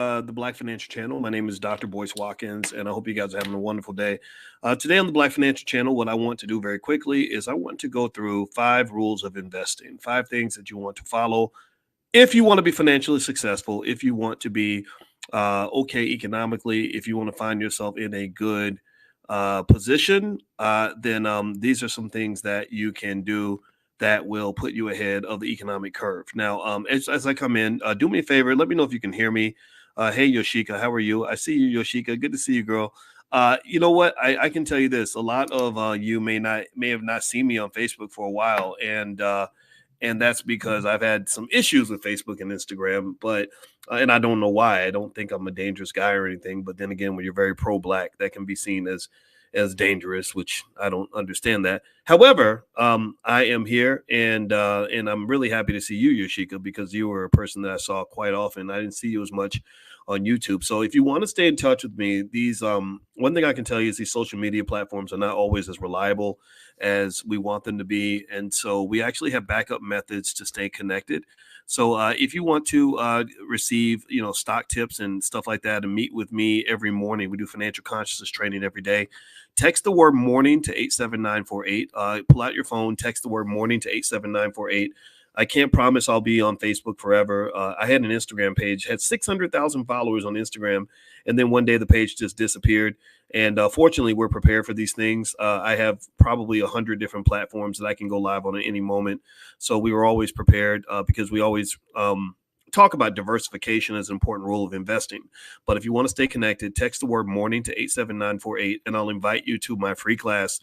the Black Financial Channel. My name is Dr. Boyce Watkins, and I hope you guys are having a wonderful day. Today on the Black Financial Channel, what I want to do very quickly is I want to go through 5 rules of investing, 5 things that you want to follow if you want to be financially successful, if you want to be okay economically, if you want to find yourself in a good position, then these are some things that you can do that will put you ahead of the economic curve. Now, as I come in, do me a favor. Let me know if you can hear me. Hey, Yoshika, how are you? I see you, Yoshika. Good to see you, girl. You know what? I can tell you this. A lot of you may have not seen me on Facebook for a while, and that's because I've had some issues with Facebook and Instagram, but and I don't know why. I don't think I'm a dangerous guy or anything, but then again, when you're very pro-black, that can be seen as dangerous, which I don't understand that. However, I am here, and I'm really happy to see you, Yoshika, because you were a person that I saw quite often. I didn't see you as much on YouTube. So if you want to stay in touch with me, these one thing I can tell you is these social media platforms are not always as reliable as we want them to be, and so we actually have backup methods to stay connected. So if you want to receive, stock tips and stuff like that, and meet with me every morning, we do financial consciousness training every day. Text the word morning to 87948. Pull out your phone, text the word morning to 87948. I can't promise I'll be on Facebook forever. I had an Instagram page, had 600,000 followers on Instagram, and then one day the page just disappeared. And fortunately, we're prepared for these things. I have probably 100 different platforms that I can go live on at any moment. So we were always prepared because we always talk about diversification as an important rule of investing. But if you want to stay connected, text the word morning to 87948, and I'll invite you to my free class,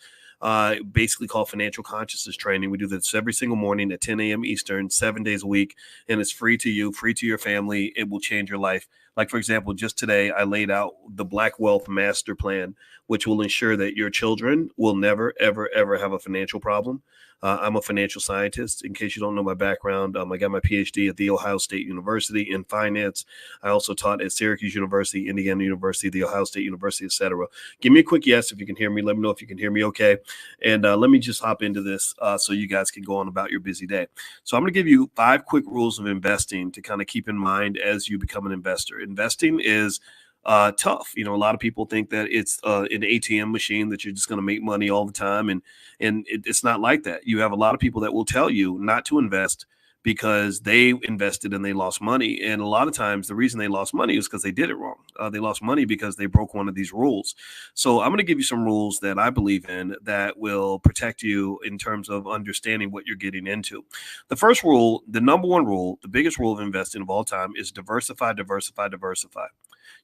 basically called Financial Consciousness Training. We do this every single morning at 10 a.m. Eastern, 7 days a week, and it's free to you, free to your family. It will change your life. Like, for example, just today, I laid out the Black Wealth Master Plan, which will ensure that your children will never, ever, ever have a financial problem. I'm a financial scientist. In case you don't know my background, I got my PhD at The Ohio State University in finance. I also taught at Syracuse University, Indiana University, The Ohio State University, etc. Give me a quick yes if you can hear me. Let me know if you can hear me okay. And let me just hop into this so you guys can go on about your busy day. So I'm going to give you 5 quick rules of investing to kind of keep in mind as you become an investor. Investing is tough. A lot of people think that it's an ATM machine that you're just going to make money all the time. And it's not like that. You have a lot of people that will tell you not to invest because they invested and they lost money. And a lot of times the reason they lost money is because they did it wrong. They lost money because they broke one of these rules. So I'm going to give you some rules that I believe in that will protect you in terms of understanding what you're getting into. The first rule, the number one rule, the biggest rule of investing of all time is diversify, diversify, diversify.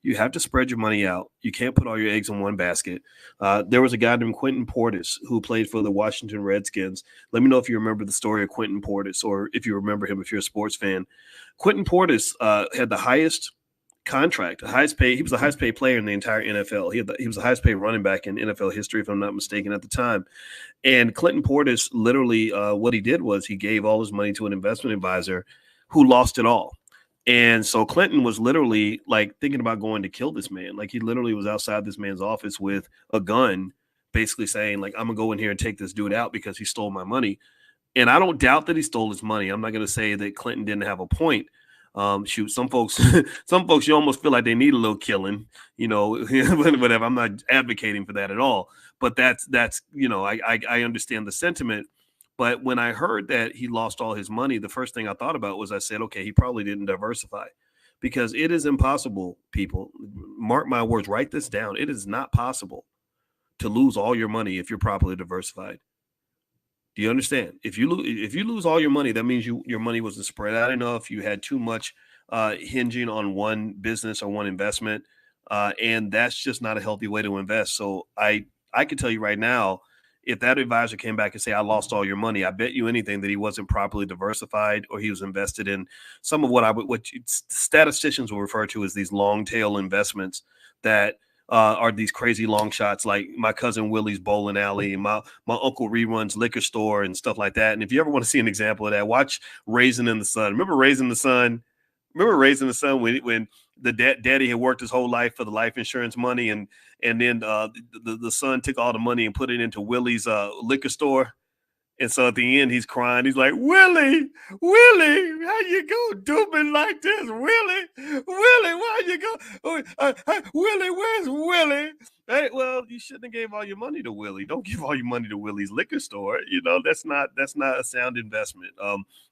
You have to spread your money out. You can't put all your eggs in one basket. There was a guy named Quentin Portis who played for the Washington Redskins. Let me know if you remember the story of Quentin Portis, or if you remember him if you're a sports fan. Quentin Portis had the highest contract, the highest paid. He was the highest paid player in the entire NFL. He was the highest paid running back in NFL history, if I'm not mistaken, at the time. And Clinton Portis literally, what he did was he gave all his money to an investment advisor who lost it all. And so Clinton was literally like thinking about going to kill this man. Like, he literally was outside this man's office with a gun, basically saying, like, I'm gonna go in here and take this dude out because he stole my money. And I don't doubt that he stole his money. I'm not going to say that Clinton didn't have a point. Shoot, some folks, you almost feel like they need a little killing, whatever. I'm not advocating for that at all. But that's I understand the sentiment. But when I heard that he lost all his money, the first thing I thought about was, I said, okay, he probably didn't diversify, because it is impossible, people. Mark my words, write this down. It is not possible to lose all your money if you're properly diversified. Do you understand? If you lose all your money, that means your money wasn't spread out enough. You had too much hinging on one business or one investment, and that's just not a healthy way to invest. So I can tell you right now, if that advisor came back and say, I lost all your money, I bet you anything that he wasn't properly diversified, or he was invested in some of what statisticians will refer to as these long tail investments that are these crazy long shots, like my cousin Willie's bowling alley and my uncle Rerun's liquor store and stuff like that. And if you ever want to see an example of that, watch Raising in the Sun. Remember Raising the Sun? When the daddy had worked his whole life for the life insurance money, and then the son took all the money and put it into Willie's liquor store. And so at the end, he's crying. He's like, Willie, Willie, how you go do me like this? Willie, Willie, why you go? Willie, where's Willie? Hey, well, you shouldn't have gave all your money to Willie. Don't give all your money to Willie's liquor store. You know, that's not a sound investment.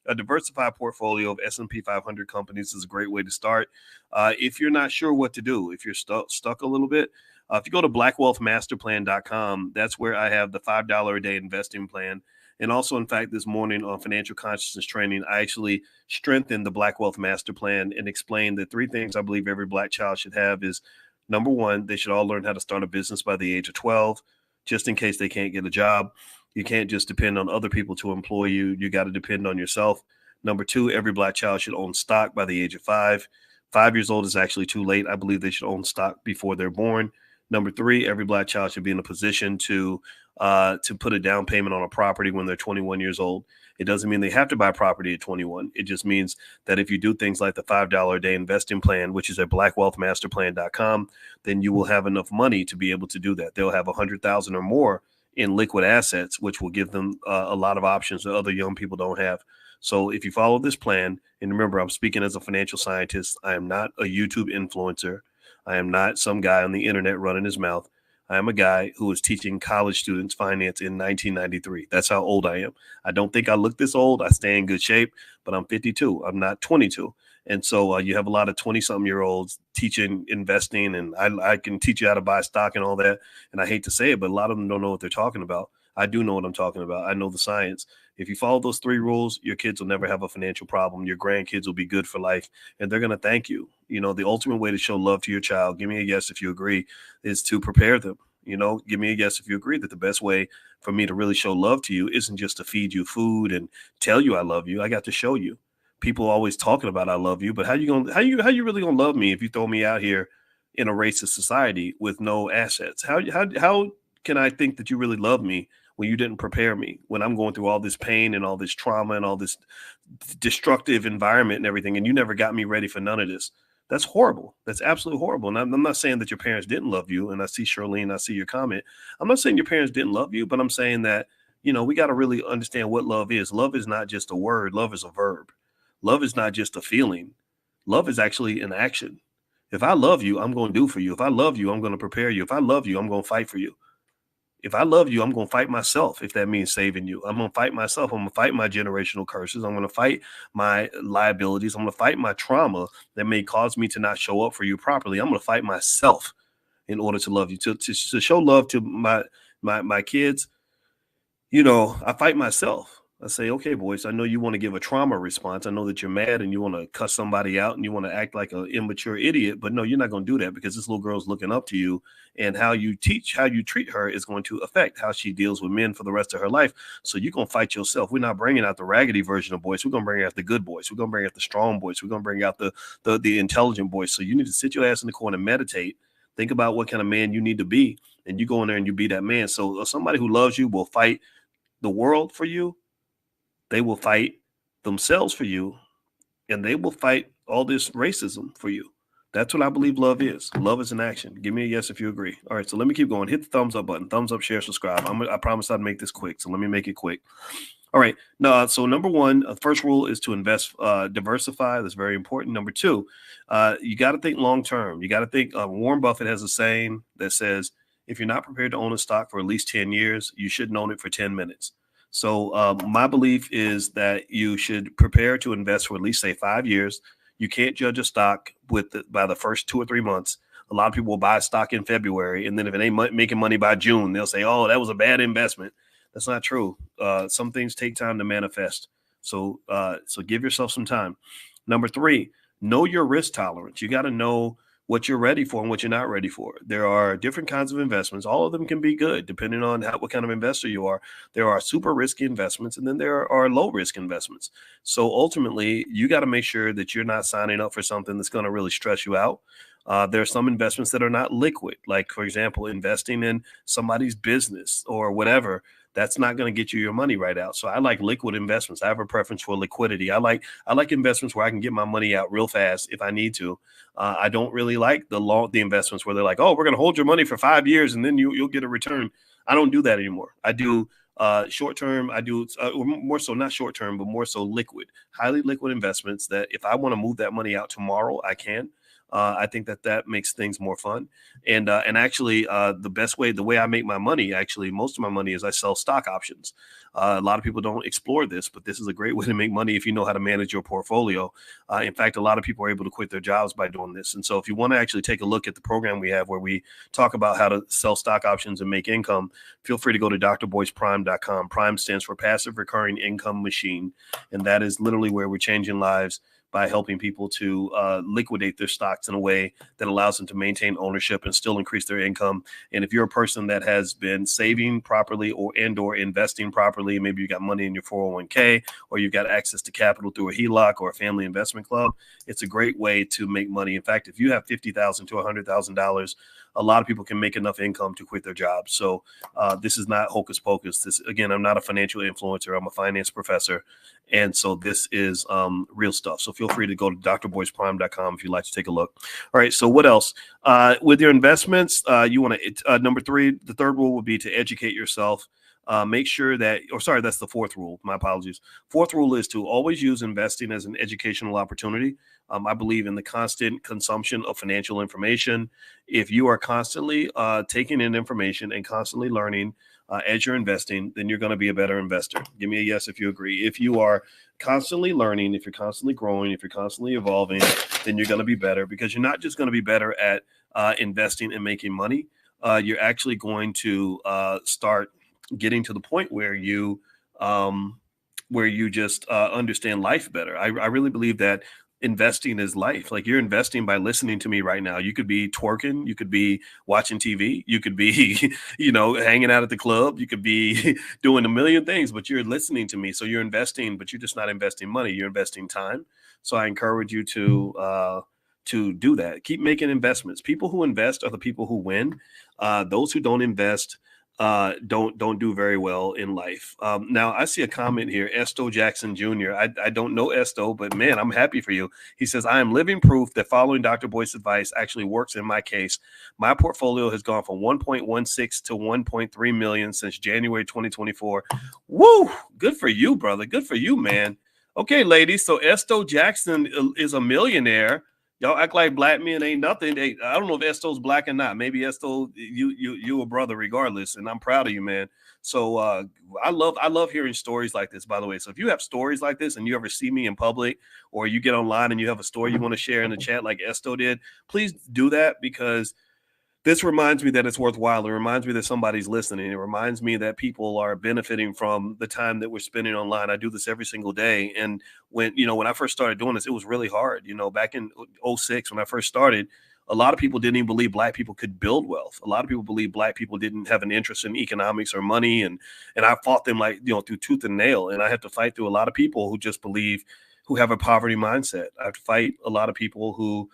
A diversified portfolio of S&P 500 companies is a great way to start. If you're not sure what to do, if you're stuck a little bit, if you go to blackwealthmasterplan.com, that's where I have the $5 a day investing plan. And also, in fact, this morning on financial consciousness training, I actually strengthened the Black Wealth Master Plan and explained the three things I believe every Black child should have is number one, they should all learn how to start a business by the age of 12, just in case they can't get a job. You can't just depend on other people to employ you. You got to depend on yourself. Number two, every Black child should own stock by the age of 5. 5 years old is actually too late. I believe they should own stock before they're born. Number three, every Black child should be in a position to put a down payment on a property when they're 21 years old. It doesn't mean they have to buy property at 21. It just means that if you do things like the $5 a day investing plan, which is at blackwealthmasterplan.com, then you will have enough money to be able to do that. They'll have 100,000 or more in liquid assets, which will give them a lot of options that other young people don't have. So if you follow this plan, and remember, I'm speaking as a financial scientist. I am not a YouTube influencer. I am not some guy on the internet running his mouth. I am a guy who was teaching college students finance in 1993. That's how old I am. I don't think I look this old. I stay in good shape, but I'm 52. I'm not 22. And so you have a lot of 20-something-year-olds teaching investing, and I can teach you how to buy stock and all that. And I hate to say it, but a lot of them don't know what they're talking about. I do know what I'm talking about. I know the science. If you follow those 3 rules, your kids will never have a financial problem. Your grandkids will be good for life, and they're going to thank you. You know, the ultimate way to show love to your child, give me a yes if you agree, is to prepare them. You know, give me a yes if you agree that the best way for me to really show love to you isn't just to feed you food and tell you I love you. I got to show you. People always talking about I love you, but how you really gonna love me if you throw me out here in a racist society with no assets? How can I think that you really love me when you didn't prepare me, when I'm going through all this pain and all this trauma and all this destructive environment and everything, and you never got me ready for none of this? That's horrible. That's absolutely horrible. And I'm not saying that your parents didn't love you. And I see Charlene, I see your comment. I'm not saying your parents didn't love you, but I'm saying that, you know, we got to really understand what love is. Love is not just a word. Love is a verb. Love is not just a feeling. Love is actually an action. If I love you, I'm going to do for you. If I love you, I'm going to prepare you. If I love you, I'm going to fight for you. If I love you, I'm going to fight myself. If that means saving you, I'm going to fight myself. I'm going to fight my generational curses. I'm going to fight my liabilities. I'm going to fight my trauma that may cause me to not show up for you properly. I'm going to fight myself in order to love you, to show love to my kids. You know, I fight myself. I say, okay, boys, I know you want to give a trauma response. I know that you're mad and you want to cuss somebody out and you want to act like an immature idiot, but no, you're not going to do that because this little girl's looking up to you, and how you treat her is going to affect how she deals with men for the rest of her life. So you're going to fight yourself. We're not bringing out the raggedy version of Boyce. We're going to bring out the good Boyce. We're going to bring out the strong Boyce. We're going to bring out the intelligent Boyce. So you need to sit your ass in the corner and meditate. Think about what kind of man you need to be, and you go in there and you be that man. So somebody who loves you will fight the world for you. They will fight themselves for you, and they will fight all this racism for you. That's what I believe love is. Love is an action. Give me a yes if you agree. All right, so let me keep going. Hit the thumbs up button. Thumbs up, share, subscribe. I promise I'd make this quick, so let me make it quick. All right. No, so number one, first rule is to invest, diversify. That's very important. Number two, you got to think long term. You got to think. Warren Buffett has a saying that says, if you're not prepared to own a stock for at least 10 years, you shouldn't own it for 10 minutes. So my belief is that you should prepare to invest for at least, say, 5 years. You can't judge a stock by the first 2 or 3 months. A lot of people will buy a stock in February, and then if it ain't making money by June, they'll say, oh, that was a bad investment. That's not true. Some things take time to manifest. So give yourself some time. Number 3, know your risk tolerance. You got to know what you're ready for and what you're not ready for. There are different kinds of investments. All of them can be good depending on what kind of investor you are. There are super risky investments, and then there are low risk investments. So ultimately, you got to make sure that you're not signing up for something that's going to really stress you out. There are some investments that are not liquid, like, for example, investing in somebody's business or whatever. That's not going to get you your money right out. So I like liquid investments. I have a preference for liquidity. I like investments where I can get my money out real fast if I need to. I don't really like the investments where they're like, oh, we're going to hold your money for 5 years and then you'll get a return. I don't do that anymore. I do Short term, I do or more so not short term, but more so liquid, highly liquid investments that if I want to move that money out tomorrow, I can. I think that that makes things more fun. And actually, the way I make my money, actually, most of my money is I sell stock options. A lot of people don't explore this, but this is a great way to make money if you know how to manage your portfolio. In fact, a lot of people are able to quit their jobs by doing this. And so if you want to actually take a look at the program we have where we talk about how to sell stock options and make income, feel free to go to drboyceprime.com. Prime stands for Passive Recurring Income Machine. And that is literally where we're changing lives by helping people to liquidate their stocks in a way that allows them to maintain ownership and still increase their income. And if you're a person that has been saving properly or investing properly, maybe you got money in your 401k or you've got access to capital through a HELOC or a family investment club, it's a great way to make money. In fact, if you have $50,000 to $100,000, a lot of people can make enough income to quit their jobs. So this is not hocus pocus. This, again, I'm not a financial influencer. I'm a finance professor. And so this is real stuff. So feel free to go to drboyceprime.com if you'd like to take a look. All right. So what else? With your investments, you want to, number three, the third rule would be to educate yourself. Make sure that, or sorry, that's the fourth rule. My apologies. Fourth rule is to always use investing as an educational opportunity. I believe in the constant consumption of financial information. If you are constantly taking in information and constantly learning as you're investing, then you're going to be a better investor. Give me a yes if you agree. If you are constantly learning, if you're constantly growing, if you're constantly evolving, then you're going to be better, because you're not just going to be better at investing and making money. You're actually going to start getting to the point where you just understand life better. I really believe that investing is life. Like, you're investing by listening to me right now. You could be twerking, you could be watching TV, you could be, hanging out at the club, you could be doing a million things, but you're listening to me. So you're investing, but you're just not investing money. You're investing time. So I encourage you to do that. Keep making investments. People who invest are the people who win. Those who don't invest don't do very well in life. Now, I see a comment here, Esto Jackson Jr. I don't know Esto, but man, I'm happy for you. He says, I am living proof that following Dr. Boyce's advice actually works in my case. My portfolio has gone from 1.16 to 1.3 million since January 2024. Woo! Good for you, brother. Good for you, man. Okay, ladies. So Esto Jackson is a millionaire. Y'all act like black men ain't nothing. I don't know if Esto's black or not. Maybe Esto, you a brother regardless, and I'm proud of you, man. So I love hearing stories like this, by the way. So if you have stories like this and you ever see me in public, or you get online and you have a story you want to share in the chat like Esto did, please do that, because this reminds me that it's worthwhile. It reminds me that somebody's listening. It reminds me that people are benefiting from the time that we're spending online. I do this every single day. And when I first started doing this, it was really hard. Back in 06, when I first started, a lot of people didn't even believe black people could build wealth. A lot of people believe black people didn't have an interest in economics or money. And I fought them through tooth and nail. And I had to fight through a lot of people who just believe, who have a poverty mindset. I have to fight a lot of people who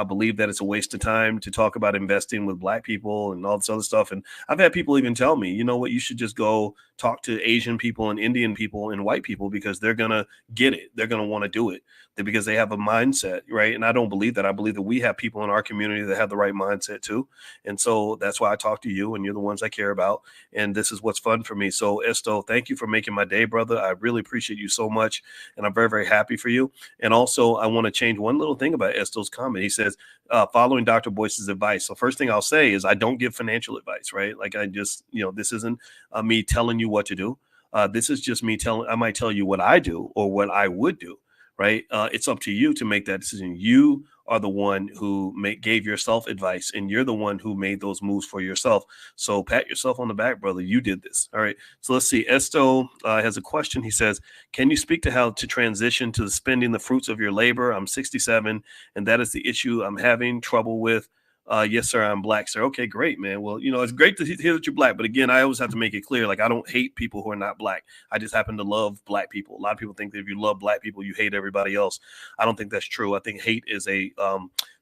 believe that it's a waste of time to talk about investing with black people and all this other stuff. And I've had people even tell me, you know what, you should just go talk to Asian people and Indian people and white people, because they're going to get it. They're going to want to do it because they have a mindset, right? And I don't believe that. I believe that we have people in our community that have the right mindset too. And so that's why I talk to you, and you're the ones I care about. And this is what's fun for me. So Esto, thank you for making my day, brother. I really appreciate you so much. And I'm very, very happy for you. And also, I want to change one little thing about Esto's comment. He says, following Dr. Boyce's advice. So first thing I'll say is I don't give financial advice, right? Like, I just, this isn't me telling you what to do. This is just me I might tell you what I do or what I would do, right? It's up to you to make that decision. You are the one who gave yourself advice, and you're the one who made those moves for yourself. So pat yourself on the back, brother. You did this. All right. So let's see. Esto has a question. He says, can you speak to how to transition to spending the fruits of your labor? I'm 67, and that is the issue I'm having trouble with. Yes, sir. I'm black, sir. Okay, great, man. Well, it's great to hear that you're black. But again, I always have to make it clear, like, I don't hate people who are not black. I just happen to love black people. A lot of people think that if you love black people, you hate everybody else. I don't think that's true. I think hate is a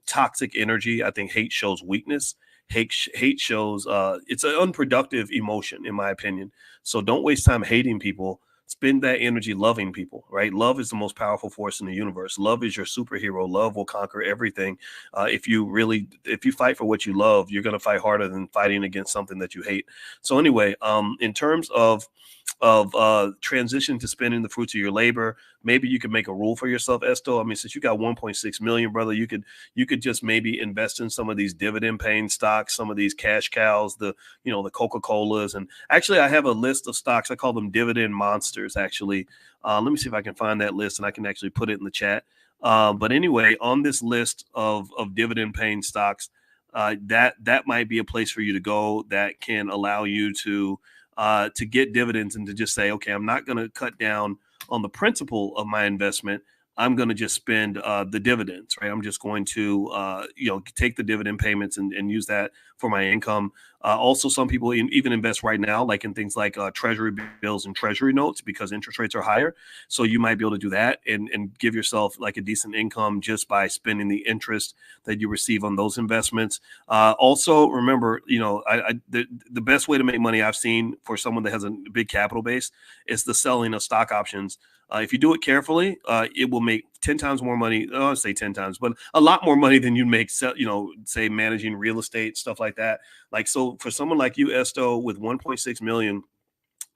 toxic energy. I think hate shows weakness. Hate shows it's an unproductive emotion, in my opinion. So don't waste time hating people. Spend that energy loving people, right? Love is the most powerful force in the universe. Love is your superhero. Love will conquer everything. If you fight for what you love, you're going to fight harder than fighting against something that you hate. So anyway, in terms of transition to spending the fruits of your labor. Maybe you could make a rule for yourself, Esto. I mean, since you got 1.6 million, brother, you could just maybe invest in some of these dividend paying stocks, some of these cash cows, the Coca-Colas. And actually, I have a list of stocks. I call them dividend monsters, actually. Let me see if I can find that list and I can actually put it in the chat. But anyway, on this list of dividend paying stocks, that might be a place for you to go that can allow you to get dividends and to just say, okay, I'm not going to cut down on the principal of my investment. I'm going to just spend the dividends, right? I'm just going to, take the dividend payments and use that for my income. Also, some people even invest right now, like in things like treasury bills and treasury notes because interest rates are higher. So you might be able to do that and give yourself like a decent income just by spending the interest that you receive on those investments. Also, remember, the best way to make money I've seen for someone that has a big capital base is the selling of stock options. If you do it carefully, it will make 10 times more money. I don't say 10 times, but a lot more money than you make, say managing real estate, stuff like that. Like, so for someone like you, Esto, with 1.6 million,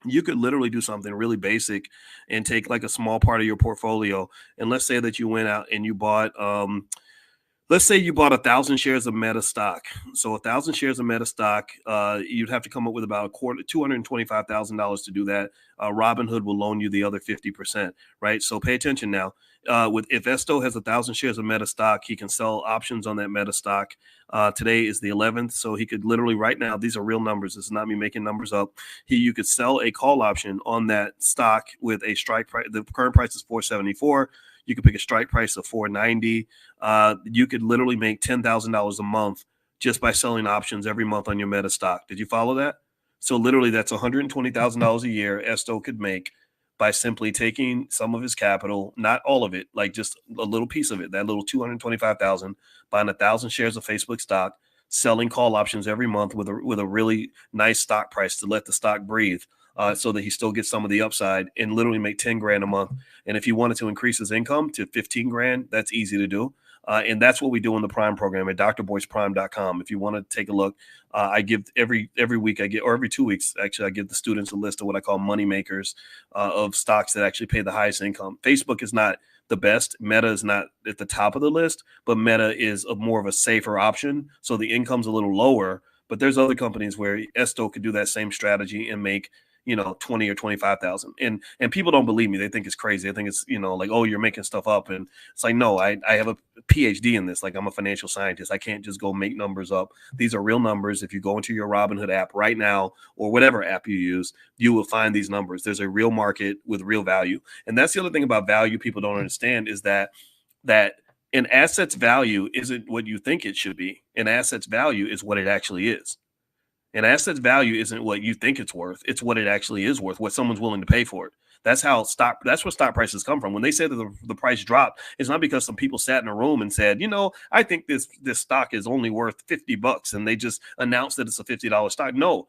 you could literally do something really basic and take like a small part of your portfolio. And let's say that you went out and you bought, let's say you bought 1,000 shares of Meta stock. So 1,000 shares of Meta stock, you'd have to come up with about $225,000 to do that. Robinhood will loan you the other 50%, right? So pay attention now. If Esto has 1,000 shares of Meta stock, he can sell options on that Meta stock. Today is the 11th, so he could literally right now. These are real numbers. This is not me making numbers up. You could sell a call option on that stock with a strike price. The current price is $474. You could pick a strike price of $490. You could literally make $10,000 a month just by selling options every month on your Meta stock. Did you follow that? So literally that's $120,000 a year Esto could make by simply taking some of his capital, not all of it, like just a little piece of it, that little 225,000, buying 1,000 shares of Facebook stock, selling call options every month with a really nice stock price to let the stock breathe. So that he still gets some of the upside and literally make 10 grand a month. And if he wanted to increase his income to 15 grand, that's easy to do. And that's what we do in the Prime program at drboyceprime.com. If you want to take a look, I give every week or every 2 weeks, actually, I give the students a list of what I call money makers of stocks that actually pay the highest income. Facebook is not the best. Meta is not at the top of the list, but Meta is more of a safer option. So the income's a little lower, but there's other companies where Esto could do that same strategy and make 20 or 25,000. And people don't believe me. They think it's crazy. I think it's, like, oh, you're making stuff up. And it's like, no, I have a PhD in this. Like, I'm a financial scientist. I can't just go make numbers up. These are real numbers. If you go into your Robinhood app right now, or whatever app you use, you will find these numbers. There's a real market with real value. And that's the other thing about value people don't understand is that an asset's value isn't what you think it should be. An asset's value is what it actually is. An asset's value isn't what you think it's worth. It's what it actually is worth, what someone's willing to pay for it. That's where stock prices come from. When they say that the price dropped, it's not because some people sat in a room and said, I think this stock is only worth $50 and they just announced that it's a $50 stock. No,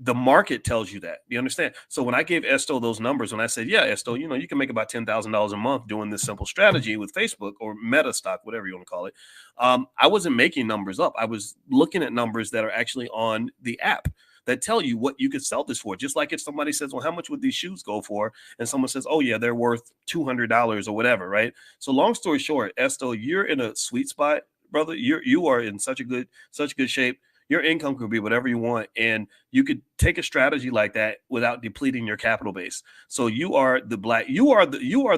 the market tells you that. You understand? So when I gave Esto those numbers, when I said, yeah, Esto, you can make about $10,000 a month doing this simple strategy with Facebook or Meta stock, whatever you want to call it. I wasn't making numbers up. I was looking at numbers that are actually on the app that tell you what you could sell this for. Just like if somebody says, well, how much would these shoes go for? And someone says, oh yeah, they're worth $200 or whatever. Right. So long story short, Esto, you're in a sweet spot, brother. You are in such good shape. Your income could be whatever you want, and you could take a strategy like that without depleting your capital base. So you are the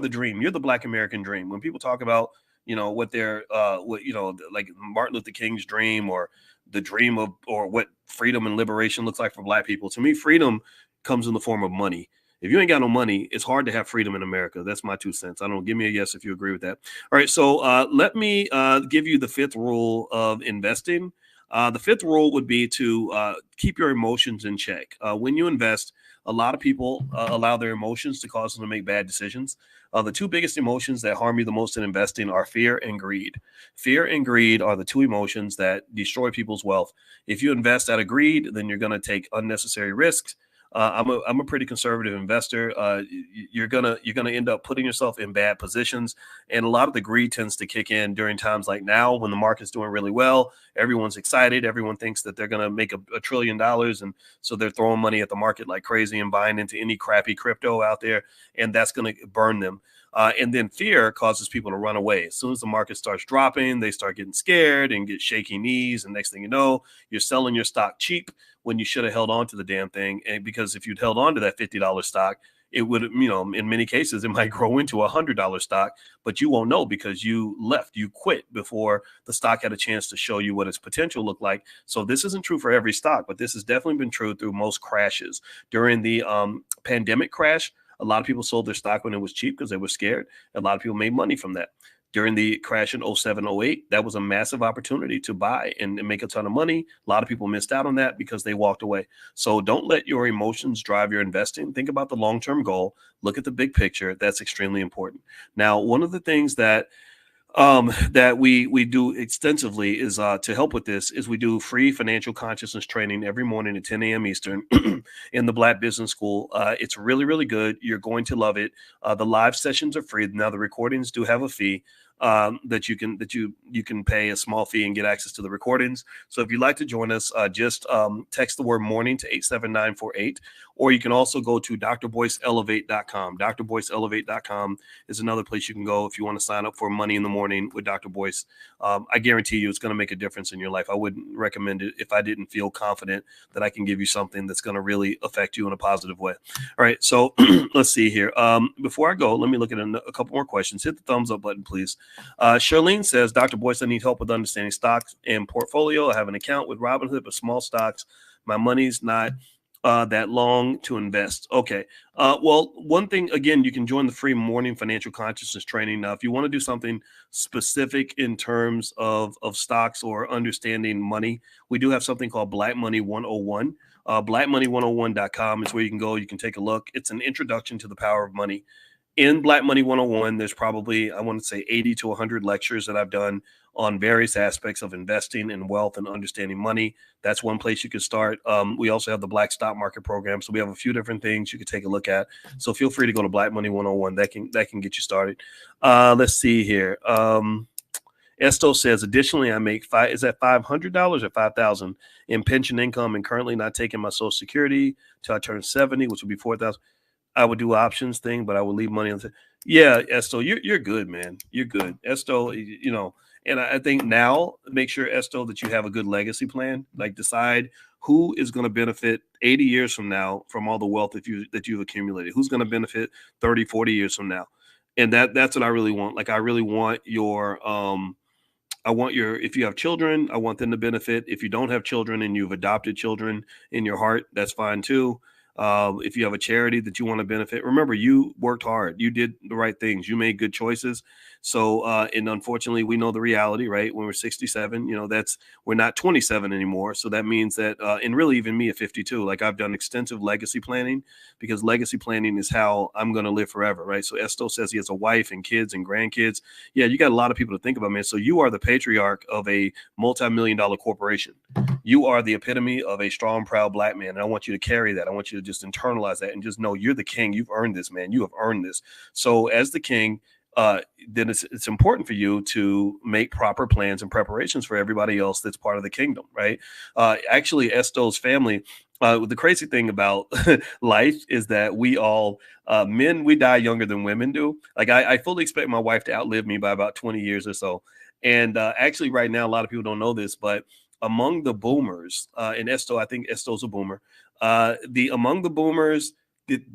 dream. You're the Black American dream. When people talk about, what they're, like Martin Luther King's dream or the dream of, or what freedom and liberation looks like for Black people. To me, freedom comes in the form of money. If you ain't got no money, it's hard to have freedom in America. That's my 2 cents. I don't know. Give me a yes if you agree with that. All right. So let me give you the 5th rule of investing. The 5th rule would be to keep your emotions in check. When you invest, a lot of people allow their emotions to cause them to make bad decisions. The 2 biggest emotions that harm you the most in investing are fear and greed. Fear and greed are the 2 emotions that destroy people's wealth. If you invest out of greed, then you're going to take unnecessary risks. I'm a pretty conservative investor. You're gonna end up putting yourself in bad positions, and a lot of the greed tends to kick in during times like now when the market's doing really well. Everyone's excited. Everyone thinks that they're gonna make a trillion dollars, and so they're throwing money at the market like crazy and buying into any crappy crypto out there, and that's gonna burn them. And then fear causes people to run away. As soon as the market starts dropping, they start getting scared and get shaky knees. And next thing you know, you're selling your stock cheap when you should have held on to the damn thing. And because if you'd held on to that $50 stock, it would, in many cases, it might grow into $100 stock, but you won't know because you quit before the stock had a chance to show you what its potential looked like. So this isn't true for every stock, but this has definitely been true through most crashes. During the pandemic crash, a lot of people sold their stock when it was cheap because they were scared. A lot of people made money from that. During the crash in 07, 08, that was a massive opportunity to buy and make a ton of money. A lot of people missed out on that because they walked away. So don't let your emotions drive your investing. Think about the long-term goal. Look at the big picture. That's extremely important. Now, one of the things that we do extensively is to help with this is we do free financial consciousness training every morning at 10 a.m. Eastern in the Black Business School. It's really, really good. You're going to love it. The live sessions are free. Now the recordings do have a fee that you can pay a small fee and get access to the recordings. So if you'd like to join us, just text the word morning to 87948, or you can also go to drboyceelevate.com. drboyceelevate.com is another place you can go if you want to sign up for Money in the Morning with Dr. Boyce. I guarantee you it's going to make a difference in your life. I wouldn't recommend it if I didn't feel confident that I can give you something that's going to really affect you in a positive way. All right, so let's see here. Before I go, let me look at a couple more questions. Hit the thumbs up button, please. Charlene says, Dr. Boyce, I need help with understanding stocks and portfolio. I have an account with Robinhood, but small stocks. My money's not that long to invest. Okay. Well, one thing, again, you can join the free morning financial consciousness training. Now, if you want to do something specific in terms of stocks or understanding money, we do have something called Black Money 101. Blackmoney101.com is where you can go. You can take a look. It's an introduction to the power of money. In Black Money 101, there's probably, I want to say 80 to 100 lectures that I've done on various aspects of investing and wealth and understanding money. That's one place you can start. We also have the Black Stock Market Program. So we have a few different things you can take a look at. So feel free to go to Black Money 101. That can get you started. Let's see here. Esto says, additionally, I make is that $500 or $5,000 in pension income and currently not taking my Social Security till I turn 70, which would be $4,000. I would do options thing, but I would leave money on the. Yeah, Esto, you're good, man. You're good, Esto. And I think now make sure, Esto, that you have a good legacy plan. Like decide who is going to benefit 80 years from now from all the wealth that you've accumulated. Who's going to benefit 30, 40 years from now, and that's what I really want. Like I really want your if you have children, I want them to benefit. If you don't have children and you've adopted children in your heart, that's fine too. If you have a charity that you want to benefit, remember you worked hard, you did the right things, you made good choices. So, and unfortunately, we know the reality, right? When we're 67, we're not 27 anymore. So that means that, and really even me at 52, like I've done extensive legacy planning because legacy planning is how I'm going to live forever, right? So Esto says he has a wife and kids and grandkids. Yeah, you got a lot of people to think about, man. So you are the patriarch of a multi-million-dollar corporation. You are the epitome of a strong, proud Black man. And I want you to carry that. I want you to just internalize that and just know you're the king. You've earned this, man. You have earned this. So as the king, then it's important for you to make proper plans and preparations for everybody else that's part of the kingdom, right? Actually, Esto's family, the crazy thing about life is that we all, men, we die younger than women do. Like I fully expect my wife to outlive me by about 20 years or so. And actually right now, a lot of people don't know this, but among the boomers, and Esto, I think Esto's a boomer, among the boomers,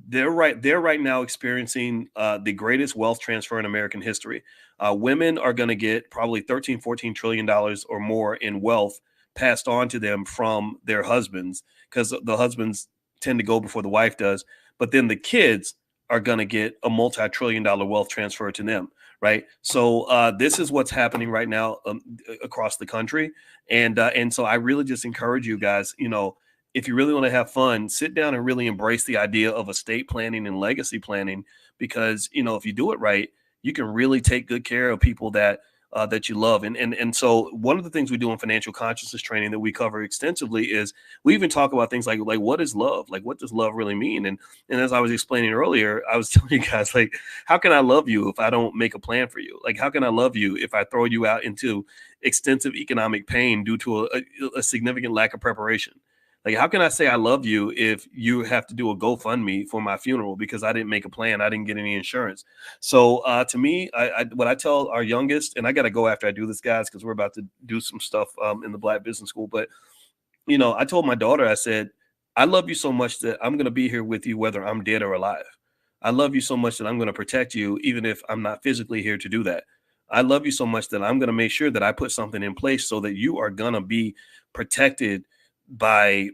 they're right now experiencing the greatest wealth transfer in American history. Women are going to get probably 13, 14 trillion dollars or more in wealth passed on to them from their husbands because the husbands tend to go before the wife does. But then the kids are going to get a multi-trillion-dollar wealth transfer to them, right? So this is what's happening right now across the country. And so I really just encourage you guys, if you really want to have fun, sit down and really embrace the idea of estate planning and legacy planning, because, if you do it right, you can really take good care of people that that you love. And so one of the things we do in financial consciousness training that we cover extensively is we even talk about things like what is love? Like, what does love really mean? And as I was explaining earlier, I was telling you guys, like, how can I love you if I don't make a plan for you? Like, how can I love you if I throw you out into extensive economic pain due to a significant lack of preparation? Like, how can I say I love you if you have to do a GoFundMe for my funeral because I didn't make a plan? I didn't get any insurance. So to me, what I tell our youngest, and I got to go after I do this, guys, because we're about to do some stuff in the Black Business School. But, I told my daughter, I said, I love you so much that I'm going to be here with you whether I'm dead or alive. I love you so much that I'm going to protect you even if I'm not physically here to do that. I love you so much that I'm going to make sure that I put something in place so that you are going to be protected by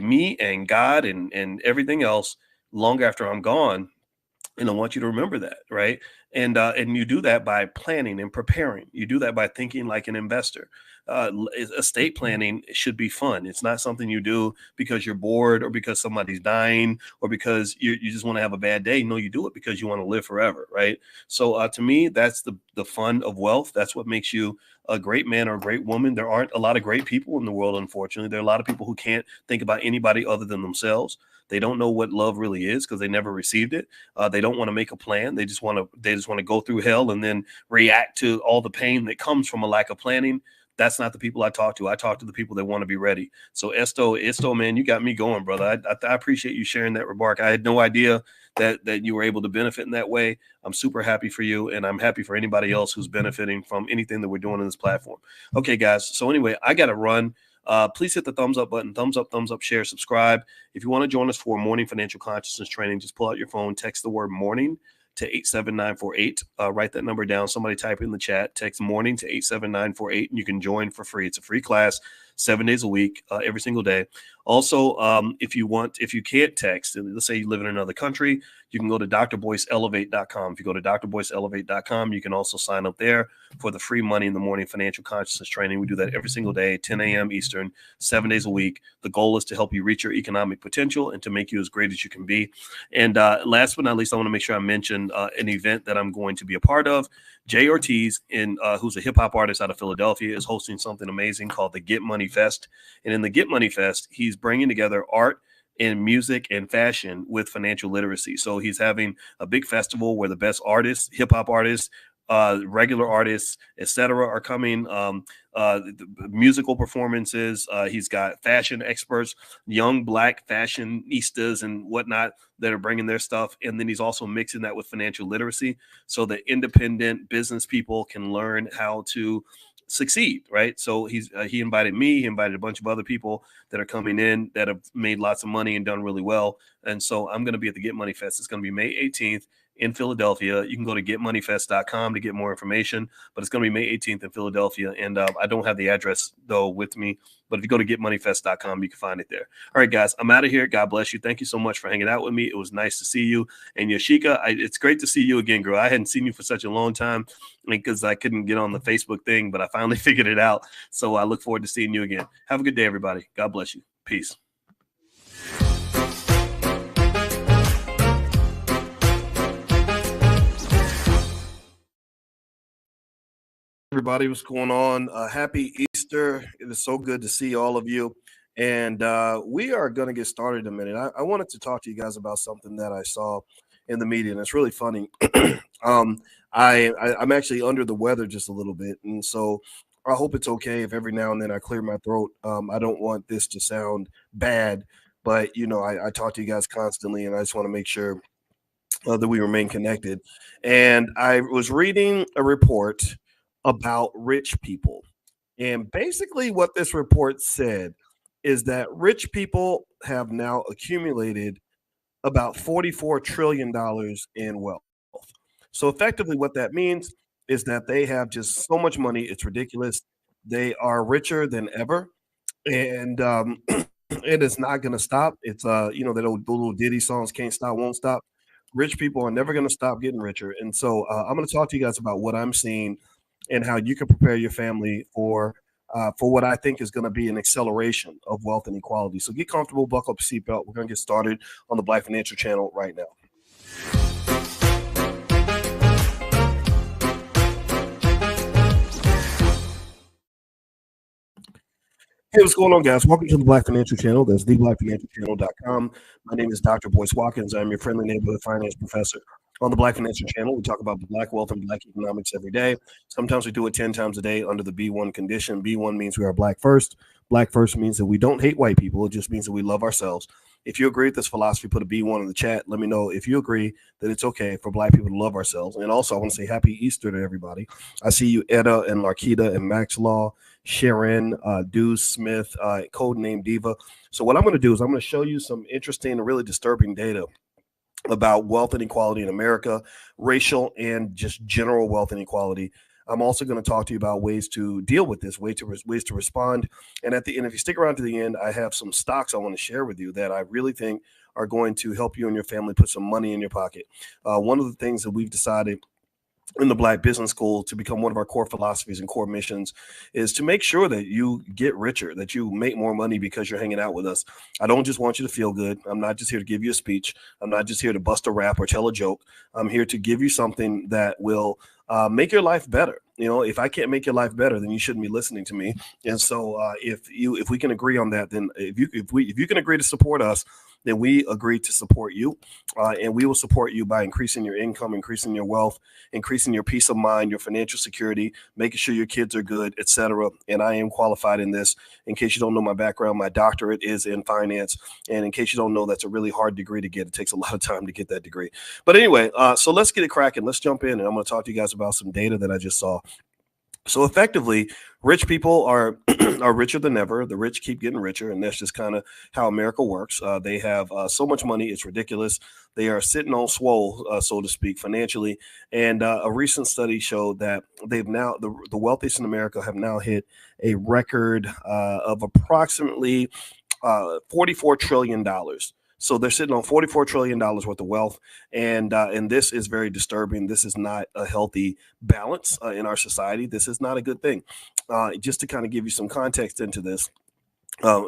me and God and everything else long after I'm gone. And I want you to remember that, right? And you do that by planning and preparing. You do that by thinking like an investor. Estate planning should be fun. It's not something you do because you're bored or because somebody's dying or because you just want to have a bad day. No, you do it because you want to live forever, right? So to me, that's the fun of wealth. That's what makes you a great man or a great woman. There aren't a lot of great people in the world, unfortunately. There are a lot of people who can't think about anybody other than themselves. They don't know what love really is because they never received it. They don't want to make a plan. They just want to go through hell and then react to all the pain that comes from a lack of planning. That's not the people I talk to. I talk to the people that want to be ready. So Esto, man, you got me going, brother. I appreciate you sharing that remark. I had no idea that you were able to benefit in that way. I'm super happy for you, and I'm happy for anybody else who's benefiting from anything that we're doing in this platform. Okay, guys. So anyway, I got to run. Please hit the thumbs up button, thumbs up, share, subscribe. If you want to join us for morning financial consciousness training, just pull out your phone, text the word morning to 87948. Write that number down. Somebody type it in the chat, text morning to 87948, and you can join for free. It's a free class, 7 days a week, every single day. Also, if you can't text, let's say you live in another country, you can go to drboyceelevate.com. If you go to drboyceelevate.com, you can also sign up there for the free money in the morning financial consciousness training. We do that every single day, 10 a.m. Eastern, 7 days a week. The goal is to help you reach your economic potential and to make you as great as you can be. And last but not least, I want to make sure I mention an event that I'm going to be a part of. Jay Ortiz, who's a hip hop artist out of Philadelphia, is hosting something amazing called the Get Money Fest. And in the Get Money Fest, he's bringing together art and music and fashion with financial literacy. So he's having a big festival where the best artists, hip hop artists, regular artists, etc., are coming. Musical performances. He's got fashion experts, young Black fashionistas and whatnot that are bringing their stuff. And then he's also mixing that with financial literacy so that independent business people can learn how to succeed, right? So he invited me, he invited a bunch of other people that are coming in that have made lots of money and done really well. And so I'm going to be at the Get Money Fest. It's going to be May 18th in Philadelphia. You can go to getmoneyfest.com to get more information, but it's going to be May 18th in Philadelphia. And I don't have the address though with me, but if you go to getmoneyfest.com, you can find it there. All right, guys, I'm out of here. God bless you. Thank you so much for hanging out with me. It was nice to see you. And Yoshika, it's great to see you again, girl. I hadn't seen you for such a long time because I couldn't get on the Facebook thing, but I finally figured it out. So I look forward to seeing you again. Have a good day, everybody. God bless you. Peace. Everybody, what's going on? Happy Easter. It is so good to see all of you. And we are going to get started in a minute. I wanted to talk to you guys about something that I saw in the media, and it's really funny. I'm actually under the weather just a little bit, and so I hope it's okay if every now and then I clear my throat. I don't want this to sound bad, but, I talk to you guys constantly, and I just want to make sure that we remain connected. And I was reading a report about rich people. And basically what this report said is that rich people have now accumulated about $44 trillion in wealth. So effectively what that means is that they have just so much money. It's ridiculous. They are richer than ever. And it is not going to stop. It's, that old little Diddy songs, can't stop, won't stop. Rich people are never going to stop getting richer. And so I'm going to talk to you guys about what I'm seeing and how you can prepare your family for what I think is going to be an acceleration of wealth and equality. So get comfortable, buckle up your seatbelt. We're going to get started on the Black Financial Channel right now. Hey, what's going on, guys? Welcome to the Black Financial Channel. That's theblackfinancialchannel.com. My name is Dr. Boyce Watkins. I'm your friendly neighborhood finance professor. On the Black Financial Channel, we talk about Black wealth and Black economics every day. Sometimes we do it 10 times a day under the B1 condition. B1 means we are Black first. Black first means that we don't hate white people. It just means that we love ourselves. If you agree with this philosophy, put a B1 in the chat. Let me know if you agree that it's okay for Black people to love ourselves. And also, I want to say happy Easter to everybody. I see you, Etta and Larkita and Max Law, Sharon, Deuce Smith, codename Diva. So what I'm going to do is I'm going to show you some interesting and really disturbing data about wealth inequality in America, racial and just general wealth inequality. I'm also going to talk to you about ways to deal with this, ways to respond. And at the end, if you stick around to the end, I have some stocks I want to share with you that I really think are going to help you and your family put some money in your pocket. One of the things that we've decided in the Black Business School to become one of our core philosophies and core missions is to make sure that you get richer, that you make more money because you're hanging out with us. I don't just want you to feel good. I'm not just here to give you a speech. I'm not just here to bust a rap or tell a joke. I'm here to give you something that will make your life better. You know, if I can't make your life better, then you shouldn't be listening to me. And so if we can agree on that, then if you can agree to support us, then we agree to support you, and we will support you by increasing your income, increasing your wealth, increasing your peace of mind, your financial security, making sure your kids are good, etc. And I am qualified in this. In case you don't know my background, my doctorate is in finance. And in case you don't know, that's a really hard degree to get. It takes a lot of time to get that degree. But anyway, so let's get it cracking. Let's jump in, and I'm going to talk to you guys about some data that I just saw. So effectively, rich people are are richer than ever. The rich keep getting richer, and that's just kind of how America works. They have so much money, it's ridiculous. They are sitting on swole, so to speak, financially. And a recent study showed that they've now the wealthiest in America have now hit a record of approximately $44 trillion. So they're sitting on $44 trillion worth of wealth. And this is very disturbing. This is not a healthy balance in our society. This is not a good thing. Just to kind of give you some context into this.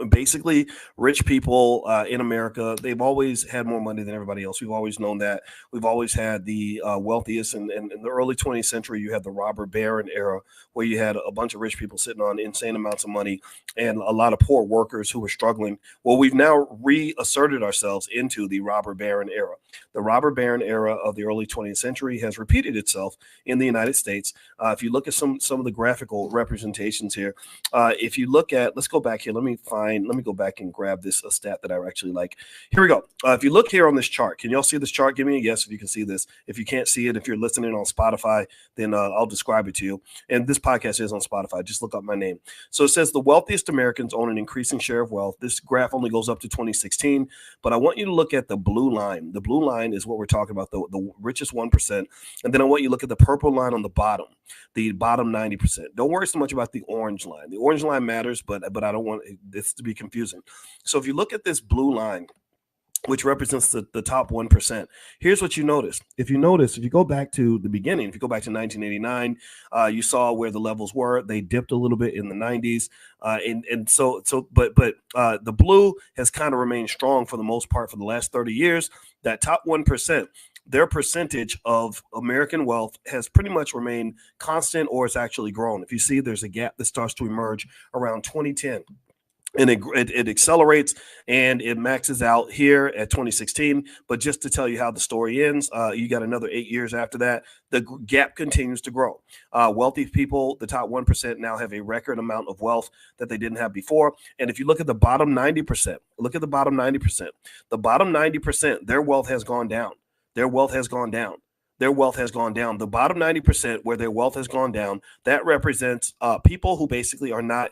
Basically, rich people in America, they've always had more money than everybody else. We've always known that. We've always had the wealthiest. And in the early 20th century, you had the robber baron era, where you had a bunch of rich people sitting on insane amounts of money and a lot of poor workers who were struggling. Well, we've now reasserted ourselves into the robber baron era. The robber baron era of the early 20th century has repeated itself in the United States. If you look at some of the graphical representations here, if you look at, let's go back here. Let me go back and grab this stat that I actually like. Here we go. If you look here on this chart, can y'all see this chart? Give me a yes if you can see this. If you can't see it, if you're listening on Spotify, then I'll describe it to you. And this podcast is on Spotify. Just look up my name. So it says the wealthiest Americans own an increasing share of wealth. This graph only goes up to 2016, but I want you to look at the blue line. The blue line is what we're talking about, the richest 1%. And then I want you to look at the purple line on the bottom, the bottom 90%. Don't worry so much about the orange line. The orange line matters, but I don't want this to be confusing. So if you look at this blue line, which represents the top 1%. Here's what you notice. If you go back to the beginning, if you go back to 1989, you saw where the levels were. They dipped a little bit in the 90s. But the blue has kind of remained strong for the most part for the last 30 years. That top 1%, their percentage of American wealth has pretty much remained constant, or it's actually grown. If you see, there's a gap that starts to emerge around 2010. And it accelerates and it maxes out here at 2016. But just to tell you how the story ends, you got another 8 years after that. The gap continues to grow. Wealthy people, the top 1%, now have a record amount of wealth that they didn't have before. And if you look at the bottom 90%, look at the bottom 90%. The bottom 90%, their wealth has gone down. Their wealth has gone down. Their wealth has gone down. The bottom 90% where their wealth has gone down, that represents people who basically are not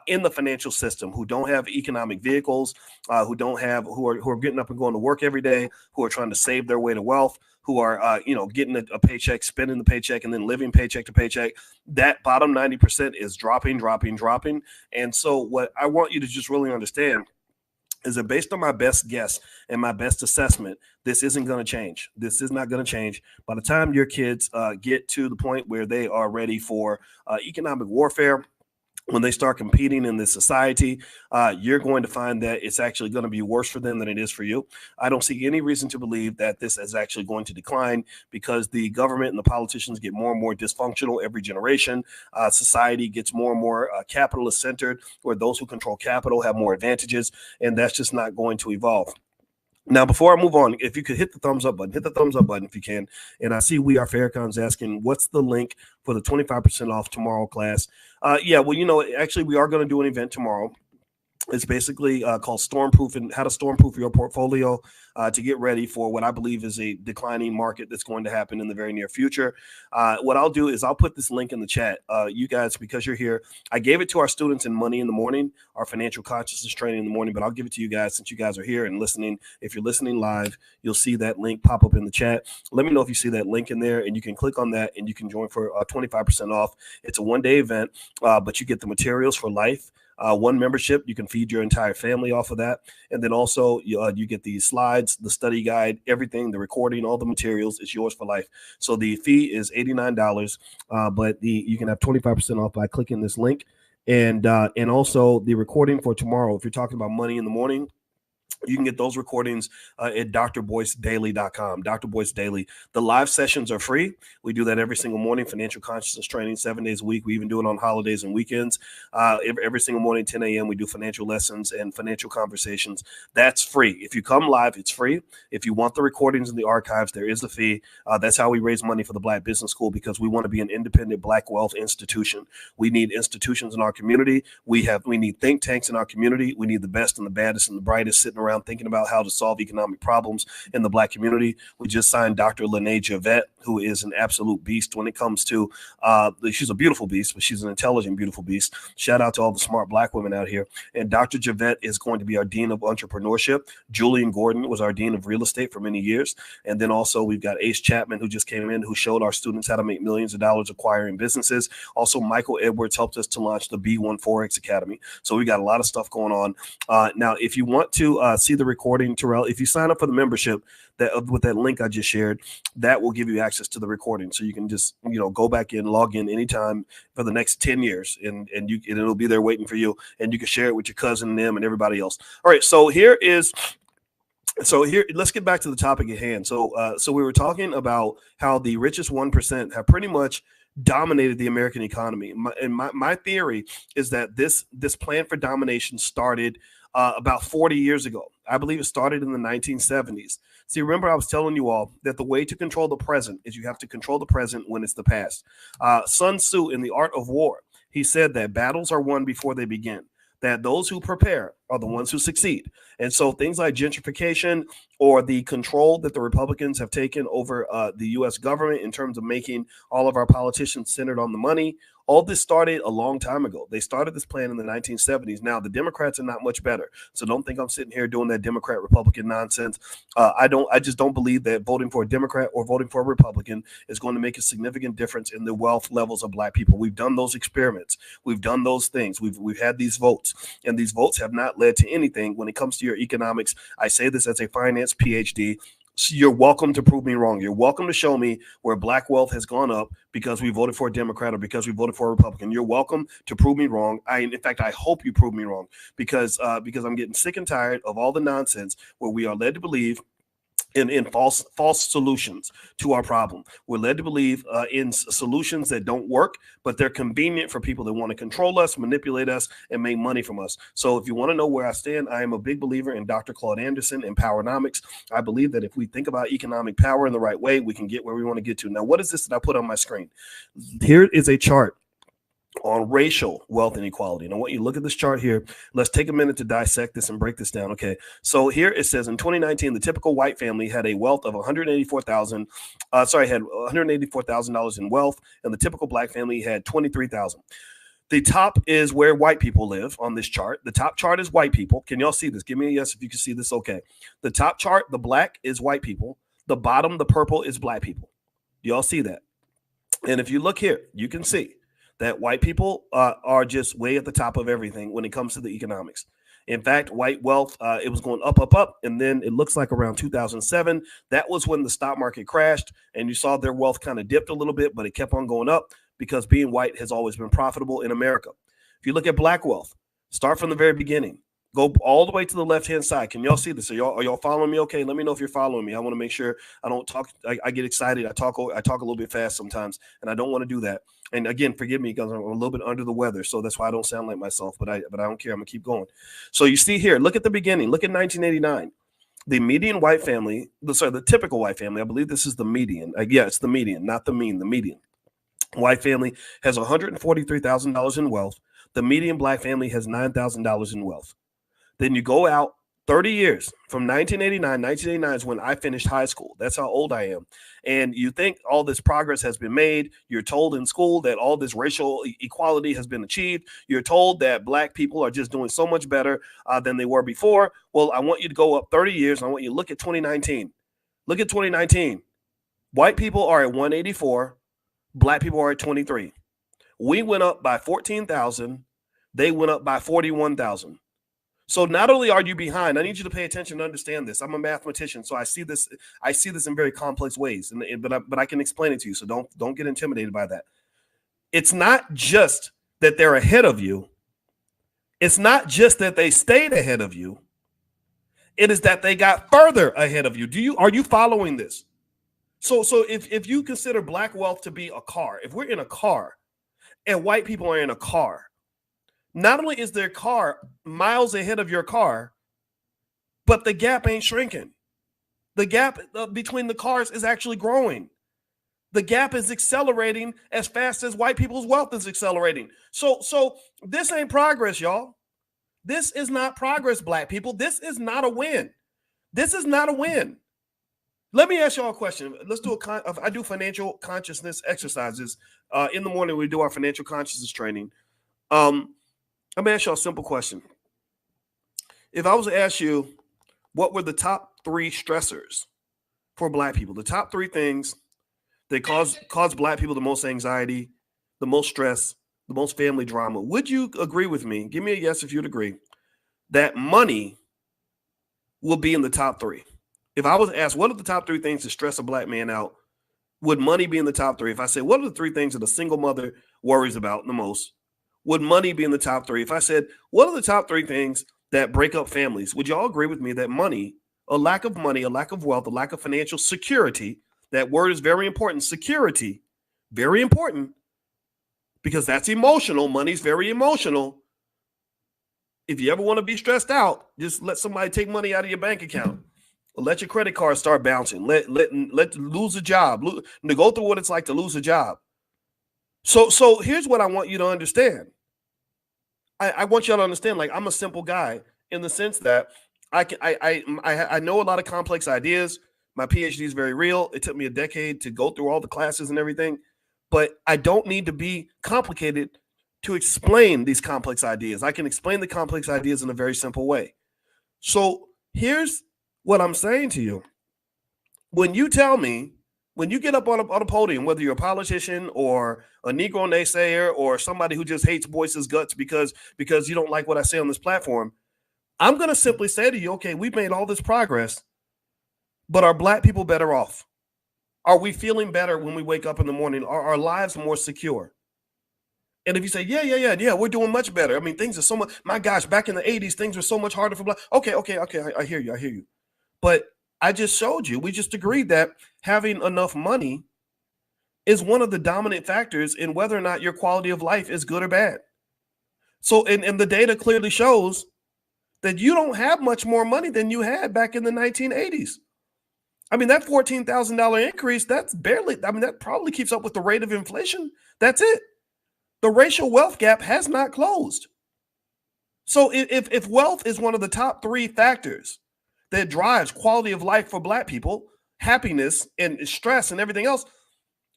in the financial system, who don't have economic vehicles, who are getting up and going to work every day, who are trying to save their way to wealth, who are getting a paycheck, spending the paycheck, and then living paycheck to paycheck. That bottom 90% is dropping. And so what I want you to just really understand is that based on my best guess and my best assessment, this isn't going to change. This is not going to change. By the time your kids get to the point where they are ready for economic warfare, when they start competing in this society, you're going to find that it's actually going to be worse for them than it is for you. I don't see any reason to believe that this is actually going to decline because the government and the politicians get more and more dysfunctional every generation. Society gets more and more capitalist centered, where those who control capital have more advantages, and that's just not going to evolve. Now, before I move on, if you could hit the thumbs up button if you can. And I see We Are Farrakhan's asking, what's the link for the 25% off tomorrow class? Yeah, well, actually, we are going to do an event tomorrow. It's basically called Stormproof and how to stormproof your portfolio to get ready for what I believe is a declining market that's going to happen in the very near future. What I'll do is I'll put this link in the chat. You guys, because you're here, I gave it to our students in Money in the Morning, our financial consciousness training in the morning, but I'll give it to you guys since you guys are here and listening. If you're listening live, you'll see that link pop up in the chat. Let me know if you see that link in there, and you can click on that and you can join for 25% off. It's a one-day event, but you get the materials for life. One membership, you can feed your entire family off of that. And then also you get the slides, the study guide, everything, the recording, all the materials is yours for life. So the fee is $89, but you can have 25% off by clicking this link. And also the recording for tomorrow, if you're talking about money in the morning, you can get those recordings at drboycedaily.com. Dr. Boyce Daily. The live sessions are free. We do that every single morning, financial consciousness training, 7 days a week. We even do it on holidays and weekends. Every single morning, 10 a.m., we do financial lessons and financial conversations. That's free. If you come live, it's free. If you want the recordings in the archives, there is a fee. That's how we raise money for the Black Business School, because we want to be an independent Black wealth institution. We need institutions in our community. We need think tanks in our community. We need the best and the baddest and the brightest sitting around thinking about how to solve economic problems in the Black community. We just signed Dr. Lene Javette, who is an absolute beast when it comes to, she's a beautiful beast, but she's an intelligent, beautiful beast. Shout out to all the smart Black women out here. And Dr. Javette is going to be our Dean of Entrepreneurship. Julian Gordon was our Dean of Real Estate for many years. And then also we've got Ace Chapman, who just came in, who showed our students how to make millions of dollars acquiring businesses. Also, Michael Edwards helped us to launch the B1 Forex Academy. So we got a lot of stuff going on. Now, if you want to see the recording, Terrell, if you sign up for the membership with that link I just shared, that will give you access to the recording. So you can just, go back in, log in anytime for the next 10 years and it'll be there waiting for you. And you can share it with your cousin and them and everybody else. All right. So here, let's get back to the topic at hand. So we were talking about how the richest 1% have pretty much dominated the American economy. My theory is that this plan for domination started about 40 years ago. I believe it started in the 1970s. See, remember I was telling you all that the way to control the present is you have to control the present when it's the past. Sun Tzu, in The Art of War, he said that battles are won before they begin, that those who prepare are the ones who succeed. And so things like gentrification or the control that the Republicans have taken over the U.S. government in terms of making all of our politicians centered on the money, all this started a long time ago. They started this plan in the 1970s. Now, the Democrats are not much better. So don't think I'm sitting here doing that Democrat-Republican nonsense. I just don't believe that voting for a Democrat or voting for a Republican is going to make a significant difference in the wealth levels of Black people. We've done those experiments. We've done those things. We've had these votes, and these votes have not led to anything when it comes to your economics. I say this as a finance PhD. You're welcome to prove me wrong. You're welcome to show me where Black wealth has gone up because we voted for a Democrat or because we voted for a Republican. You're welcome to prove me wrong. In fact, I hope you prove me wrong because I'm getting sick and tired of all the nonsense where we are led to believe in false solutions to our problem. We're led to believe in solutions that don't work, but they're convenient for people that want to control us, manipulate us, and make money from us. So if you want to know where I stand, I am a big believer in Dr. Claude Anderson and Powernomics. I believe that if we think about economic power in the right way, we can get where we want to get to. Now, what is this that I put on my screen? Here is a chart on racial wealth inequality. And I want you to look at this chart here. Let's take a minute to dissect this and break this down. Okay. So here it says in 2019, the typical white family had a wealth of $184,000 in wealth, and the typical Black family had $23,000. The top is where white people live on this chart. The top chart is white people. Can y'all see this? Give me a yes if you can see this. Okay. The top chart, the black is white people. The bottom, the purple is Black people. Do y'all see that? And if you look here, you can see that white people are just way at the top of everything when it comes to the economics. In fact, white wealth, it was going up, and then it looks like around 2007, that was when the stock market crashed, and you saw their wealth kind of dipped a little bit, but it kept on going up because being white has always been profitable in America. If you look at black wealth, start from the very beginning. Go all the way to the left-hand side. Can y'all see this? Are y'all following me? Okay, let me know if you're following me. I want to make sure I don't talk. I get excited. I talk a little bit fast sometimes, and I don't want to do that. And again, forgive me because I'm a little bit under the weather, so that's why I don't sound like myself. But I don't care. I'm gonna keep going. So you see here, look at the beginning. Look at 1989. The median white family, the typical white family. I believe this is the median. Yeah, it's the median, not the mean. The median white family has $143,000 in wealth. The median black family has $9,000 in wealth. Then you go out 30 years from 1989. 1989 is when I finished high school. That's how old I am. And you think all this progress has been made. You're told in school that all this racial equality has been achieved. You're told that black people are just doing so much better than they were before. Well, I want you to go up 30 years. I want you to look at 2019. Look at 2019. White people are at 184. Black people are at 23. We went up by 14,000. They went up by 41,000. So not only are you behind, I need you to pay attention to understand this. I'm a mathematician, so I see this in very complex ways, but I can explain it to you. So don't get intimidated by that. It's not just that they're ahead of you. It's not just that they stayed ahead of you. It is that they got further ahead of you. Are you following this? So if you consider black wealth to be a car, if we're in a car and white people are in a car, not only is their car miles ahead of your car, but the gap ain't shrinking. The gap between the cars is actually growing. The gap is accelerating as fast as white people's wealth is accelerating. So this ain't progress, y'all. This is not progress, black people. This is not a win. This is not a win. Let me ask y'all a question. Let's do I do financial consciousness exercises. In the morning, we do our financial consciousness training. Let me ask y'all a simple question. If I was to ask you, what were the top 3 stressors for black people? The top 3 things that cause black people the most anxiety, the most stress, the most family drama. Would you agree with me? Give me a yes if you'd agree that money will be in the top 3. If I was asked, what are the top 3 things to stress a black man out? Would money be in the top 3? If I say, what are the 3 things that a single mother worries about the most? Would money be in the top 3? If I said, what are the top 3 things that break up families? Would y'all agree with me that money, a lack of wealth, a lack of financial security, that word is very important, security, very important, because that's emotional. Money's very emotional. If you ever want to be stressed out, just let somebody take money out of your bank account. Or let your credit card start bouncing. Let lose a job. To go through what it's like to lose a job. So here's what I want you to understand. I want y'all to understand, like, I'm a simple guy in the sense that I know a lot of complex ideas. My PhD is very real. It took me a decade to go through all the classes and everything, but I don't need to be complicated to explain these complex ideas. I can explain the complex ideas in a very simple way. So here's what I'm saying to you. When you tell me, when you get up on a podium, whether you're a politician or a Negro naysayer or somebody who just hates Boyce's guts because you don't like what I say on this platform, I'm going to simply say to you, okay, we've made all this progress, but are black people better off? Are we feeling better when we wake up in the morning? Are our lives more secure? And if you say, yeah, we're doing much better. I mean, things are so much, my gosh, back in the 80s, things were so much harder for black. Okay, I hear you. But I just showed you, we just agreed that having enough money is one of the dominant factors in whether or not your quality of life is good or bad. So, and the data clearly shows that you don't have much more money than you had back in the 1980s. I mean, that $14,000 increase, that's barely, I mean, that probably keeps up with the rate of inflation. That's it. The racial wealth gap has not closed. So if wealth is one of the top 3 factors that drives quality of life for black people, happiness and stress and everything else,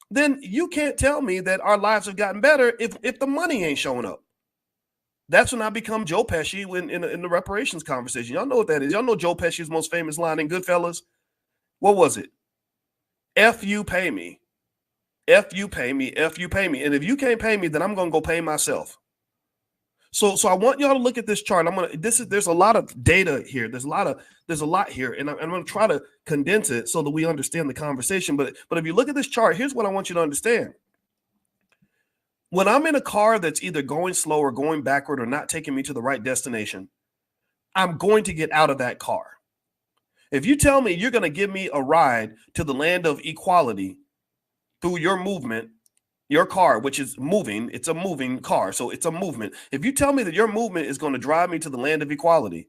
then you can't tell me that our lives have gotten better if the money ain't showing up. That's when I become Joe Pesci in the reparations conversation. Y'all know what that is. Y'all know Joe Pesci's most famous line in Goodfellas? What was it? F you pay me. F you pay me. F you pay me. And if you can't pay me, then I'm going to go pay myself. So I want y'all to look at this chart. There's a lot of data here. There's a lot here, and I'm going to try to condense it so that we understand the conversation. But if you look at this chart, here's what I want you to understand. When I'm in a car that's either going slow or going backward or not taking me to the right destination, I'm going to get out of that car. If you tell me you're going to give me a ride to the land of equality through your movement, your car, which is moving, it's a moving car, so it's a movement. If you tell me that your movement is going to drive me to the land of equality,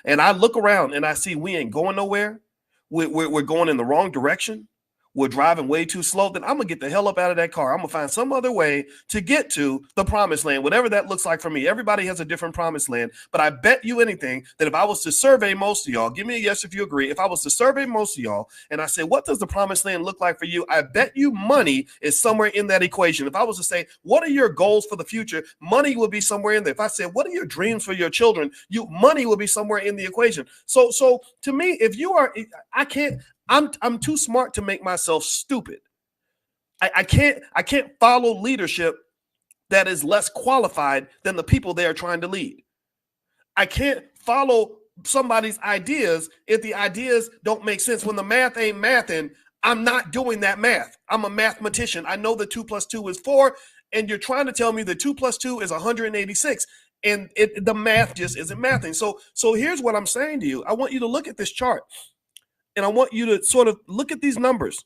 and I look around and I see we ain't going nowhere, we're going in the wrong direction, we're driving way too slow, then I'm going to get the hell up out of that car. I'm going to find some other way to get to the promised land, whatever that looks like for me. Everybody has a different promised land, but I bet you anything that if I was to survey most of y'all, give me a yes if you agree, if I was to survey most of y'all and I say, what does the promised land look like for you? I bet you money is somewhere in that equation. If I was to say, what are your goals for the future? Money will be somewhere in there. If I said, what are your dreams for your children? Money will be somewhere in the equation. So to me, if you are, I'm too smart to make myself stupid. I can't follow leadership that is less qualified than the people they are trying to lead. I can't follow somebody's ideas if the ideas don't make sense. When the math ain't mathing, I'm not doing that math. I'm a mathematician. I know that 2 + 2 is 4, and you're trying to tell me that 2 + 2 is 186, and the math just isn't mathing. So here's what I'm saying to you. I want you to look at this chart. And I want you to sort of look at these numbers.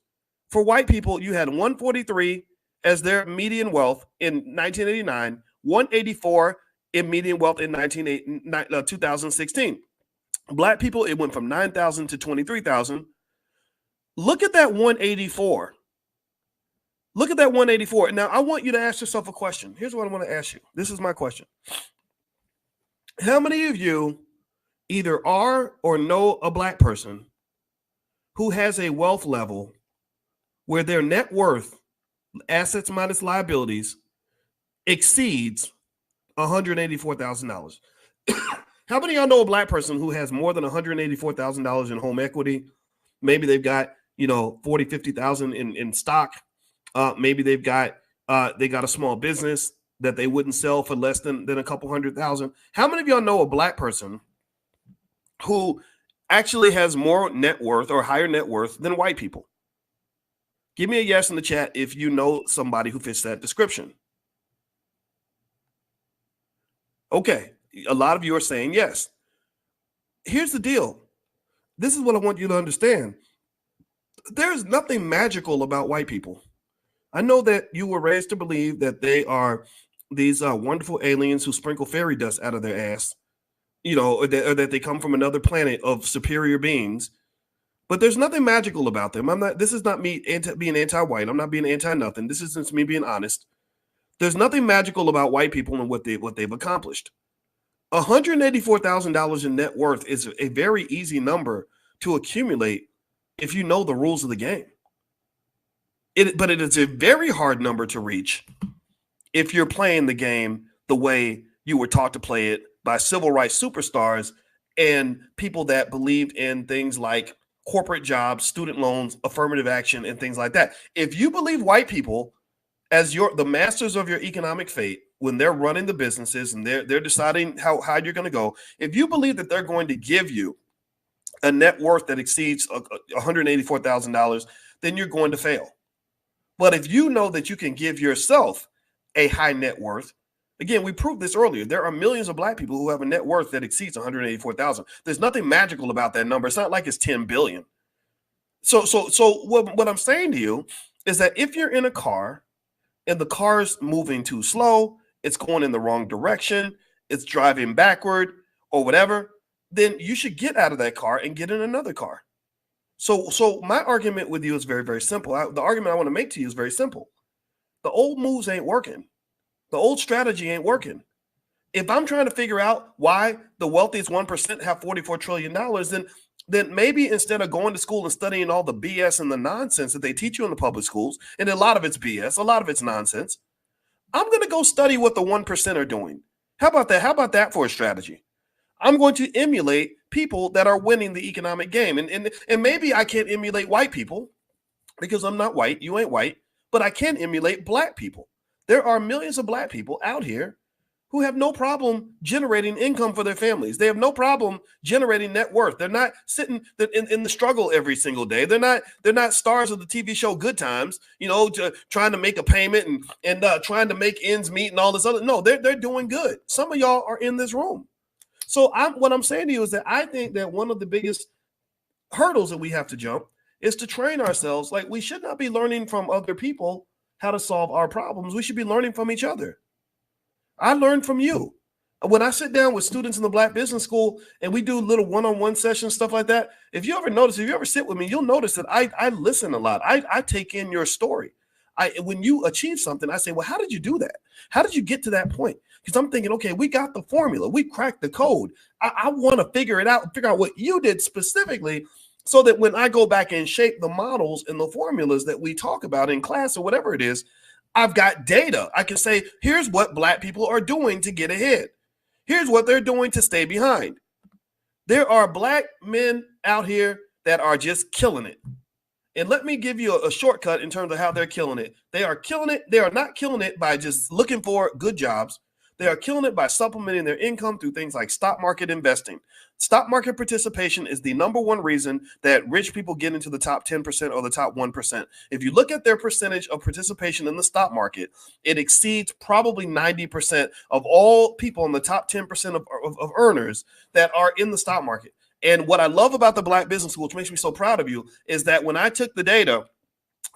For white people, you had 143 as their median wealth in 1989, 184 in median wealth in 2016. Black people, it went from 9,000 to 23,000. Look at that 184. Look at that 184. Now, I want you to ask yourself a question. Here's what I want to ask you. This is my question. How many of you either are or know a black person who has a wealth level where their net worth, assets minus liabilities, exceeds $184,000? How many of y'all know a black person who has more than $184,000 in home equity? Maybe they've got, 40, 50,000 in stock. Maybe they've got a small business that they wouldn't sell for less than a couple $100,000. How many of y'all know a black person who actually has more net worth or higher net worth than white people? Give me a yes in the chat if you know somebody who fits that description. Okay, a lot of you are saying yes. Here's the deal. This is what I want you to understand. There's nothing magical about white people. I know that you were raised to believe that they are these wonderful aliens who sprinkle fairy dust out of their ass, or that they come from another planet of superior beings. But there's nothing magical about them. This is not me being anti-white. I'm not being anti-nothing. This is just me being honest. There's nothing magical about white people and what they've accomplished. $184,000 in net worth is a very easy number to accumulate if you know the rules of the game. But it is a very hard number to reach if you're playing the game the way you were taught to play it by civil rights superstars and people that believed in things like corporate jobs, student loans, affirmative action, and things like that. If you believe white people as the masters of your economic fate, when they're running the businesses and they're deciding how you're going to go, if you believe that they're going to give you a net worth that exceeds $184,000, then you're going to fail. But if you know that you can give yourself a high net worth, again, we proved this earlier. There are millions of black people who have a net worth that exceeds 184,000. There's nothing magical about that number. It's not like it's 10 billion. So what I'm saying to you is that if you're in a car and the car's moving too slow, it's going in the wrong direction, it's driving backward or whatever, then you should get out of that car and get in another car. So my argument with you is very, very simple. The argument I want to make to you is very simple. The old moves ain't working. The old strategy ain't working. If I'm trying to figure out why the wealthiest 1% have $44 trillion, then maybe instead of going to school and studying all the BS and the nonsense that they teach you in the public schools, and a lot of it's BS, a lot of it's nonsense, I'm going to go study what the 1% are doing. How about that? How about that for a strategy? I'm going to emulate people that are winning the economic game. And maybe I can't emulate white people because I'm not white. You ain't white. But I can emulate black people. There are millions of black people out here who have no problem generating income for their families. They have no problem generating net worth. They're not sitting in the struggle every single day. They're not stars of the TV show Good Times, trying to make a payment and trying to make ends meet and all this other. No, they're doing good. Some of y'all are in this room. So what I'm saying to you is that I think that one of the biggest hurdles that we have to jump is to train ourselves. Like, we should not be learning from other people how to solve our problems. We should be learning from each other. I learned from you. When I sit down with students in the Black Business School and we do little one-on-one sessions, stuff like that, if you ever sit with me, you'll notice that I listen a lot. I take in your story. When you achieve something, I say, well, how did you do that? How did you get to that point? Because I'm thinking, okay, we got the formula. We cracked the code. I want to figure it out and figure out what you did specifically so that when I go back and shape the models and the formulas that we talk about in class or whatever it is, I've got data. I can say, here's what Black people are doing to get ahead. Here's what they're doing to stay behind. There are Black men out here that are just killing it. And let me give you a shortcut in terms of how they're killing it. They are killing it. They are not killing it by just looking for good jobs. They are killing it by supplementing their income through things like stock market investing. Stock market participation is the number one reason that rich people get into the top 10% or the top 1%. If you look at their percentage of participation in the stock market, it exceeds probably 90% of all people in the top 10% of earners that are in the stock market. And what I love about the Black Business School, which makes me so proud of you, is that when I took the data,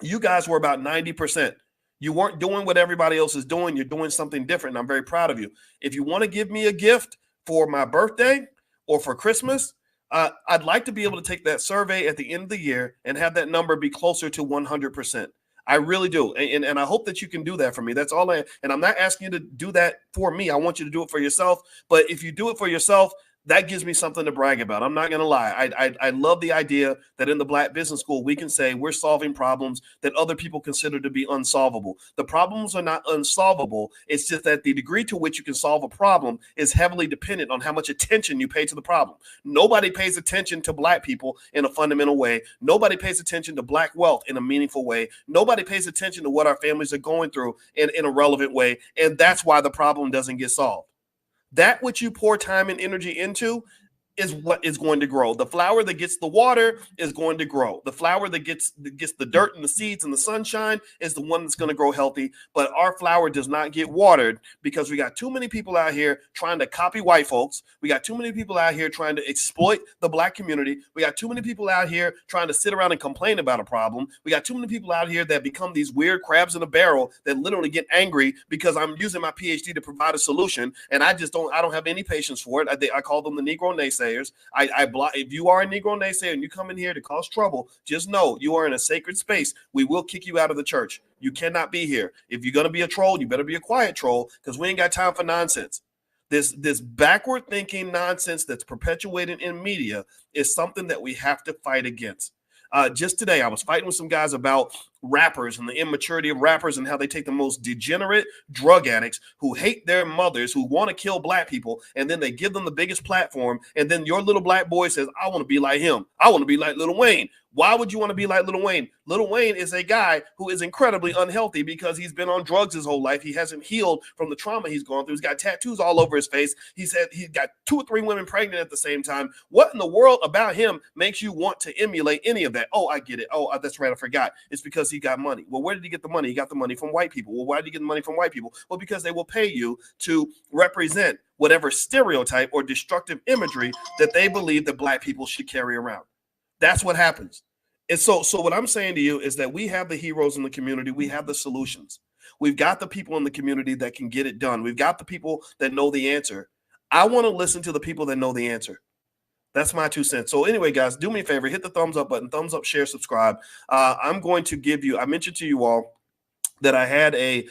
you guys were about 90%. You weren't doing what everybody else is doing. You're doing something different, and I'm very proud of you. If you want to give me a gift for my birthday or for Christmas, I'd like to be able to take that survey at the end of the year and have that number be closer to 100%. I really do. And I hope that you can do that for me. That's all and I'm not asking you to do that for me. I want you to do it for yourself. But if you do it for yourself, that gives me something to brag about. I'm not going to lie. I love the idea that in the Black Business School, we can say we're solving problems that other people consider to be unsolvable. The problems are not unsolvable. It's just that the degree to which you can solve a problem is heavily dependent on how much attention you pay to the problem. Nobody pays attention to Black people in a fundamental way. Nobody pays attention to Black wealth in a meaningful way. Nobody pays attention to what our families are going through in a relevant way. And that's why the problem doesn't get solved. That which you pour time and energy into is what is going to grow. The flower that gets the water is going to grow. The flower that gets the dirt and the seeds and the sunshine is the one that's going to grow healthy. But our flower does not get watered because we got too many people out here trying to copy white folks. We got too many people out here trying to exploit the Black community. We got too many people out here trying to sit around and complain about a problem. We got too many people out here that become these weird crabs in a barrel that literally get angry because I'm using my PhD to provide a solution, and I don't have any patience for it. I call them the Negro naysayers. If you are a Negro naysayer and you come in here to cause trouble, just know you are in a sacred space. We will kick you out of the church. You cannot be here. If you're going to be a troll, you better be a quiet troll because we ain't got time for nonsense. This backward thinking nonsense that's perpetuated in media is something that we have to fight against. Just today, I was fighting with some guys about rappers and the immaturity of rappers and how they take the most degenerate drug addicts who hate their mothers, who want to kill Black people, and then they give them the biggest platform. And then your little Black boy says, I want to be like him. I want to be like Lil Wayne. Why would you want to be like Lil Wayne? Lil Wayne is a guy who is incredibly unhealthy because he's been on drugs his whole life. He hasn't healed from the trauma he's gone through. He's got tattoos all over his face. He's got 2 or 3 women pregnant at the same time. What in the world about him makes you want to emulate any of that? Oh, I get it. Oh, that's right. I forgot. It's because he got money. Well, where did he get the money? He got the money from white people. Well, why did he get the money from white people? Well, because they will pay you to represent whatever stereotype or destructive imagery that they believe that Black people should carry around. That's what happens. And so what I'm saying to you is that we have the heroes in the community. We have the solutions. We've got the people in the community that can get it done. We've got the people that know the answer. I want to listen to the people that know the answer. That's my 2 cents. So anyway, guys, do me a favor, hit the thumbs up button, thumbs up, share, subscribe. I'm going to give you, I mentioned to you all that I had a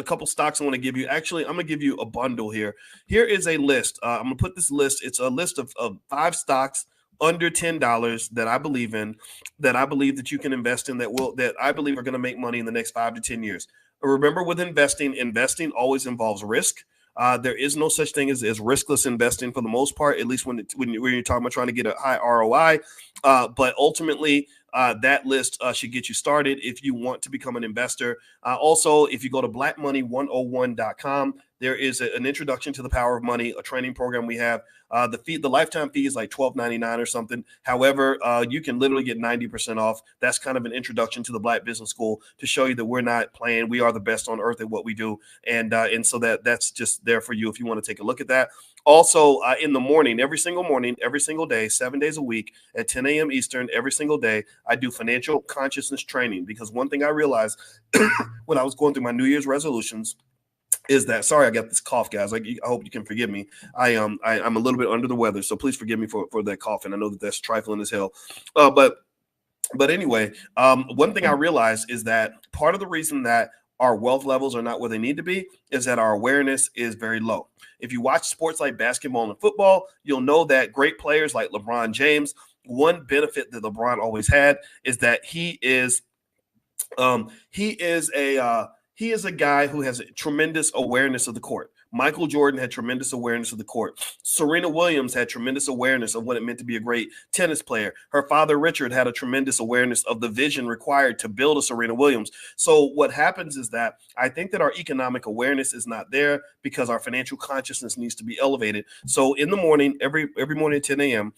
couple stocks I want to give you. Actually, I'm going to give you a bundle here. Here is a list. I'm going to put this list. It's a list of 5 stocks under $10 that I believe in, that I believe that you can invest in, that I believe are going to make money in the next 5 to 10 years. Remember, with investing always involves risk. There is no such thing as riskless investing for the most part, at least when you're talking about trying to get a high ROI. But ultimately, that list should get you started if you want to become an investor. Also, if you go to blackmoney101.com, there is an introduction to the power of money, a training program we have. The lifetime fee is like $12.99 or something. However, you can literally get 90% off. That's kind of an introduction to the Black Business School to show you that we're not playing. We are the best on earth at what we do, and so that's just there for you if you want to take a look at that. Also, in the morning, every single day, 7 days a week at 10 a.m. Eastern, every single day, I do financial consciousness training, because one thing I realized when I was going through my New Year's resolutions is that, sorry, I got this cough, guys. I hope you can forgive me. I'm a little bit under the weather, so please forgive me for that cough. And I know that that's trifling as hell. But anyway, one thing I realized is that part of the reason that our wealth levels are not where they need to be is that our awareness is very low. If you watch sports like basketball and football, you'll know that great players like LeBron James, one benefit that LeBron always had is that he is a guy who has a tremendous awareness of the court. Michael Jordan had tremendous awareness of the court. Serena Williams had tremendous awareness of what it meant to be a great tennis player. Her father, Richard, had a tremendous awareness of the vision required to build a Serena Williams. So what happens is that I think that our economic awareness is not there because our financial consciousness needs to be elevated. So in the morning, every morning at 10 a.m.,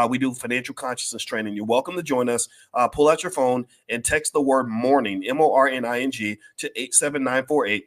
we do financial consciousness training. You're welcome to join us. Pull out your phone and text the word morning, MORNING, to 87948.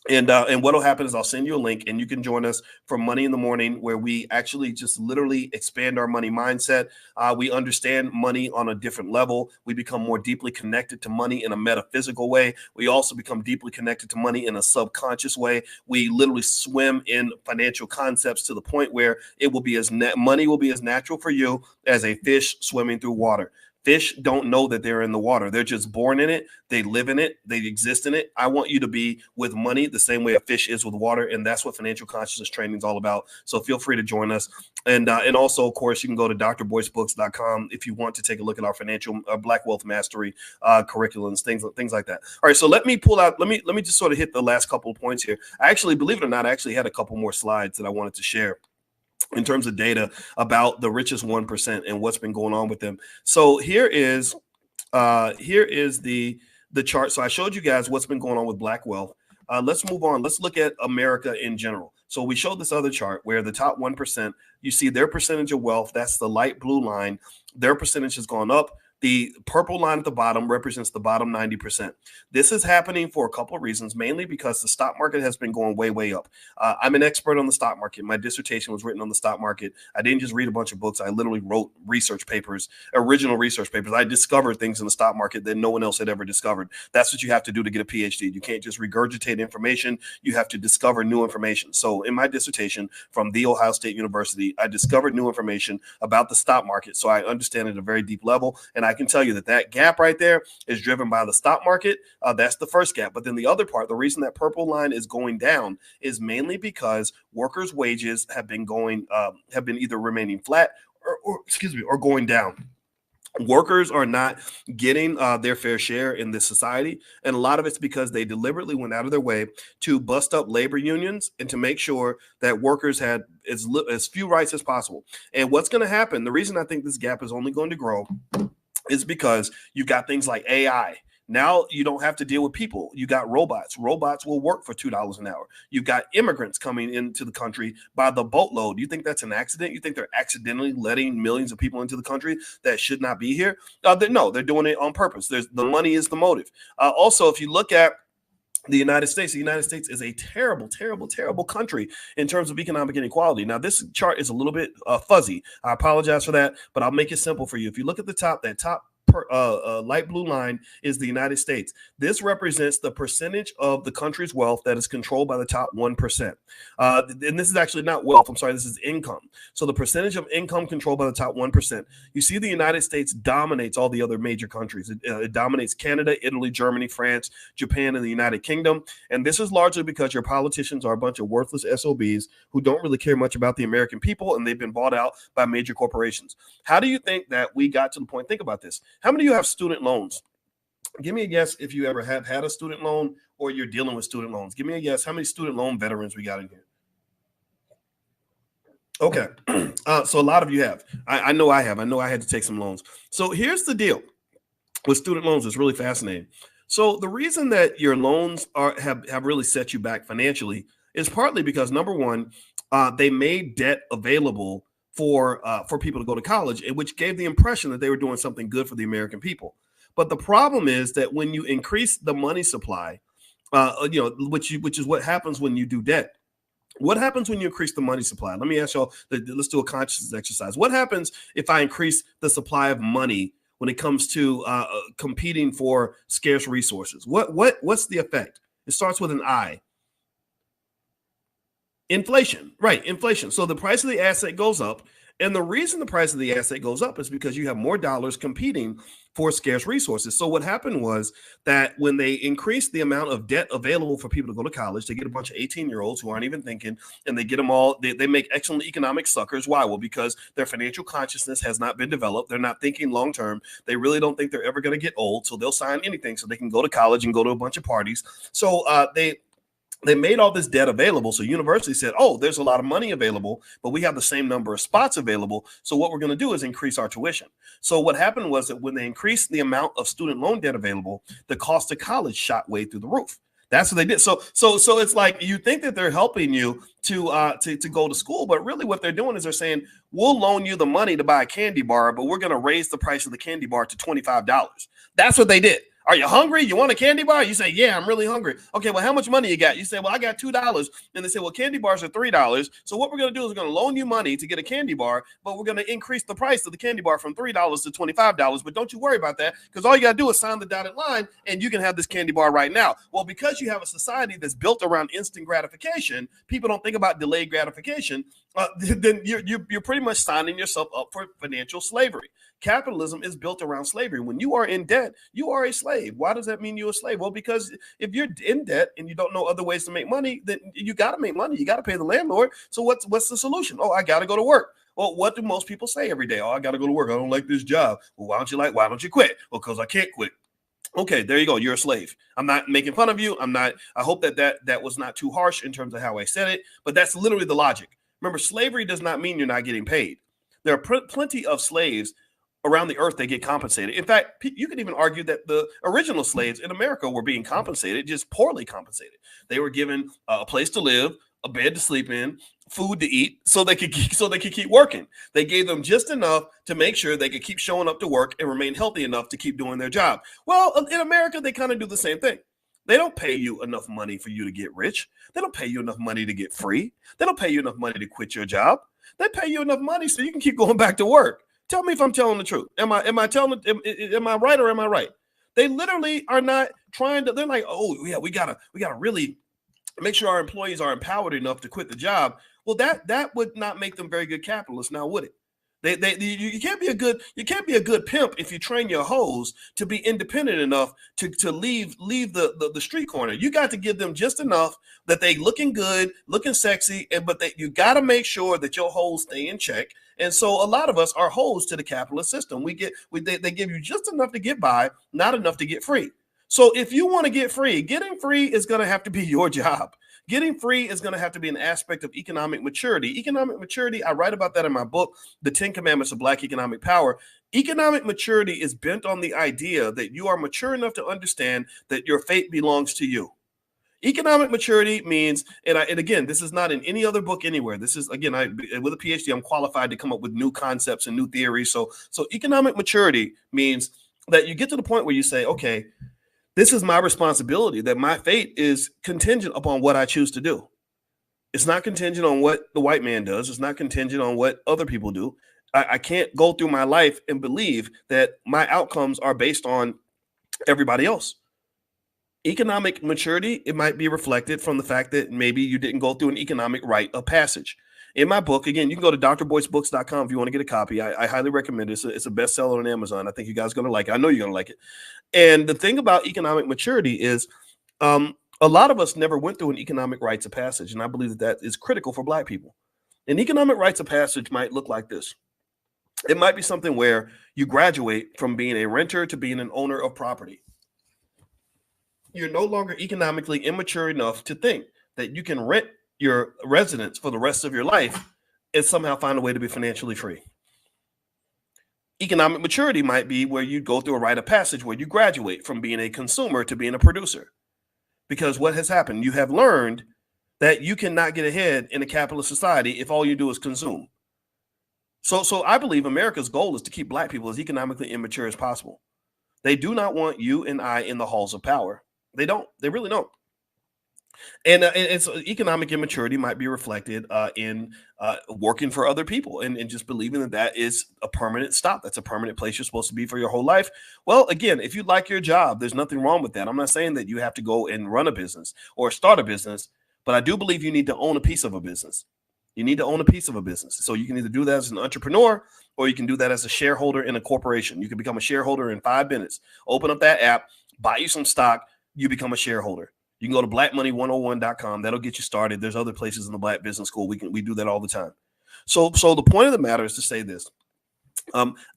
And what will happen is I'll send you a link and you can join us for Money in the Morning, where we actually just literally expand our money mindset. We understand money on a different level. We become more deeply connected to money in a metaphysical way. We also become deeply connected to money in a subconscious way. We literally swim in financial concepts to the point where it will be money will be as natural for you as a fish swimming through water. Fish don't know that they're in the water. They're just born in it. They live in it. They exist in it. I want you to be with money the same way a fish is with water, and that's what financial consciousness training is all about. So feel free to join us. And also, of course, you can go to drboycebooks.com if you want to take a look at our financial Black Wealth Mastery curriculums, things like that. All right, so let me pull out. Let me just sort of hit the last couple of points here. I actually, believe it or not, I actually had a couple more slides that I wanted to share in terms of data about the richest 1% and what's been going on with them. So here is the chart. So I showed you guys what's been going on with Black wealth. Let's move on. Let's look at America in general. So we showed this other chart where the top 1%, you see their percentage of wealth. That's the light blue line. Their percentage has gone up. The purple line at the bottom represents the bottom 90%. This is happening for a couple of reasons, mainly because the stock market has been going way, way up. I'm an expert on the stock market. My dissertation was written on the stock market. I didn't just read a bunch of books. I literally wrote original research papers. I discovered things in the stock market that no one else had ever discovered. That's what you have to do to get a PhD. You can't just regurgitate information. You have to discover new information. So in my dissertation from The Ohio State University, I discovered new information about the stock market. So I understand it at a very deep level. And I can tell you that gap right there is driven by the stock market. That's the first gap. But then the other part, the reason that purple line is going down is mainly because workers' wages have been either remaining flat or going down. Workers are not getting their fair share in this society. And a lot of it's because they deliberately went out of their way to bust up labor unions and to make sure that workers had as few rights as possible. And what's going to happen, the reason I think this gap is only going to grow is because you've got things like AI. Now you don't have to deal with people. You got robots. Robots will work for $2 an hour. You've got immigrants coming into the country by the boatload. You think that's an accident? You think they're accidentally letting millions of people into the country that should not be here? No, they're doing it on purpose. The money is the motive. Also, if you look at the United States is a terrible, terrible, terrible country in terms of economic inequality. Now, this chart is a little bit fuzzy. I apologize for that, but I'll make it simple for you. If you look at the top, that top light blue line is the United States. This represents the percentage of the country's wealth that is controlled by the top 1%. And this is actually not wealth. I'm sorry, this is income. So the percentage of income controlled by the top 1%. You see, the United States dominates all the other major countries. It dominates Canada, Italy, Germany, France, Japan, and the United Kingdom. And this is largely because your politicians are a bunch of worthless SOBs who don't really care much about the American people, and they've been bought out by major corporations. How do you think that we got to the point? Think about this. How many of you have student loans? Give me a guess if you ever have had a student loan or you're dealing with student loans. Give me a guess how many student loan veterans we got in here. Okay. So a lot of you have. I know I have. I know I had to take some loans. So here's the deal. with student loans is really fascinating. So the reason that your loans have really set you back financially is partly because number one, they made debt available for people to go to college, which gave the impression that they were doing something good for the American people. But the problem is that when you increase the money supply, which is what happens when you do debt. What happens when you increase the money supply? Let me ask y'all. Let's do a conscious exercise. What happens if I increase the supply of money when it comes to competing for scarce resources? What's the effect? It starts with an I. Inflation, right? Inflation. So the price of the asset goes up. And the reason the price of the asset goes up is because you have more dollars competing for scarce resources. So what happened was that when they increased the amount of debt available for people to go to college, they get a bunch of 18-year-olds who aren't even thinking, and they get them all, they make excellent economic suckers. Why? Well, because their financial consciousness has not been developed. They're not thinking long term. They really don't think they're ever going to get old. So they'll sign anything so they can go to college and go to a bunch of parties. So they made all this debt available. So university said, oh, there's a lot of money available, but we have the same number of spots available. So what we're going to do is increase our tuition. So what happened was that when they increased the amount of student loan debt available, the cost of college shot way through the roof. That's what they did. So it's like you think that they're helping you to go to school, but really what they're doing is they're saying, we'll loan you the money to buy a candy bar, but we're going to raise the price of the candy bar to $25. That's what they did. Are you hungry? You want a candy bar? You say, yeah, I'm really hungry. Okay, well, how much money you got? You say, well, I got $2. And they say, well, candy bars are $3. So what we're going to do is we're going to loan you money to get a candy bar, but we're going to increase the price of the candy bar from $3 to $25. But don't you worry about that, because all you got to do is sign the dotted line and you can have this candy bar right now. Well, because you have a society that's built around instant gratification, people don't think about delayed gratification. Then you're pretty much signing yourself up for financial slavery. Capitalism is built around slavery. When you are in debt, you are a slave. Why does that mean you're a slave? Well, because if you're in debt and you don't know other ways to make money, then you got to make money. You got to pay the landlord. So what's the solution? Oh, I got to go to work. Well, what do most people say every day? Oh, I got to go to work. I don't like this job. Well, why don't you quit? Well, because I can't quit. Okay, there you go. You're a slave. I'm not making fun of you. I hope that was not too harsh in terms of how I said it, but that's literally the logic. Remember, slavery does not mean you're not getting paid. There are plenty of slaves around the earth. They get compensated. In fact, you could even argue that the original slaves in America were being compensated, just poorly compensated. They were given a place to live, a bed to sleep in, food to eat, so they could keep working. They gave them just enough to make sure they could keep showing up to work and remain healthy enough to keep doing their job. Well, in America, they kind of do the same thing. They don't pay you enough money for you to get rich. They don't pay you enough money to get free. They don't pay you enough money to quit your job. They pay you enough money so you can keep going back to work. Tell me if I'm telling the truth. Am I right or am I right? They literally are not trying to. They're like, oh yeah, we gotta really make sure our employees are empowered enough to quit the job. Well, that would not make them very good capitalists, now would it? You can't be a good pimp if you train your hoes to be independent enough to leave the street corner. You got to give them just enough that they looking good, looking sexy, but you got to make sure that your hoes stay in check. And so a lot of us are hoes to the capitalist system. They give you just enough to get by, not enough to get free. So if you want to get free, getting free is going to have to be your job. Getting free is going to have to be an aspect of economic maturity. Economic maturity, I write about that in my book, The 10 Commandments of Black Economic Power. Economic maturity is bent on the idea that you are mature enough to understand that your fate belongs to you. Economic maturity means, and again, this is not in any other book anywhere. This is, again, with a PhD, I'm qualified to come up with new concepts and new theories. So economic maturity means that you get to the point where you say, okay, this is my responsibility, that my fate is contingent upon what I choose to do. It's not contingent on what the white man does. It's not contingent on what other people do. I can't go through my life and believe that my outcomes are based on everybody else. Economic maturity, it might be reflected from the fact that maybe you didn't go through an economic rite of passage. In my book, again, you can go to drboycebooks.com if you want to get a copy. I highly recommend it. It's a bestseller on Amazon. I think you guys are going to like it. I know you're going to like it. And the thing about economic maturity is a lot of us never went through an economic rites of passage. And I believe that is critical for Black people. An economic rites of passage might look like this. It might be something where you graduate from being a renter to being an owner of property. You're no longer economically immature enough to think that you can rent your residence for the rest of your life and somehow find a way to be financially free. Economic maturity might be where you go through a rite of passage where you graduate from being a consumer to being a producer. Because what has happened? You have learned that you cannot get ahead in a capitalist society if all you do is consume. So I believe America's goal is to keep Black people as economically immature as possible. They do not want you and I in the halls of power. They don't. They really don't. And it's economic immaturity might be reflected in working for other people and just believing that that is a permanent stop. That's a permanent place you're supposed to be for your whole life. Well, again, if you like your job, there's nothing wrong with that. I'm not saying that you have to go and run a business or start a business, but I do believe you need to own a piece of a business. You need to own a piece of a business. So you can either do that as an entrepreneur or you can do that as a shareholder in a corporation. You can become a shareholder in 5 minutes. Open up that app, buy you some stock, you become a shareholder. You can go to blackmoney101.com. That'll get you started. There's other places in the Black Business School. We do that all the time. So the point of the matter is to say this.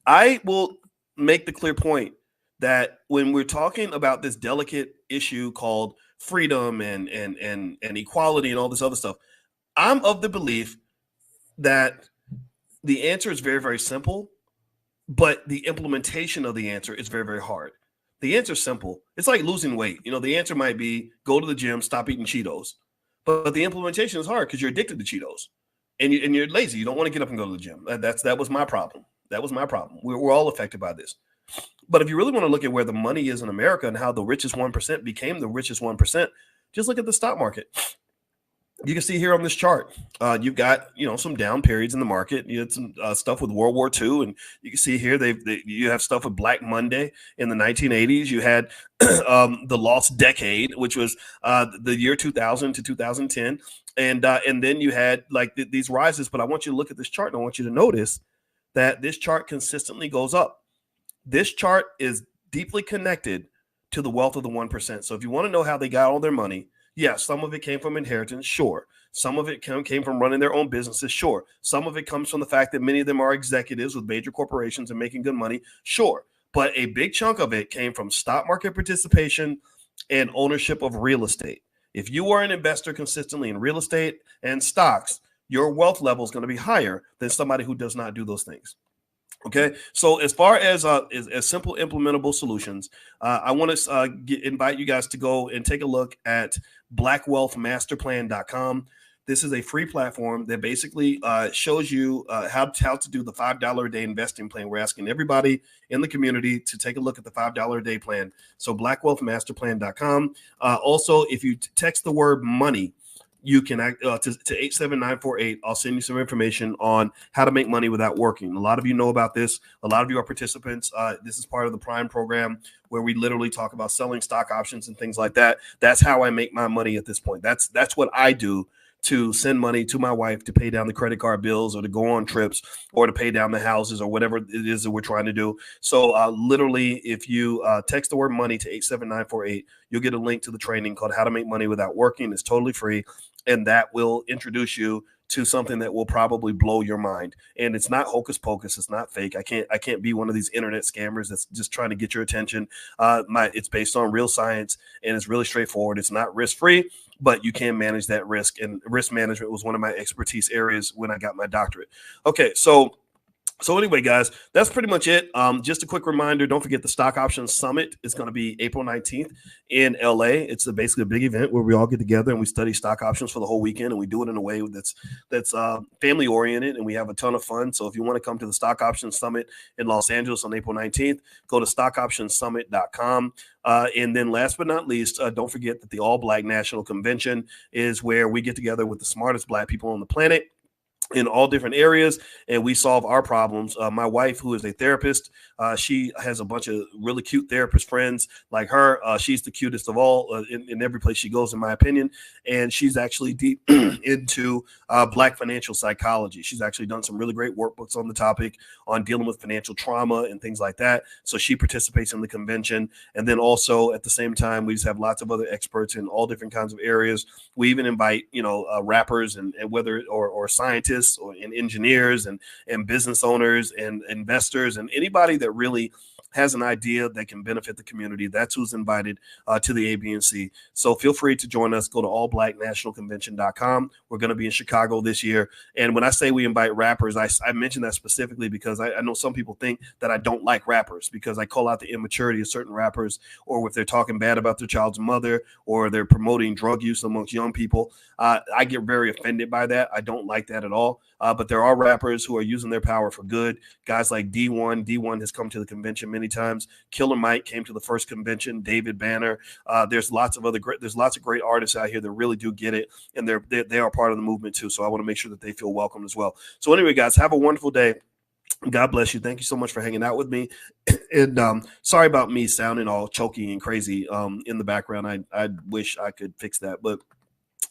I will make the clear point that when we're talking about this delicate issue called freedom and equality and all this other stuff, I'm of the belief that the answer is very, very simple, but the implementation of the answer is very, very hard. The answer is simple. It's like losing weight. You know, the answer might be go to the gym, stop eating Cheetos. But the implementation is hard because you're addicted to Cheetos and you're lazy. You don't want to get up and go to the gym. That was my problem. That was my problem. We're all affected by this. But if you really want to look at where the money is in America and how the richest 1% became the richest 1%, just look at the stock market. You can see here on this chart, you've got, some down periods in the market. You had some stuff with World War II, and you can see here you have stuff with Black Monday in the 1980s. You had the lost decade, which was the year 2000 to 2010, and then you had like these rises. But I want you to look at this chart, and I want you to notice that this chart consistently goes up. This chart is deeply connected to the wealth of the 1%. So if you want to know how they got all their money, yes, some of it came from inheritance, sure. Some of it came from running their own businesses, sure. Some of it comes from the fact that many of them are executives with major corporations and making good money, sure. But a big chunk of it came from stock market participation and ownership of real estate. If you are an investor consistently in real estate and stocks, your wealth level is going to be higher than somebody who does not do those things. Okay, so as far as simple implementable solutions, I want to invite you guys to go and take a look at blackwealthmasterplan.com. This is a free platform that basically shows you how to do the $5 a day investing plan. We're asking everybody in the community to take a look at the $5 a day plan. So blackwealthmasterplan.com. Also, if you text the word money, you can to 87948. I'll send you some information on how to make money without working. A lot of you know about this. A lot of you are participants. This is part of the Prime program where we literally talk about selling stock options and things like that. That's how I make my money at this point. That's what I do to send money to my wife to pay down the credit card bills or to go on trips or to pay down the houses or whatever it is that we're trying to do. So literally, if you text the word money to 87948, you'll get a link to the training called How to Make Money Without Working. It's totally free. And that will introduce you to something that will probably blow your mind. And it's not hocus pocus. It's not fake. I can't be one of these internet scammers that's just trying to get your attention. It's based on real science and it's really straightforward. It's not risk-free, but you can manage that risk. And risk management was one of my expertise areas when I got my doctorate. Okay, so anyway, guys, that's pretty much it. Just a quick reminder, don't forget the Stock Options Summit is going to be April 19th in LA. It's basically a big event where we all get together and we study stock options for the whole weekend, and we do it in a way that's family oriented, and we have a ton of fun. So if you want to come to the Stock Options Summit in Los Angeles on April 19th, go to stockoptionssummit.com. And then last but not least, don't forget that the All Black National Convention is where we get together with the smartest Black people on the planet in all different areas, and we solve our problems. My wife, who is a therapist, she has a bunch of really cute therapist friends like her. She's the cutest of all in every place she goes, in my opinion. And she's actually deep into Black financial psychology. She's actually done some really great workbooks on the topic on dealing with financial trauma and things like that. So she participates in the convention. And then also at the same time, we just have lots of other experts in all different kinds of areas. We even invite, rappers and whether or scientists or engineers and business owners and investors and anybody that really has an idea that can benefit the community, that's who's invited to the ABNC. So feel free to join us. Go to allblacknationalconvention.com. We're going to be in Chicago this year. And when I say we invite rappers, I mention that specifically because I know some people think that I don't like rappers because I call out the immaturity of certain rappers, or if they're talking bad about their child's mother, or they're promoting drug use amongst young people. I get very offended by that. I don't like that at all. But there are rappers who are using their power for good. Guys like D1. D1 has come to the convention many times. Killer Mike came to the first convention. David Banner. There's lots of great artists out here that really do get it, and they are part of the movement too. So I want to make sure that they feel welcome as well. So anyway, guys, have a wonderful day. God bless you. Thank you so much for hanging out with me. And sorry about me sounding all choky and crazy in the background. I wish I could fix that, but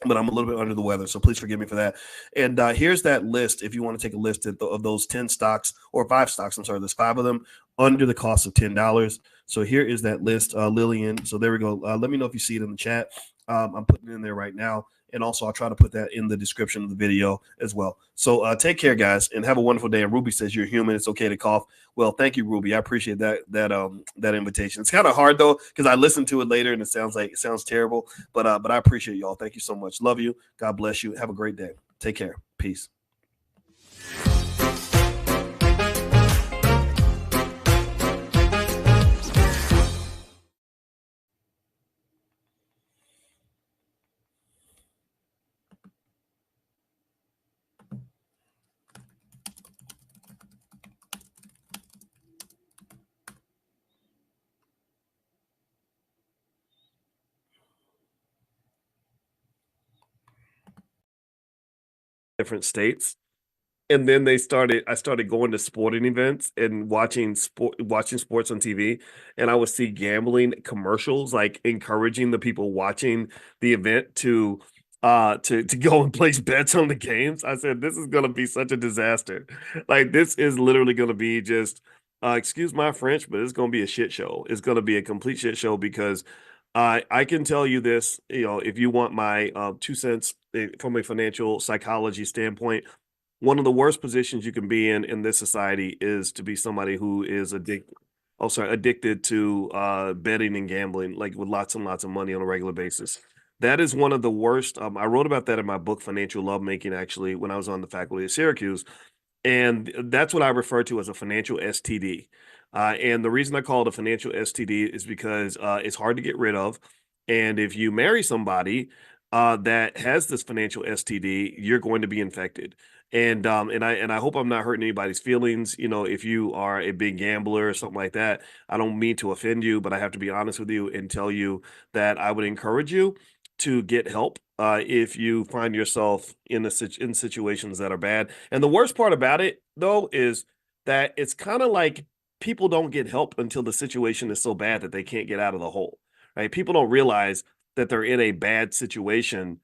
I'm a little bit under the weather, so please forgive me for that. And here's that list. If you want to take a list of those 10 stocks or 5 stocks, I'm sorry, there's 5 of them under the cost of $10. So here is that list, Lillian. So there we go. Let me know if you see it in the chat. I'm putting it in there right now. And also, I'll try to put that in the description of the video as well. So take care, guys, and have a wonderful day. And Ruby says you're human. It's okay to cough. Well, thank you, Ruby. I appreciate that invitation. It's kind of hard though, because I listened to it later and it sounds terrible. But I appreciate y'all. Thank you so much. Love you. God bless you. Have a great day. Take care. Peace. Different states. And then I started going to sporting events and watching sports on TV, and I would see gambling commercials like encouraging the people watching the event to go and place bets on the games. I said, this is gonna be such a disaster. Like this is literally gonna be just excuse my French, but it's gonna be a shit show. It's gonna be a complete shit show because I can tell you this, if you want my 2 cents from a financial psychology standpoint, one of the worst positions you can be in this society is to be somebody who is addicted to betting and gambling, like with lots and lots of money on a regular basis. That is one of the worst. I wrote about that in my book, Financial Lovemaking, actually, when I was on the faculty at Syracuse. And that's what I refer to as a financial STD. And the reason I call it a financial STD is because it's hard to get rid of. And if you marry somebody that has this financial STD, you're going to be infected. And I hope I'm not hurting anybody's feelings. If you are a big gambler or something like that, I don't mean to offend you, but I have to be honest with you and tell you that I would encourage you to get help if you find yourself in situations that are bad. And the worst part about it, though, is that it's kind of like people don't get help until the situation is so bad that they can't get out of the hole. Right? People don't realize that they're in a bad situation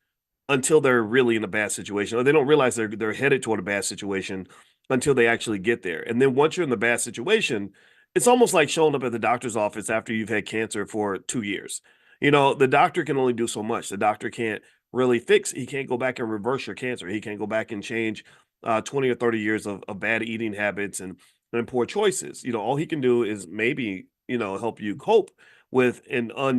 until they're really in a bad situation, or they don't realize they're headed toward a bad situation until they actually get there. And then once you're in the bad situation, it's almost like showing up at the doctor's office after you've had cancer for 2 years. The doctor can only do so much. The doctor can't really he can't go back and reverse your cancer. He can't go back and change 20 or 30 years of bad eating habits and poor choices. All he can do is maybe, help you cope with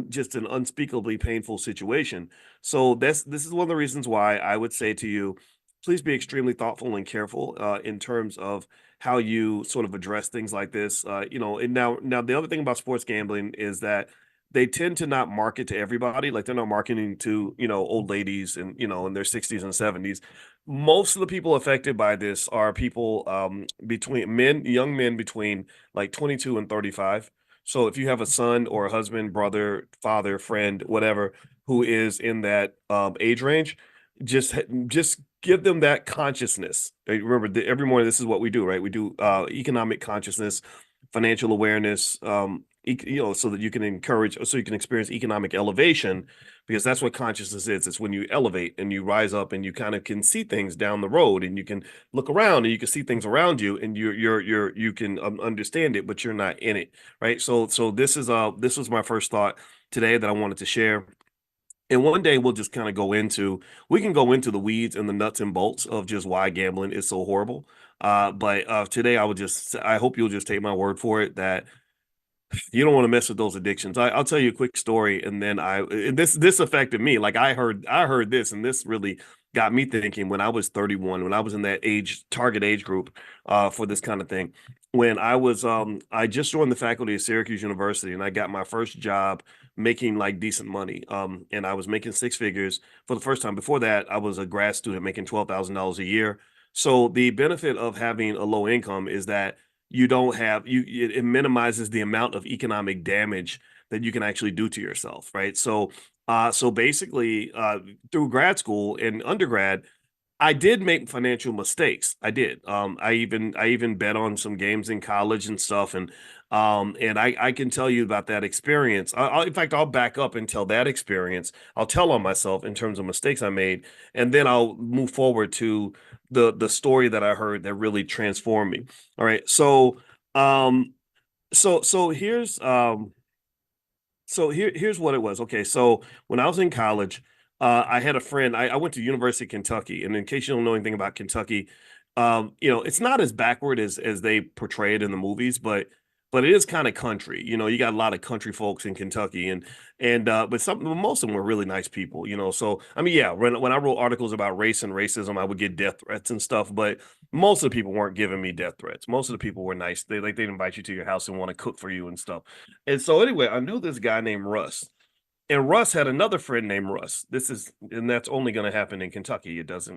just an unspeakably painful situation. So this is one of the reasons why I would say to you, please be extremely thoughtful and careful in terms of how you sort of address things like this. And now the other thing about sports gambling is that they tend to not market to everybody. Like they're not marketing to, old ladies and, in their 60s and 70s. Most of the people affected by this are people young men between like 22 and 35. So if you have a son or a husband, brother, father, friend, whatever, who is in that age range, just give them that consciousness. Right? Remember, every morning this is what we do, right? We do economic consciousness, financial awareness, so that you can experience economic elevation, because that's what consciousness is. It's when you elevate and you rise up and you kind of can see things down the road, and you can look around and you can see things around you, and you can understand it, but you're not in it, right? So this was my first thought today that I wanted to share. And one day we'll just kind of we can go into the weeds and the nuts and bolts of just why gambling is so horrible. But today I hope you'll just take my word for it that You don't want to mess with those addictions. I'll tell you a quick story, and then this affected me. Like I heard this, and this really got me thinking. When I was 31, when I was in that target age group, for this kind of thing, when I just joined the faculty at Syracuse University, and I got my first job making like decent money. And I was making six figures for the first time. Before that, I was a grad student making $12,000 a year. So the benefit of having a low income is that you don't have it minimizes the amount of economic damage that you can actually do to yourself, right? So basically, through grad school and undergrad, I did make financial mistakes. I did. I even bet on some games in college and stuff, and I can tell you about that experience. In fact, I'll back up and tell that experience. I'll tell on myself in terms of mistakes I made, and then I'll move forward to the story that I heard that really transformed me. All right, um, so here's what it was. Okay, so when I was in college, I had a friend. I went to University of Kentucky, and in case you don't know anything about Kentucky, it's not as backward as they portray it in the movies, but it is kind of country. You got a lot of country folks in Kentucky, but most of them were really nice people. So I mean, yeah, when I wrote articles about race and racism, I would get death threats and stuff, but most of the people weren't giving me death threats. Most of the people were nice. They'd invite you to your house and want to cook for you and stuff. And so anyway, I knew this guy named Russ. And Russ had another friend named Russ. And that's only going to happen in Kentucky. That's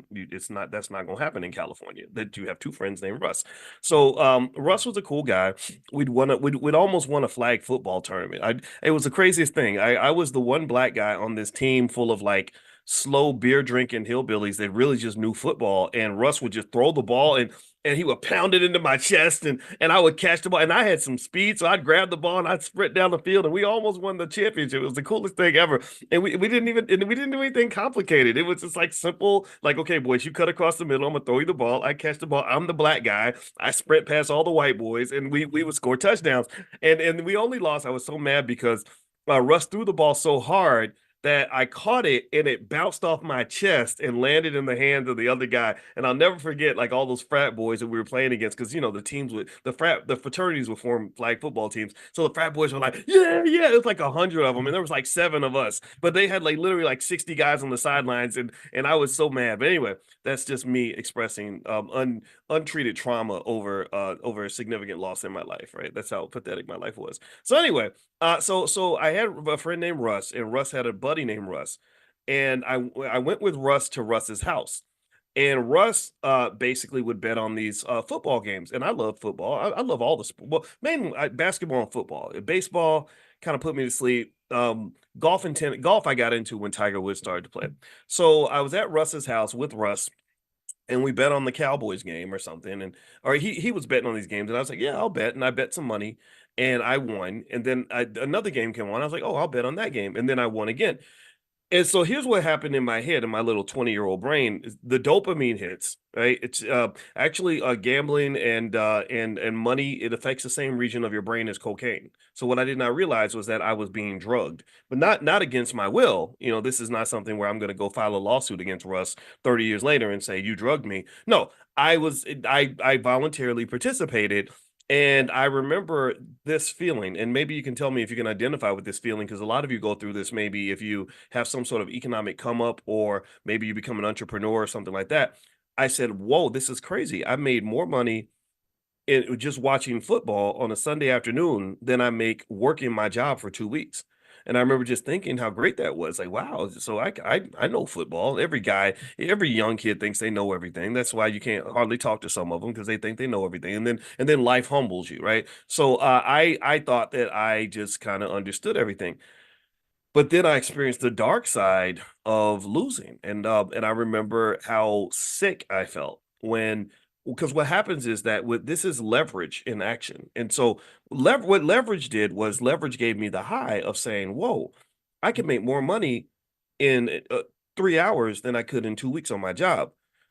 not going to happen in California that you have two friends named Russ. So, Russ was a cool guy. We'd almost won a flag football tournament. It was the craziest thing. I was the one black guy on this team full of like slow beer drinking hillbillies that really just knew football. And Russ would just throw the ball and he would pound it into my chest and I would catch the ball and I had some speed, so I'd grab the ball and I'd sprint down the field and we almost won the championship. It was the coolest thing ever. And we didn't do anything complicated. It was just like simple, like, okay, boys, you cut across the middle, I'm gonna throw you the ball. I catch the ball, I'm the black guy. I sprint past all the white boys and we would score touchdowns. And we only lost. I was so mad because Russ threw the ball so hard that I caught it and it bounced off my chest and landed in the hands of the other guy. And I'll never forget like all those frat boys that we were playing against because the teams with the fraternities would form flag football teams. So the frat boys were like, yeah, yeah. It was like 100 of them, and there was like seven of us, but they had like literally like 60 guys on the sidelines, and I was so mad. But anyway, that's just me expressing untreated trauma over a significant loss in my life. Right, that's how pathetic my life was. So anyway, so I had a friend named Russ, and Russ had a buddy named Russ, and I went with Russ to Russ's house, and Russ basically would bet on these football games, and I love football. I love all the sport. Well, mainly basketball and football. Baseball kind of put me to sleep. Golf and tennis. Golf I got into when Tiger Woods started to play. So I was at Russ's house with Russ and we bet on the Cowboys game or something, or he was betting on these games, and I was like, yeah, I'll bet, and I bet some money, and I won, and then another game came on, I was like, oh, I'll bet on that game, and then I won again. And so here's what happened in my head, in my little 20-year-old brain. The dopamine hits, right? It's actually gambling and money. It affects the same region of your brain as cocaine. So what I did not realize was that I was being drugged, but not against my will. This is not something where I'm going to go file a lawsuit against Russ 30 years later and say you drugged me. No, I voluntarily participated. And I remember this feeling, and maybe you can tell me if you can identify with this feeling, because a lot of you go through this. Maybe if you have some sort of economic come up, or maybe you become an entrepreneur or something like that. I said, whoa, this is crazy. I made more money just watching football on a Sunday afternoon than I make working my job for 2 weeks. And I remember just thinking how great that was. Like, wow, so I know football. Every young kid thinks they know everything. That's why you can't hardly talk to some of them because they think they know everything. And then life humbles you, right? So I thought that I just kind of understood everything. But then I experienced the dark side of losing, and I remember how sick I felt because what happens is that this is leverage in action, and so what leverage did was leverage gave me the high of saying, "Whoa, I can make more money in 3 hours than I could in 2 weeks on my job."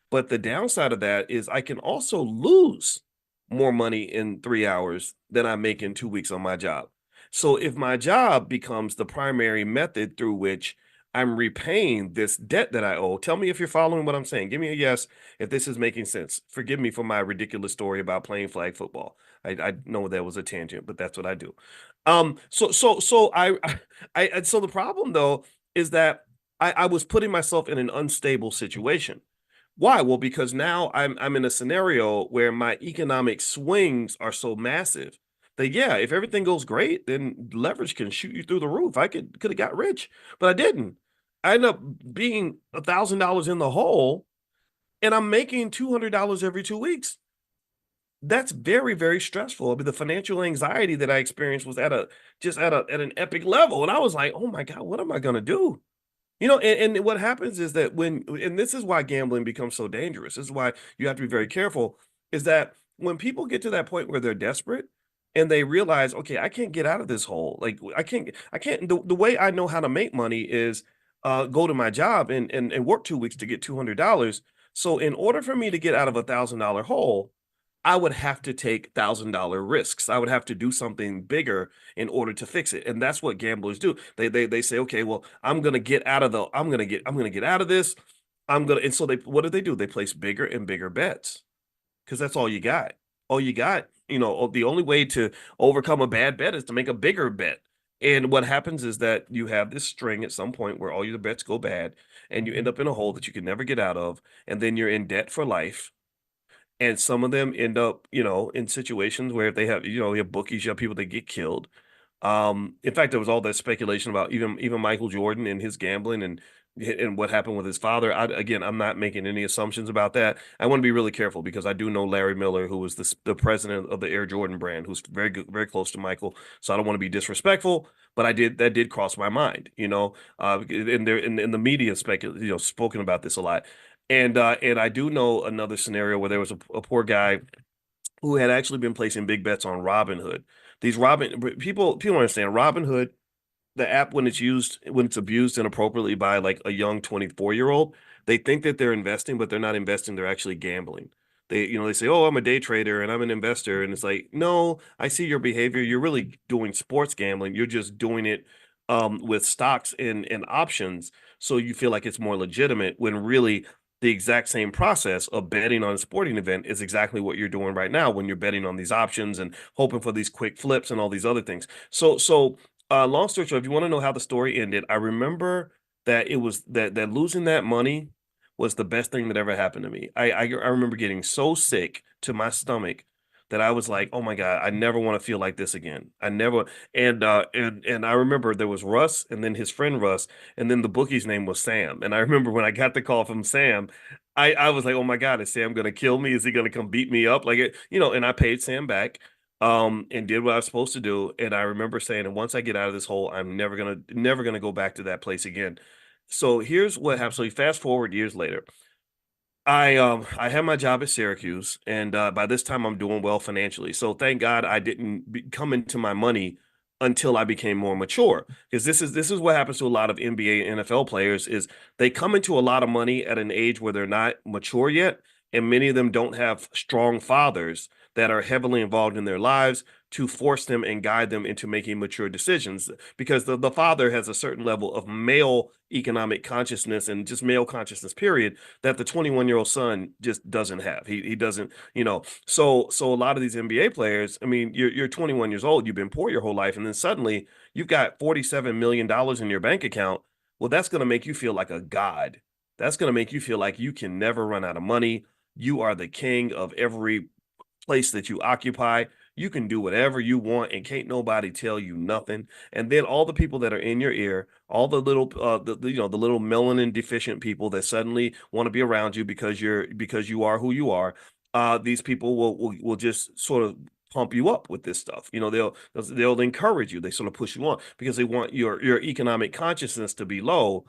But the downside of that is I can also lose more money in 3 hours than I make in 2 weeks on my job. So if my job becomes the primary method through which I'm repaying this debt that I owe. Tell me if you're following what I'm saying. Give me a yes if this is making sense. Forgive me for my ridiculous story about playing flag football. I know that was a tangent, but that's what I do. So the problem though is that I was putting myself in an unstable situation. Why? Well, because now I'm in a scenario where my economic swings are so massive that yeah, if everything goes great, then leverage can shoot you through the roof. I could have got rich, but I didn't. I ended up being $1,000 in the hole, and I'm making $200 every 2 weeks. That's very, very stressful. I mean, the financial anxiety that I experienced was at an epic level, and I was like, "Oh my God, what am I gonna do?" And what happens is that and this is why gambling becomes so dangerous. This is why you have to be very careful, is that when people get to that point where they're desperate and they realize, okay, I can't get out of this hole. Like I can't, the way I know how to make money is go to my job and work 2 weeks to get $200. So in order for me to get out of $1,000 hole, I would have to take $1,000 risks. I would have to do something bigger in order to fix it. And that's what gamblers do. They say, okay, well, I'm gonna get out of this. And so they what do? They place bigger and bigger bets because that's all you got. All you got, the only way to overcome a bad bet is to make a bigger bet. And what happens is that you have this string at some point where all your bets go bad and you end up in a hole that you can never get out of, and then you're in debt for life, and some of them end up, in situations where if they have, you have bookies, you have people that get killed. In fact, there was all that speculation about even Michael Jordan and his gambling and what happened with his father. Again, I'm not making any assumptions about that. I want to be really careful because I do know Larry Miller, who was the president of the Air Jordan brand, who's very good, very close to Michael. So I don't want to be disrespectful, but that did cross my mind, and there in the media spoken about this a lot. And I do know another scenario where there was a poor guy who had actually been placing big bets on Robinhood. These people understand Robinhood, the app, when it's abused inappropriately by like a young 24-year-old, they think that they're investing, but they're not investing, they're actually gambling. They say, "Oh, I'm a day trader and I'm an investor." And it's like, "No, I see your behavior. You're really doing sports gambling. You're just doing it with stocks and options, so you feel like it's more legitimate when really the exact same process of betting on a sporting event is exactly what you're doing right now when you're betting on these options and hoping for these quick flips and all these other things." Long story short, if you want to know how the story ended, I remember that it was that losing that money was the best thing that ever happened to me. I remember getting so sick to my stomach that I was like, "Oh my God, I never want to feel like this again. I never." And I remember there was Russ and then his friend Russ, and then the bookie's name was Sam. And I remember when I got the call from Sam, I was like, "Oh my God, is Sam gonna kill me? Is he gonna come beat me up?" And I paid Sam back and did what I was supposed to do. And I remember saying, and once I get out of this hole, I'm never gonna go back to that place again. So here's what happened. So you fast forward years later. I had my job at Syracuse, and by this time I'm doing well financially. So thank God I didn't come into my money until I became more mature. Because this is what happens to a lot of NBA and NFL players is they come into a lot of money at an age where they're not mature yet, and many of them don't have strong fathers that are heavily involved in their lives to force them and guide them into making mature decisions because the father has a certain level of male economic consciousness and just male consciousness period that the 21-year-old son just doesn't have. He doesn't, so a lot of these NBA players, I mean, you're 21 years old, you've been poor your whole life, and then suddenly you've got $47 million in your bank account. Well, that's going to make you feel like a god. That's going to make you feel like you can never run out of money. You are the king of every place that you occupy. You can do whatever you want and can't nobody tell you nothing. And then all the people that are in your ear, all the little the little melanin deficient people that suddenly want to be around you because you are who you are, these people will just sort of pump you up with this stuff. They'll encourage you. They sort of push you on because they want your economic consciousness to be low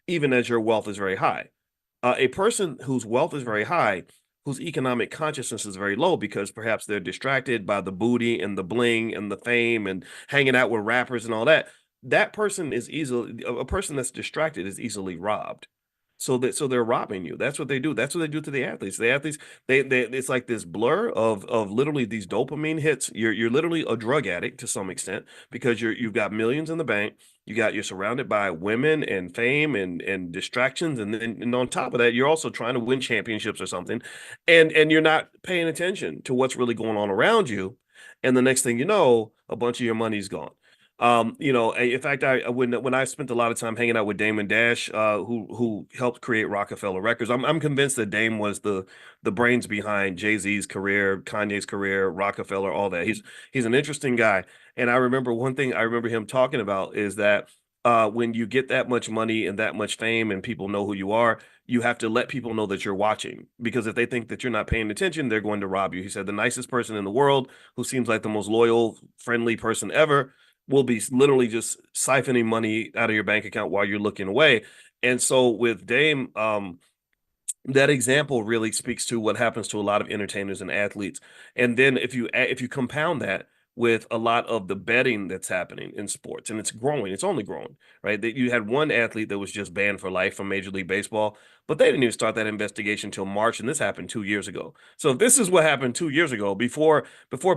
even as your wealth is very high. A person whose wealth is very high, whose economic consciousness is very low because perhaps they're distracted by the booty and the bling and the fame and hanging out with rappers and all that. That person is easily a person that's distracted is easily robbed. So they're robbing you. That's what they do. That's what they do to the athletes. The athletes, they it's like this blur of literally these dopamine hits. You're literally a drug addict to some extent because you've got millions in the bank. You're surrounded by women and fame and distractions, and on top of that, you're also trying to win championships or something, and you're not paying attention to what's really going on around you. And the next thing you know, a bunch of your money's gone. In fact, when I spent a lot of time hanging out with Damon Dash, who helped create Rockefeller Records, I'm convinced that Dame was the brains behind Jay-Z's career, Kanye's career, Rockefeller, all that. He's an interesting guy, and I remember one thing I remember him talking about is that when you get that much money and that much fame, and people know who you are, you have to let people know that you're watching, because if they think that you're not paying attention, they're going to rob you. He said the nicest person in the world, who seems like the most loyal, friendly person ever, will be literally just siphoning money out of your bank account while you're looking away. And so with Dame, that example really speaks to what happens to a lot of entertainers and athletes. And then if you compound that with a lot of the betting that's happening in sports, and it's growing, it's only growing, right? That you had one athlete that was just banned for life from Major League Baseball, but they didn't even start that investigation until March, and this happened 2 years ago. So if this is what happened 2 years ago, before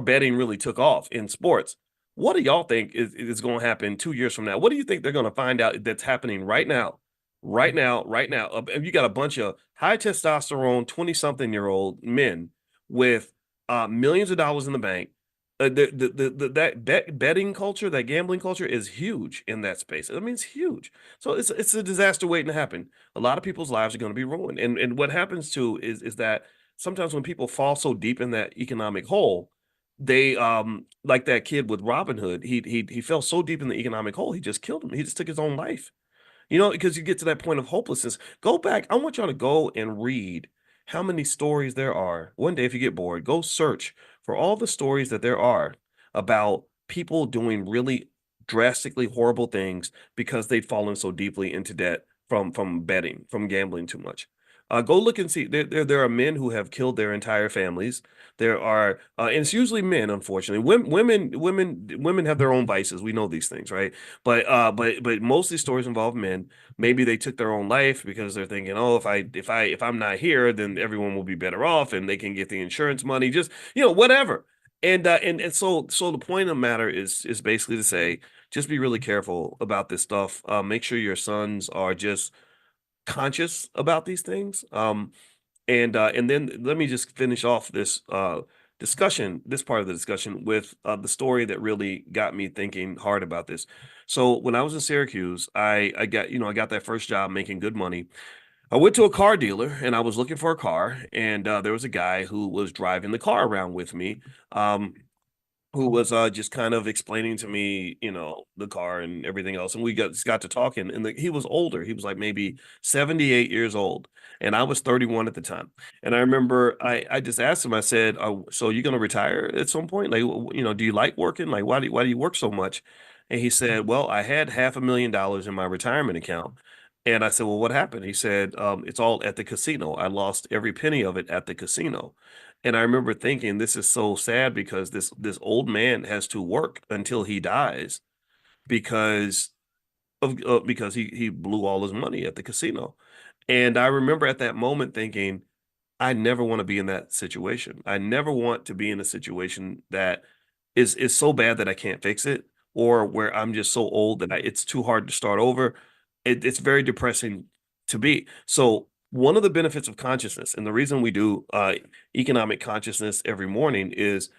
betting really took off in sports, what do y'all think is going to happen 2 years from now? What do you think they're going to find out that's happening right now? Right now, you got a bunch of high testosterone 20-something-year-old men with millions of dollars in the bank. That betting culture, that gambling culture is huge in that space. I mean, it's huge. So it's a disaster waiting to happen. A lot of people's lives are going to be ruined. And what happens too is that sometimes when people fall so deep in that economic hole, they like that kid with Robin Hood. He fell so deep in the economic hole, he just killed him. He just took his own life. Because you get to that point of hopelessness. Go back. I want y'all to go and read how many stories there are. One day, if you get bored, go search for all the stories that there are about people doing really drastically horrible things because they'd fallen so deeply into debt from betting, from gambling too much. Go look and see. There are men who have killed their entire families. There are, and it's usually men, unfortunately. Women have their own vices. We know these things, right? But most of these stories involve men. Maybe they took their own life because they're thinking, oh, if I'm not here, then everyone will be better off, and they can get the insurance money. Just whatever. And so the point of the matter is basically to say, just be really careful about this stuff. Make sure your sons are just conscious about these things. And then let me just finish off this this part of the discussion with the story that really got me thinking hard about this. So when I was in Syracuse, I got that first job making good money. I went to a car dealer and I was looking for a car, and there was a guy who was driving the car around with me. Who was just kind of explaining to me, the car and everything else. And we got to talking, and he was older. He was like maybe 78 years old, and I was 31 at the time. And I remember I just asked him, I said, oh, so you're going to retire at some point? Like, do you like working? Like, why do you work so much? And he said, well, I had $500,000 in my retirement account. And I said, well, what happened? He said, it's all at the casino. I lost every penny of it at the casino. And I remember thinking, this is so sad because this old man has to work until he dies because because he blew all his money at the casino. And I remember at that moment thinking, I never want to be in that situation. I never want to be in a situation that is so bad that I can't fix it, or where I'm just so old that it's too hard to start over. It's very depressing to be. So one of the benefits of consciousness, and the reason we do economic consciousness every morning, is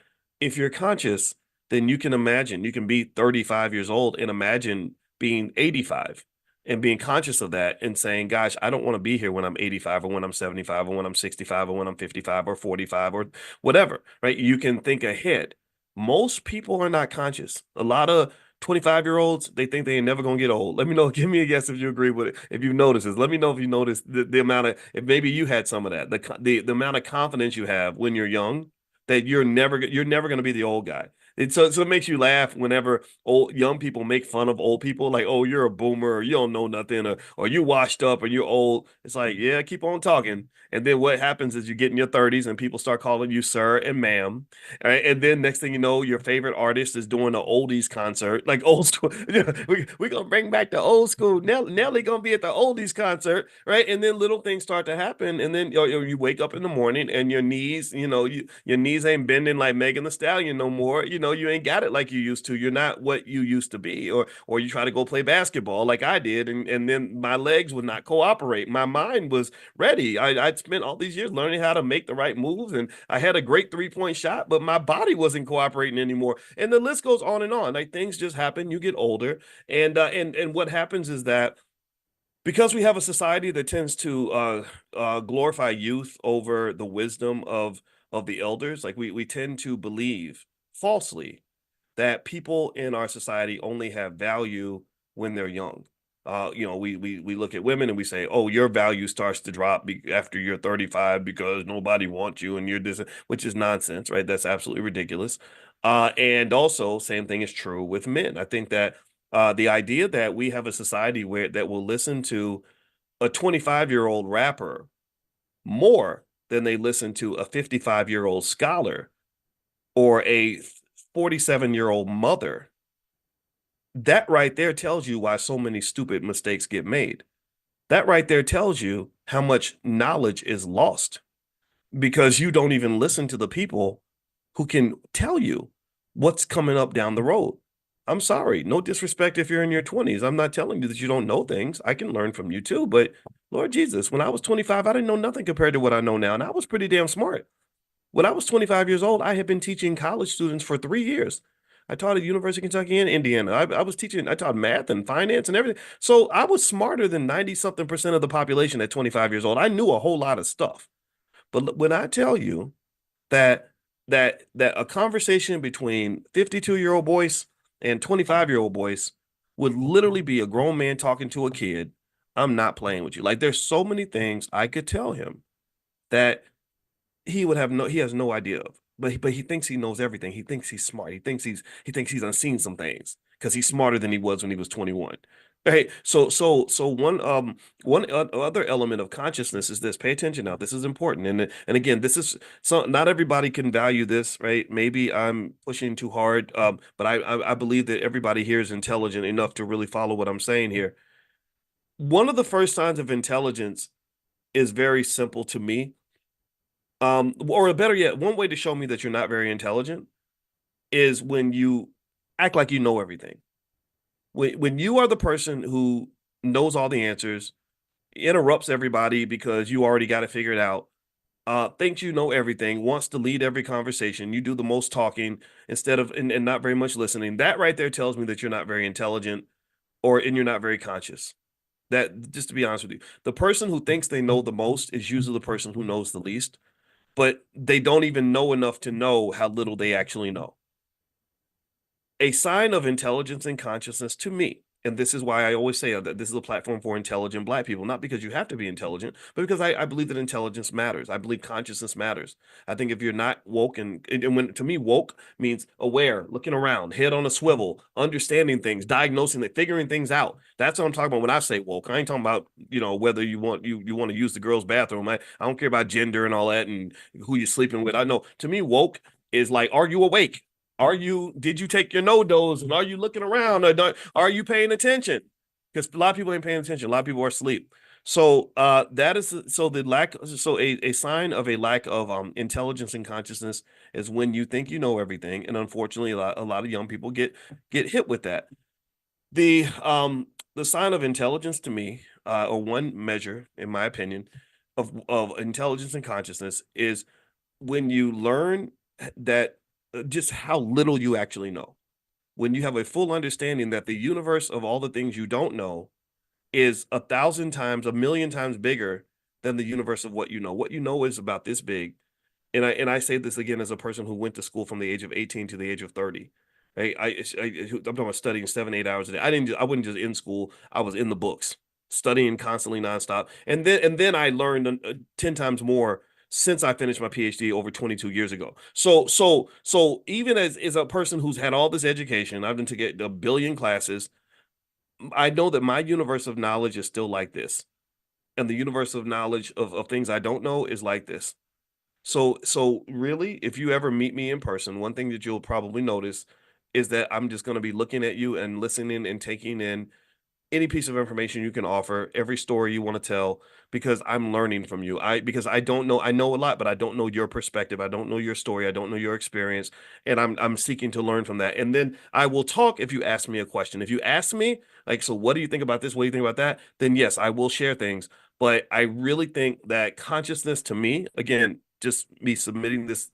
if you're conscious, then you can imagine, you can be 35 years old and imagine being 85 and being conscious of that and saying, gosh, I don't want to be here when I'm 85 or when I'm 75 or when I'm 65 or when I'm 55 or 45 or whatever, right? You can think ahead. Most people are not conscious. A lot of 25-year-olds, they think they ain't never gonna get old. Let me know. Give me a guess if you agree with it. If you've noticed this, let me know if you noticed the amount of, if maybe you had some of that, the amount of confidence you have when you're young that you're never going to be the old guy. So it makes you laugh whenever old young people make fun of old people, like, oh, you're a boomer, or you don't know nothing, or you washed up, or you're old. It's like, yeah, keep on talking. And then what happens is you get in your 30s and people start calling you sir and ma'am. Right? And then next thing you know, your favorite artist is doing an oldies concert, like old school. We're gonna bring back the old school. Nelly gonna be at the oldies concert, right? And then little things start to happen, and then you wake up in the morning and your knees, your knees ain't bending like Megan the Stallion no more. You ain't got it like you used to. You're not what you used to be, or you try to go play basketball like I did, and then my legs would not cooperate. My mind was ready. I'd spent all these years learning how to make the right moves, and I had a great 3-point shot, but my body wasn't cooperating anymore. And the list goes on and on. Like things just happen. You get older, and what happens is that because we have a society that tends to glorify youth over the wisdom of the elders, like we tend to believe falsely that people in our society only have value when they're young. We look at women and we say, "Oh, your value starts to drop after you're 35 because nobody wants you and you're this," which is nonsense, right? That's absolutely ridiculous. And also, same thing is true with men. I think that the idea that we have a society where that will listen to a 25-year-old rapper more than they listen to a 55-year-old scholar or a 47-year-old mother, that right there tells you why so many stupid mistakes get made. That right there tells you how much knowledge is lost because you don't even listen to the people who can tell you what's coming up down the road. I'm sorry, no disrespect if you're in your 20s. I'm not telling you that you don't know things. I can learn from you too. But Lord Jesus, when I was 25, I didn't know nothing compared to what I know now. And I was pretty damn smart. When I was 25 years old, I had been teaching college students for 3 years. I taught at University of Kentucky and Indiana. I taught math and finance and everything. So I was smarter than 90 something percent of the population at 25 years old. I knew a whole lot of stuff. But when I tell you that that a conversation between 52-year-old Boyce and 25-year-old Boyce would literally be a grown man talking to a kid, I'm not playing with you. Like there's so many things I could tell him that he has no idea of. But he thinks he knows everything. He thinks he's smart. He thinks he's unseen some things because he's smarter than he was when he was 21. Hey, so one other element of consciousness is this. Pay attention now. This is important. And again, this is so not everybody can value this, right? Maybe I'm pushing too hard. But I believe that everybody here is intelligent enough to really follow what I'm saying here. One of the first signs of intelligence is very simple to me. Or better yet, one way to show me that you're not very intelligent is when you act like you know everything. When you are the person who knows all the answers, interrupts everybody because you already got it figured out, thinks you know everything, wants to lead every conversation, you do the most talking instead of and not very much listening. That right there tells me that you're not very intelligent and you're not very conscious. That just to be honest with you, the person who thinks they know the most is usually the person who knows the least, but they don't even know enough to know how little they actually know. A sign of intelligence and consciousness to me. And this is why I always say that this is a platform for intelligent Black people, not because you have to be intelligent, but because I believe that intelligence matters. I believe consciousness matters. I think if you're not woke, and when to me, woke means aware, looking around, head on a swivel, understanding things, diagnosing it, figuring things out. That's what I'm talking about when I say woke. I ain't talking about, whether you want to use the girls' bathroom. I don't care about gender and all that and who you're sleeping with. I know to me, woke is like, are you awake? Did you take your no dose and are you looking around or are you paying attention? Because a lot of people ain't paying attention. A lot of people are asleep. So that is so the lack so a sign of a lack of intelligence and consciousness is when you think you know everything. And unfortunately, a lot of young people get hit with that. The sign of intelligence to me, or one measure, in my opinion, of intelligence and consciousness is when you learn that just how little you actually know. When you have a full understanding that the universe of all the things you don't know is 1,000 times, 1,000,000 times bigger than the universe of what you know. What you know is about this big. And I say this again as a person who went to school from the age of 18 to the age of 30. I'm talking about studying 7, 8 hours a day. I wasn't just in school. I was in the books, studying constantly nonstop. And then I learned 10 times more since I finished my PhD over 22 years ago. So even as a person who's had all this education, I've been to get a billion classes. I know that my universe of knowledge is still like this, and the universe of knowledge of things I don't know is like this. So really, if you ever meet me in person, one thing that you'll probably notice is that I'm just going to be looking at you and listening and taking in any piece of information you can offer, every story you want to tell, because I'm learning from you. Because I don't know, I know a lot, but I don't know your perspective. I don't know your story. I don't know your experience, and I'm seeking to learn from that. And then I will talk if you ask me a question. If you ask me, like, so what do you think about this? What do you think about that? Then yes, I will share things. But I really think that consciousness to me, again, just me submitting this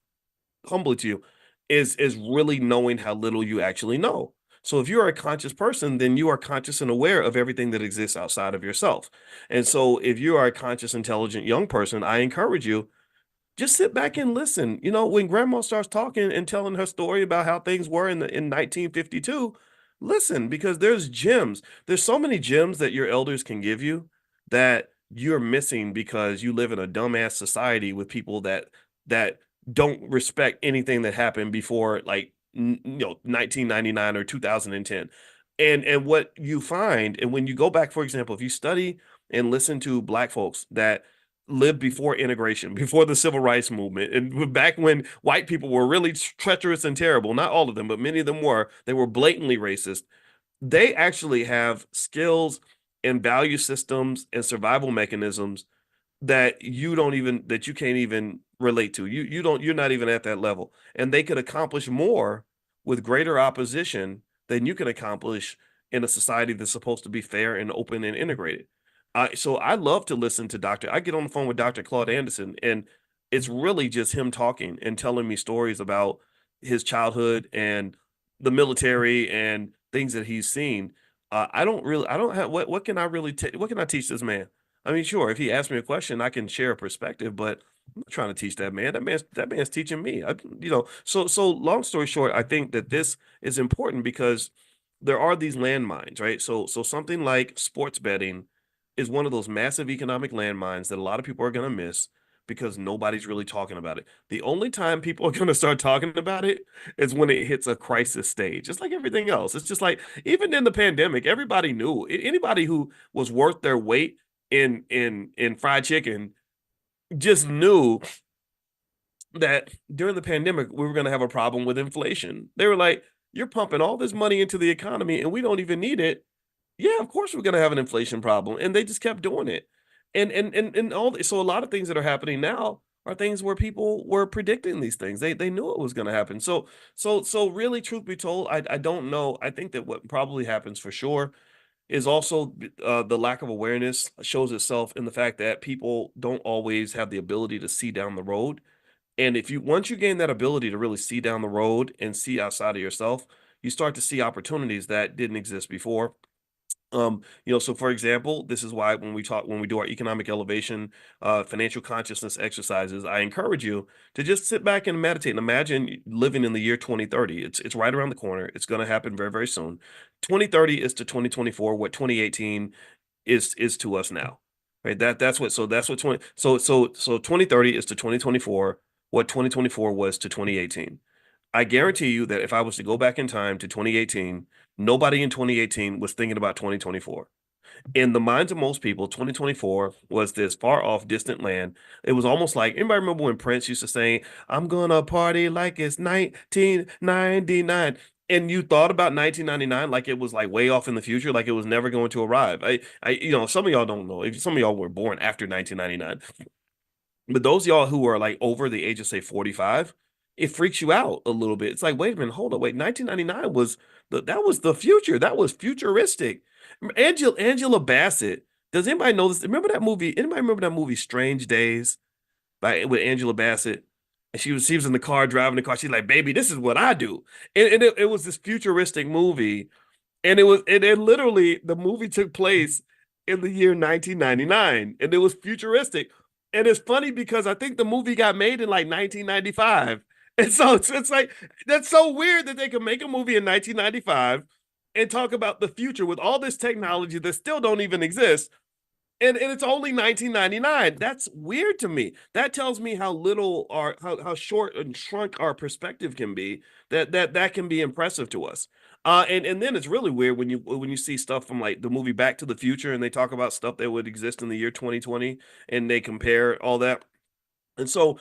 humbly to you, is really knowing how little you actually know. So if you're a conscious person, then you are conscious and aware of everything that exists outside of yourself. And so if you are a conscious, intelligent young person, I encourage you, just sit back and listen. You know, when grandma starts talking and telling her story about how things were in 1952, listen, because there's gems. There's so many gems that your elders can give you that you're missing because you live in a dumbass society with people that don't respect anything that happened before, like, 1999 or 2010. And what you find, and when you go back, for example, if you study and listen to Black folks that lived before integration, before the civil rights movement, and back when white people were really treacherous and terrible. Not all of them, but many of them were. They were blatantly racist. They actually have skills and value systems and survival mechanisms that you can't even relate to. You're not even at that level. And they could accomplish more with greater opposition than you can accomplish in a society that's supposed to be fair and open and integrated. So I love to listen to I get on the phone with Dr. Claude Anderson, and it's really just him talking and telling me stories about his childhood and the military and things that he's seen. I don't have, what can I really, what can I teach this man? I mean, sure, if he asks me a question, I can share a perspective, but I'm not trying to teach that man. That man's teaching me. So long story short, I think that this is important because there are these landmines, right? So something like sports betting is one of those massive economic landmines that a lot of people are going to miss because nobody's really talking about it. The only time people are going to start talking about it is when it hits a crisis stage. It's like everything else. It's just like, even in the pandemic, everybody knew. Anybody who was worth their weight in fried chicken just knew that during the pandemic we were going to have a problem with inflation. They were like, you're pumping all this money into the economy and we don't even need it. Yeah, of course we're going to have an inflation problem, and they just kept doing it. And all so a lot of things that are happening now are things where people were predicting these things. They knew it was going to happen. So really, truth be told, I don't know. I think that what probably happens for sure is also the lack of awareness shows itself in the fact that people don't always have the ability to see down the road. And if you once you gain that ability to really see down the road and see outside of yourself, you start to see opportunities that didn't exist before. So for example, this is why when we do our economic elevation, financial consciousness exercises, I encourage you to just sit back and meditate and imagine living in the year 2030. It's right around the corner. It's going to happen very, very soon. 2030 is to 2024 what 2018 is to us now. Right? That's what 2030 is to 2024 what 2024 was to 2018. I guarantee you that if I was to go back in time to 2018, nobody in 2018 was thinking about 2024. In the minds of most people, 2024 was this far off, distant land. It was almost like, anybody remember when Prince used to say, I'm gonna party like it's 1999? And you thought about 1999 like it was like way off in the future, like it was never going to arrive. Some of y'all don't know. If some of y'all were born after 1999, but those y'all who are like over the age of say 45, it freaks you out a little bit. It's like, wait a minute, hold on, wait. 1999 was that was the future. That was futuristic. Angela Bassett. Does anybody know this? Remember that movie? Anybody remember that movie Strange Days by with Angela Bassett? And she was in the car driving the car. She's like, baby, this is what I do. And it was this futuristic movie, and it literally, the movie took place in the year 1999, and it was futuristic. And it's funny because I think the movie got made in like 1995. And so it's like, that's so weird that they could make a movie in 1995 and talk about the future with all this technology that still don't even exist. And it's only 1999. That's weird to me. That tells me how little our how short and shrunk our perspective can be. That can be impressive to us. And then it's really weird when you see stuff from like the movie Back to the Future and they talk about stuff that would exist in the year 2020 and they compare all that. And so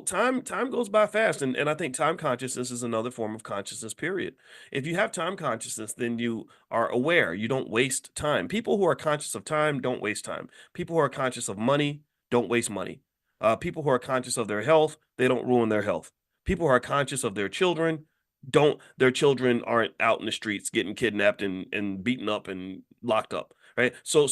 time goes by fast, and I think time consciousness is another form of consciousness, period. If you have time consciousness, then you are aware. You don't waste time. People who are conscious of time don't waste time. People who are conscious of money don't waste money. People who are conscious of their health, they don't ruin their health. People who are conscious of their children, don't their children aren't out in the streets getting kidnapped and beaten up and locked up, right? So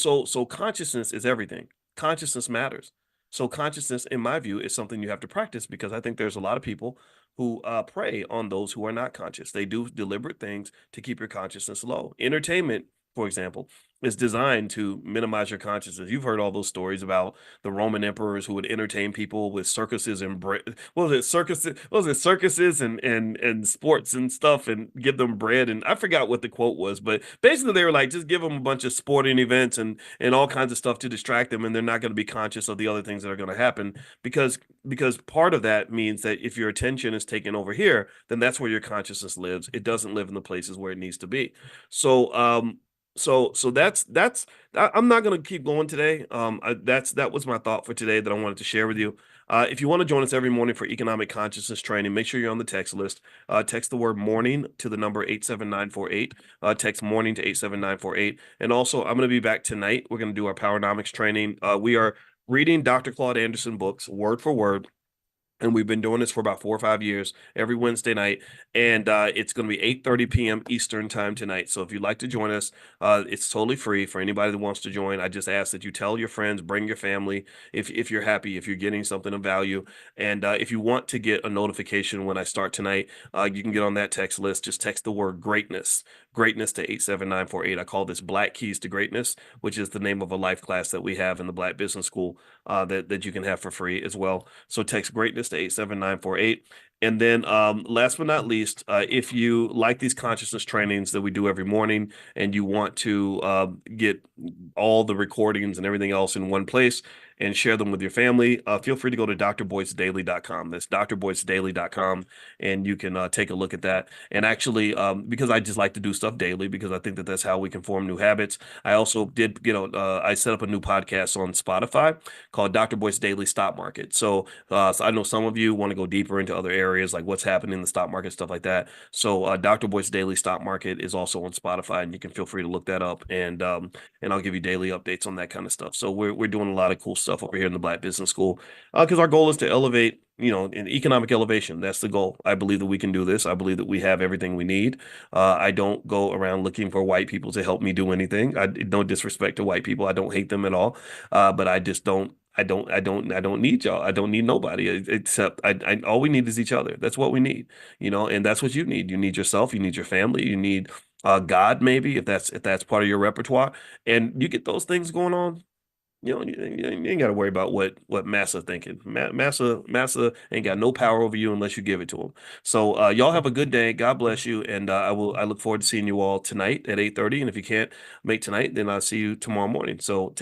consciousness is everything. Consciousness matters. So consciousness, in my view, is something you have to practice because I think there's a lot of people who prey on those who are not conscious. They do deliberate things to keep your consciousness low. Entertainment, for example, is designed to minimize your consciousness. You've heard all those stories about the Roman emperors who would entertain people with circuses and what was it circuses? What was it circuses and sports and stuff and give them bread? And I forgot what the quote was, but basically they were like, just give them a bunch of sporting events and all kinds of stuff to distract them, and they're not going to be conscious of the other things that are going to happen because part of that means that if your attention is taken over here, then that's where your consciousness lives. It doesn't live in the places where it needs to be. So so that's I'm not going to keep going today. That was my thought for today that I wanted to share with you. If you want to join us every morning for economic consciousness training, make sure you're on the text list. Text the word morning to the number 87948. Text morning to 87948. And also, I'm going to be back tonight. We're going to do our Powernomics training. We are reading Dr. Claude Anderson books word for word, and we've been doing this for about 4 or 5 years every Wednesday night. And it's going to be 8:30 p.m. Eastern time tonight. So if you'd like to join us, it's totally free for anybody that wants to join. I just ask that you tell your friends, bring your family if you're happy, if you're getting something of value. And if you want to get a notification when I start tonight, you can get on that text list. Just text the word greatness to 87948. I call this Black Keys to Greatness, which is the name of a life class that we have in the Black Business School that you can have for free as well. So text greatness to 87948. And then last but not least, if you like these consciousness trainings that we do every morning and you want to get all the recordings and everything else in one place and share them with your family, feel free to go to drboycedaily.com. That's drboycedaily.com, and you can take a look at that. And actually, because I just like to do stuff daily because I think that that's how we can form new habits. I also I set up a new podcast on Spotify called Dr. Boyce Daily Stock Market. So I know some of you want to go deeper into other areas like what's happening in the stock market, stuff like that. So Dr. Boyce Daily Stock Market is also on Spotify, and you can feel free to look that up, and I'll give you daily updates on that kind of stuff. So we're doing a lot of cool stuff over here in the Black Business School because our goal is to elevate, in economic elevation. That's the goal. I believe that we can do this. I believe that we have everything we need. I don't go around looking for white people to help me do anything. No disrespect to white people. I don't hate them at all. But I just don't. I don't need y'all. I don't need nobody except all we need is each other. That's what we need, and that's what you need. You need yourself. You need your family. You need God, maybe if that's part of your repertoire, and you get those things going on. You ain't got to worry about what Massa thinking. Massa ain't got no power over you unless you give it to him. So y'all have a good day. God bless you, and I look forward to seeing you all tonight at 8:30. And if you can't make tonight, then I'll see you tomorrow morning. So.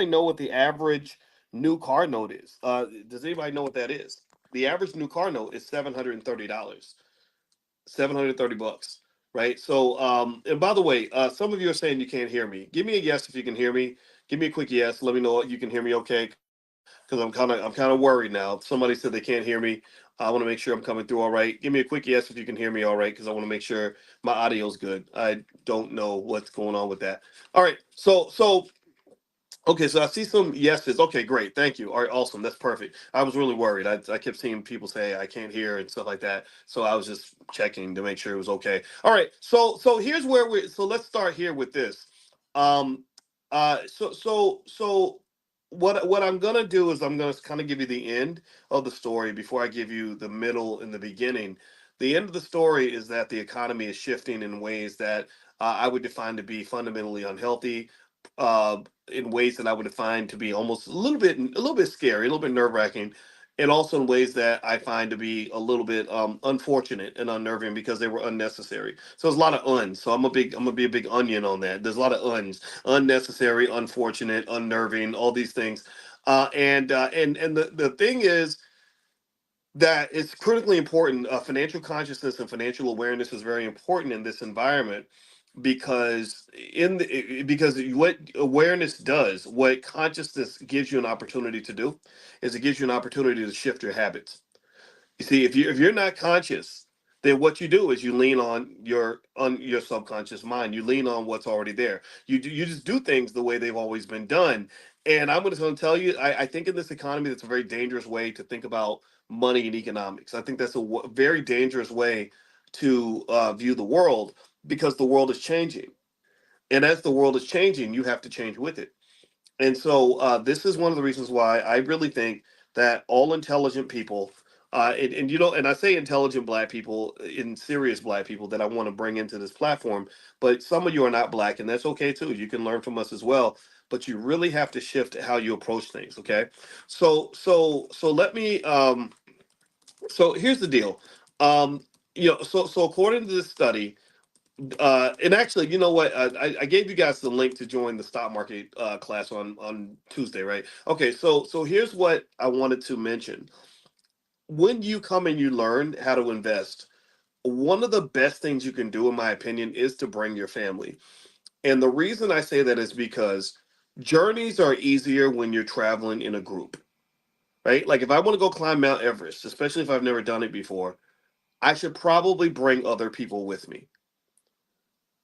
know what the average new car note is? Does anybody know what that is? The average new car note is $730. 730 bucks, right? So, and by the way, some of you are saying you can't hear me. Give me a yes if you can hear me. Give me a quick yes. Let me know you can hear me okay, because I'm kind of worried now. Somebody said they can't hear me. I want to make sure I'm coming through all right. Give me a quick yes if you can hear me all right, because I want to make sure my audio's good. I don't know what's going on with that. All right, so okay, so I see some yeses. Okay, great. Thank you. All right, awesome. That's perfect. I was really worried. I kept seeing people say I can't hear and stuff like that. So I was just checking to make sure it was okay. All right. So here's where we so let's start here with this. Um so what I'm gonna do is I'm gonna kind of give you the end of the story before I give you the middle and the beginning. The end of the story is that the economy is shifting in ways that I would define to be fundamentally unhealthy. Uh, in ways that I would define to be almost a little bit scary, a little bit nerve wracking, and also in ways that I find to be a little bit unfortunate and unnerving because they were unnecessary. So there's a lot of uns. So I'm gonna be a big onion on that. There's a lot of uns, unnecessary, unfortunate, unnerving, all these things. And the thing is that it's critically important. Financial consciousness and financial awareness is very important in this environment because because what awareness does, what consciousness gives you an opportunity to do, is it gives you an opportunity to shift your habits. You see, if you're not conscious, then what you do is you lean on your subconscious mind. You lean on what's already there. You just do things the way they've always been done. And I'm just going to tell you, I think in this economy, that's a very dangerous way to think about money and economics. I think that's a very dangerous way to view the world because the world is changing, and as the world is changing, you have to change with it. And so this is one of the reasons why I really think that all intelligent people, and I say intelligent black people, in serious black people that I want to bring into this platform, but some of you are not black, and that's okay too. You can learn from us as well. But you really have to shift how you approach things. Okay, so let me. So here's the deal. Um, so according to this study, and actually, you know what? I gave you guys the link to join the stock market class on Tuesday, right? Okay, so here's what I wanted to mention. When you come and you learn how to invest, one of the best things you can do, in my opinion, is to bring your family. And the reason I say that is because journeys are easier when you're traveling in a group, right? Like if I want to go climb Mount Everest, especially if I've never done it before, I should probably bring other people with me.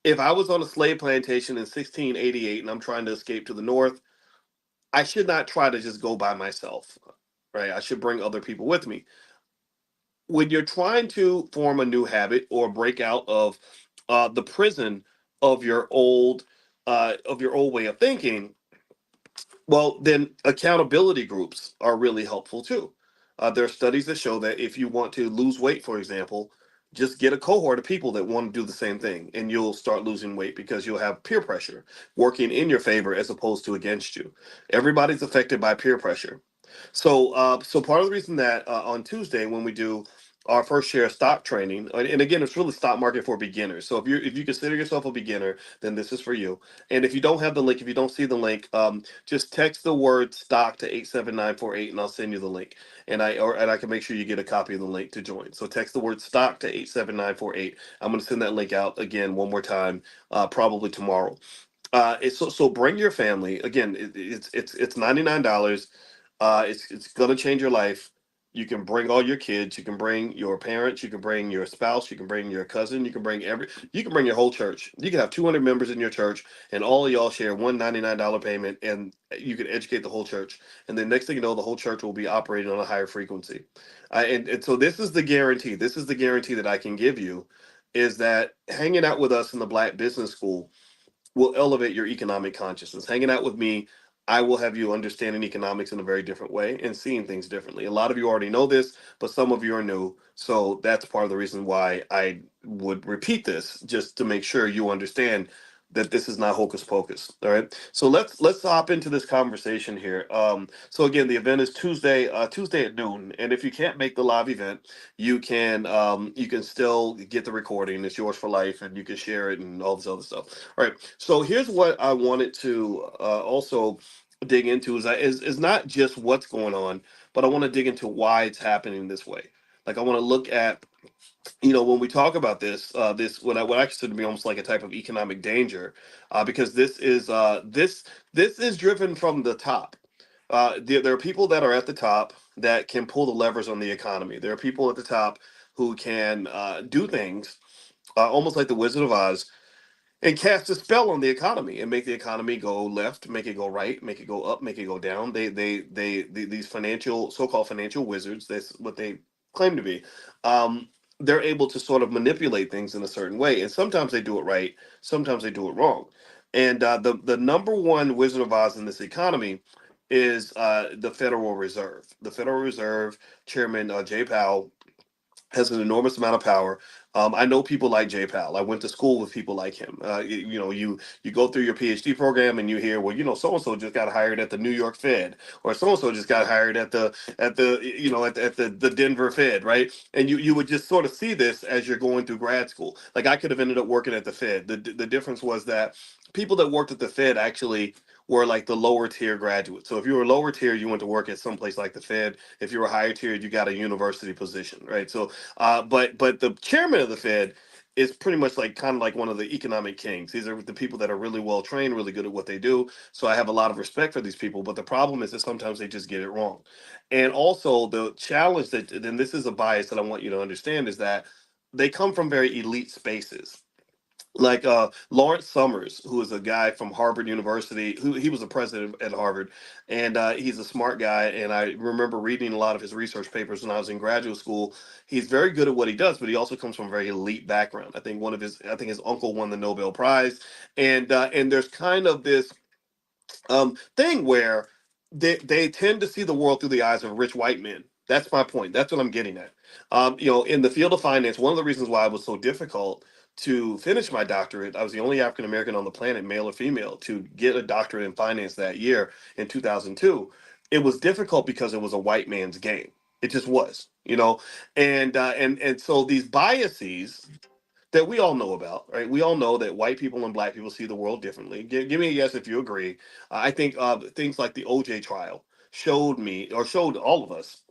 If I was on a slave plantation in 1688 and I'm trying to escape to the north, I should not try to just go by myself, right? I should bring other people with me. When you're trying to form a new habit or break out of the prison of your old way of thinking, well, then accountability groups are really helpful too. There are studies that show that if you want to lose weight, for example, just get a cohort of people that want to do the same thing, and you'll start losing weight because you'll have peer pressure working in your favor as opposed to against you. Everybody's affected by peer pressure. So part of the reason that on Tuesday when we do our first share stock training, and again, it's really stock market for beginners. So if you consider yourself a beginner, then this is for you. And if you don't have the link, if you don't see the link, just text the word stock to 87948 and I'll send you the link. And I can make sure you get a copy of the link to join. So text the word stock to 87948. I'm going to send that link out again one more time, probably tomorrow. So bring your family. Again, it's $99. It's gonna change your life. You can bring all your kids. You can bring your parents. You can bring your spouse. You can bring your cousin. You can bring your whole church. You can have 200 members in your church, and all of y'all share one $99 payment, and you can educate the whole church. And then next thing you know, the whole church will be operating on a higher frequency. And so this is the guarantee. This is the guarantee that I can give you, is that hanging out with us in the Black Business School will elevate your economic consciousness. Hanging out with me, I will have you understanding economics in a very different way and seeing things differently. A lot of you already know this, but some of you are new. So that's part of the reason why I would repeat this, just to make sure you understand that this is not hocus pocus. All right. So let's hop into this conversation here. So again, the event is Tuesday at noon. And if you can't make the live event, you can still get the recording. It's yours for life, and you can share it and all this other stuff. All right. So here's what I wanted to also dig into is not just what's going on, but I want to dig into why it's happening this way. Like I want to look at, when we talk about this what I consider to be almost like a type of economic danger, because this is driven from the top. There are people that are at the top that can pull the levers on the economy. There are people at the top who can do things almost like the Wizard of Oz and cast a spell on the economy and make the economy go left, make it go right, make it go up, make it go down. These financial, so-called financial wizards, that's what they claim to be. They're able to sort of manipulate things in a certain way, and sometimes they do it right, sometimes they do it wrong. And the number one Wizard of Oz in this economy is the Federal Reserve. The Federal Reserve Chairman Jay Powell has an enormous amount of power. I know people like Jay Powell. I went to school with people like him. You go through your PhD program and you hear, well, so and so just got hired at the New York Fed, or so and so just got hired at the Denver Fed, right? And you would just sort of see this as you're going through grad school. Like I could have ended up working at the Fed. The difference was that people that worked at the Fed actually were like the lower tier graduates. So if you were lower tier, you went to work at some place like the Fed. If you were higher tier, you got a university position, right? So but the chairman of the Fed is pretty much like kind of like one of the economic kings. These are the people that are really well trained, really good at what they do. So I have a lot of respect for these people. But the problem is that sometimes they just get it wrong. And also the challenge that, and this is a bias that I want you to understand, is that they come from very elite spaces, like Lawrence Summers, who is a guy from Harvard University, who he was a president at Harvard, and he's a smart guy. And I remember reading a lot of his research papers when I was in graduate school. He's very good at what he does, but he also comes from a very elite background. I think his uncle won the Nobel Prize, and there's kind of this thing where they tend to see the world through the eyes of rich white men. That's my point. That's what I'm getting at. In the field of finance, one of the reasons why it was so difficult to finish my doctorate, I was the only African American on the planet, male or female, to get a doctorate in finance that year in 2002. It was difficult because it was a white man's game. It just was, and so these biases that we all know about, right? We all know that white people and black people see the world differently. Give me a yes if you agree. I think things like the OJ trial showed all of us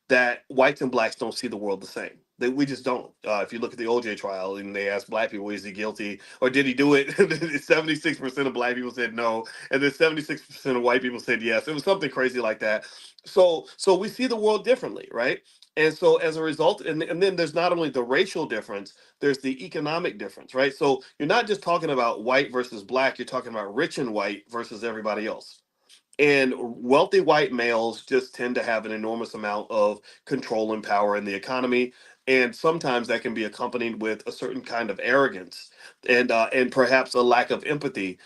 that whites and blacks don't see the world the same. That we just don't. If you look at the OJ trial and they ask black people, is he guilty or did he do it? 76% of black people said no, and then 76% of white people said yes. It was something crazy like that. So we see the world differently, right? And so as a result, and then there's not only the racial difference, there's the economic difference, right? So you're not just talking about white versus black, you're talking about rich and white versus everybody else. And wealthy white males just tend to have an enormous amount of control and power in the economy. And sometimes that can be accompanied with a certain kind of arrogance and perhaps a lack of empathy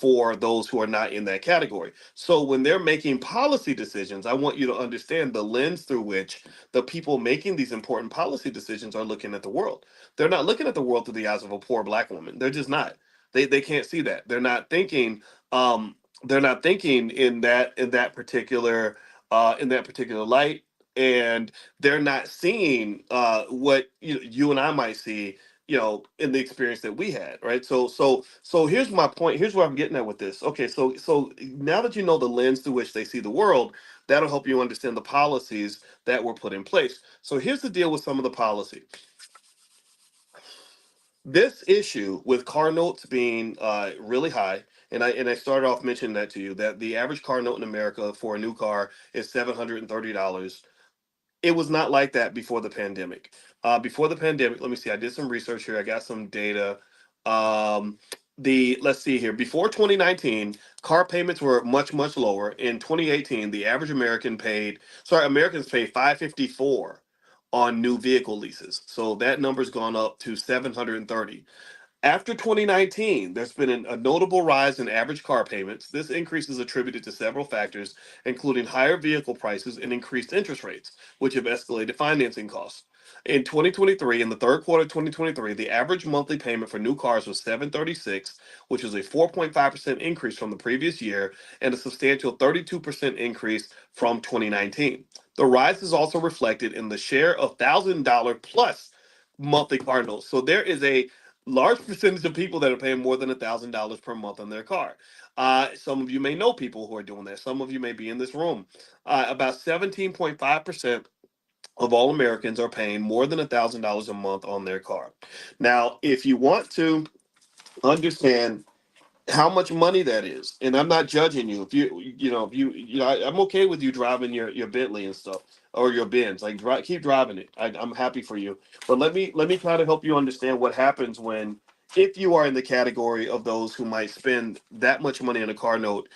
for those who are not in that category. So when they're making policy decisions, I want you to understand the lens through which the people making these important policy decisions are looking at the world. They're not looking at the world through the eyes of a poor black woman. They're just not. They can't see that. Um, they're not thinking in that particular light, and they're not seeing what you and I might see, in the experience that we had, right? So here's my point. Here's where I'm getting at with this. Okay, so now that you know the lens through which they see the world, that'll help you understand the policies that were put in place. So here's the deal with some of the policy. This issue with car notes being really high, and I started off mentioning that to you, that the average car note in America for a new car is $730. It was not like that before the pandemic. Before the pandemic, let me see. I did some research here. I got some data. Um, let's see here. Before 2019, car payments were much lower. In 2018, the average Americans paid 554 on new vehicle leases. So that number's gone up to 730. After 2019, there's been a notable rise in average car payments. This increase is attributed to several factors, including higher vehicle prices and increased interest rates, which have escalated financing costs. In 2023, in the third quarter of 2023, the average monthly payment for new cars was 736, which is a 4.5% increase from the previous year and a substantial 32% increase from 2019. The rise is also reflected in the share of $1,000 plus monthly car notes. So there is a large percentage of people that are paying more than $1,000 per month on their car. Some of you may know people who are doing that. Some of you may be in this room. About 17.5% of all Americans are paying more than $1,000 a month on their car. Now, if you want to understand how much money that is, and I'm not judging you. If I'm okay with you driving your Bentley and stuff, or your Benz. Like, keep driving it. I'm happy for you. But let me try to help you understand what happens when, if you are in the category of those who might spend that much money on a car note,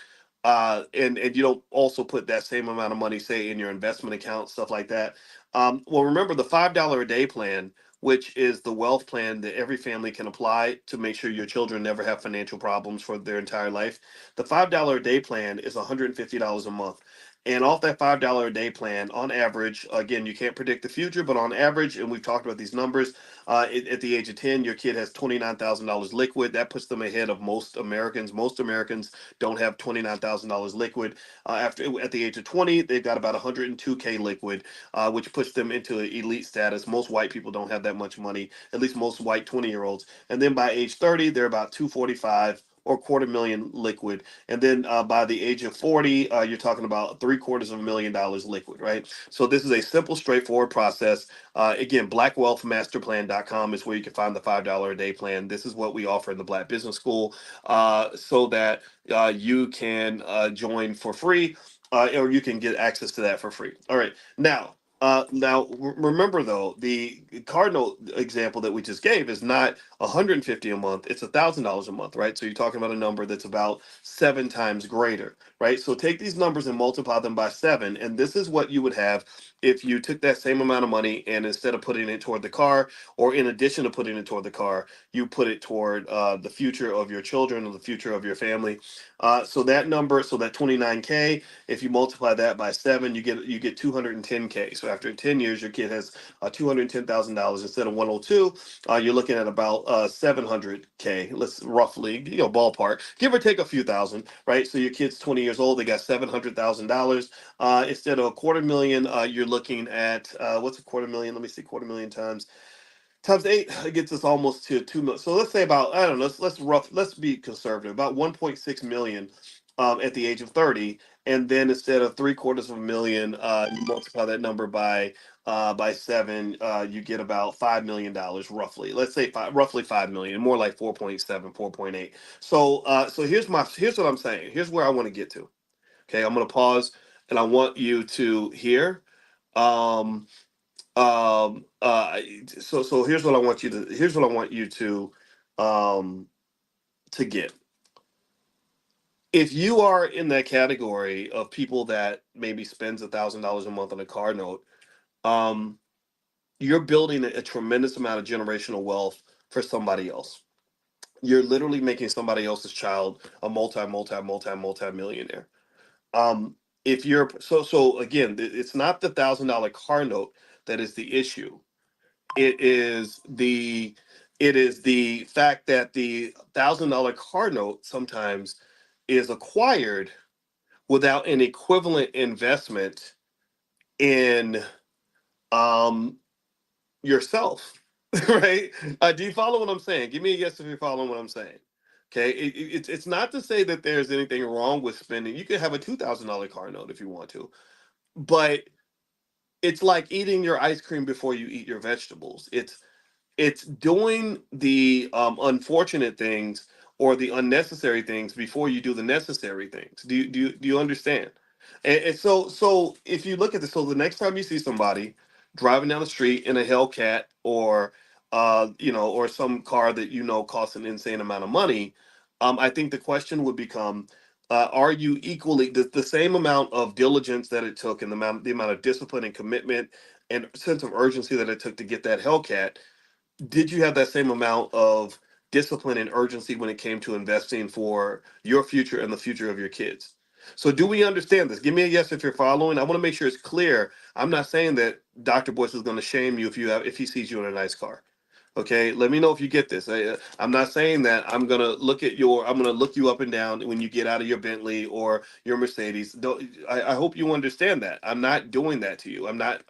and you don't also put that same amount of money, say, in your investment account, stuff like that. Well, remember the $5 a day plan, which is the wealth plan that every family can apply to make sure your children never have financial problems for their entire life. The $5 a day plan is $150 a month. And off that $5 a day plan, on average, again, you can't predict the future, but on average, and we've talked about these numbers, at the age of 10, your kid has $29,000 liquid. That puts them ahead of most Americans. Most Americans don't have $29,000 liquid. At the age of 20, they've got about 102K liquid, which puts them into elite status. Most white people don't have that much money, at least most white 20-year-olds. And then by age 30, they're about 245 or quarter million liquid. And then by the age of 40, you're talking about $750,000 liquid, right? So this is a simple, straightforward process. Again, blackwealthmasterplan.com is where you can find the $5 a day plan. This is what we offer in the Black Business School, so that you can join for free, or you can get access to that for free. All right. Remember though, the cardinal example that we just gave is not 150 a month; it's $1,000 a month, right? So you're talking about a number that's about 7 times greater, right? So take these numbers and multiply them by 7, and this is what you would have if you took that same amount of money, and instead of putting it toward the car, or in addition to putting it toward the car, you put it toward the future of your children or the future of your family. So that number, so that 29K, if you multiply that by 7, you get 210K. So after 10 years, your kid has $210,000 instead of 102. You're looking at about 700K. Let's roughly, ballpark, give or take a few thousand, right? So your kid's 20 years old, they got $700,000. Instead of a quarter million, you're looking at what's a quarter million? Let me see, quarter million times 8, it gets us almost to 2 million. So let's say about, I don't know, let's be conservative, about 1.6 million at the age of 30. And then instead of $750,000, you multiply that number by 7, you get about $5 million roughly. Let's say roughly 5 million, more like 4.7, 4.8. So here's what I'm saying. Here's where I want to get to. Okay, I'm gonna pause, and I want you to hear. Um, so here's what I want you um to get. If you are in that category of people that maybe spends $1,000 a month on a car note, um you're building a tremendous amount of generational wealth for somebody else. You're literally making somebody else's child a multi millionaire. If you're so again, it's not the $1,000 car note that is the issue. It is the it is the fact that the $1,000 car note sometimes is acquired without an equivalent investment in um yourself, right? Do you follow what I'm saying? Give me a yes if you're following what I'm saying. Okay, it's not to say that there's anything wrong with spending. You could have a $2,000 car note if you want to, but it's like eating your ice cream before you eat your vegetables. It's doing the unfortunate things or the unnecessary things before you do the necessary things. Do you understand? And so if you look at this, so the next time you see somebody driving down the street in a Hellcat, or or some car that costs an insane amount of money, I think the question would become, are you equally the same amount of diligence that it took, and the amount of discipline and commitment and sense of urgency that it took to get that Hellcat? Did you have that same amount of discipline and urgency when it came to investing for your future and the future of your kids? So do we understand this? Give me a yes if you're following. I want to make sure it's clear. I'm not saying that Dr. Boyce is going to shame you if he sees you in a nice car. Okay, let me know if you get this. I'm not saying that I'm gonna look you up and down when you get out of your Bentley or your Mercedes. I hope you understand that. I'm not doing that to you. I'm not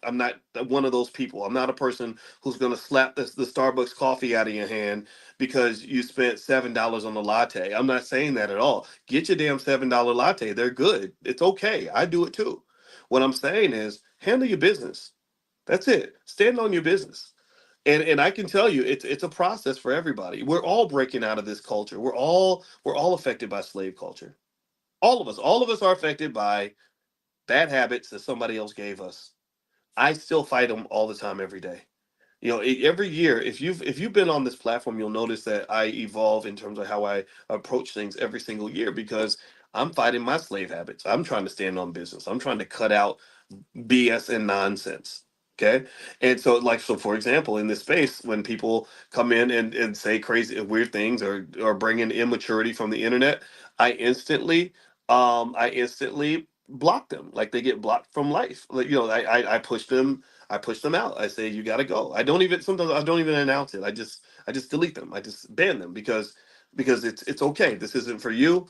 one of those people. I'm not a person who's gonna slap the Starbucks coffee out of your hand because you spent $7 on a latte. I'm not saying that at all. Get your damn $7 latte. They're good. It's okay. I do it too. What I'm saying is handle your business. That's it. Stand on your business. And I can tell you it's a process for everybody. We're all breaking out of this culture. We're all affected by slave culture. All of us are affected by bad habits that somebody else gave us. I still fight them all the time, every day. Every year, if you've been on this platform, you'll notice that I evolve in terms of how I approach things every single year, because I'm fighting my slave habits. I'm trying to stand on business. I'm trying to cut out BS and nonsense. Okay. And so, for example, in this space, when people come in and say crazy, weird things, or bring in immaturity from the internet, I instantly block them. Like, they get blocked from life. Like, I push them out. I say, you got to go. Sometimes I don't even announce it. I just delete them. I just ban them, because it's okay. This isn't for you.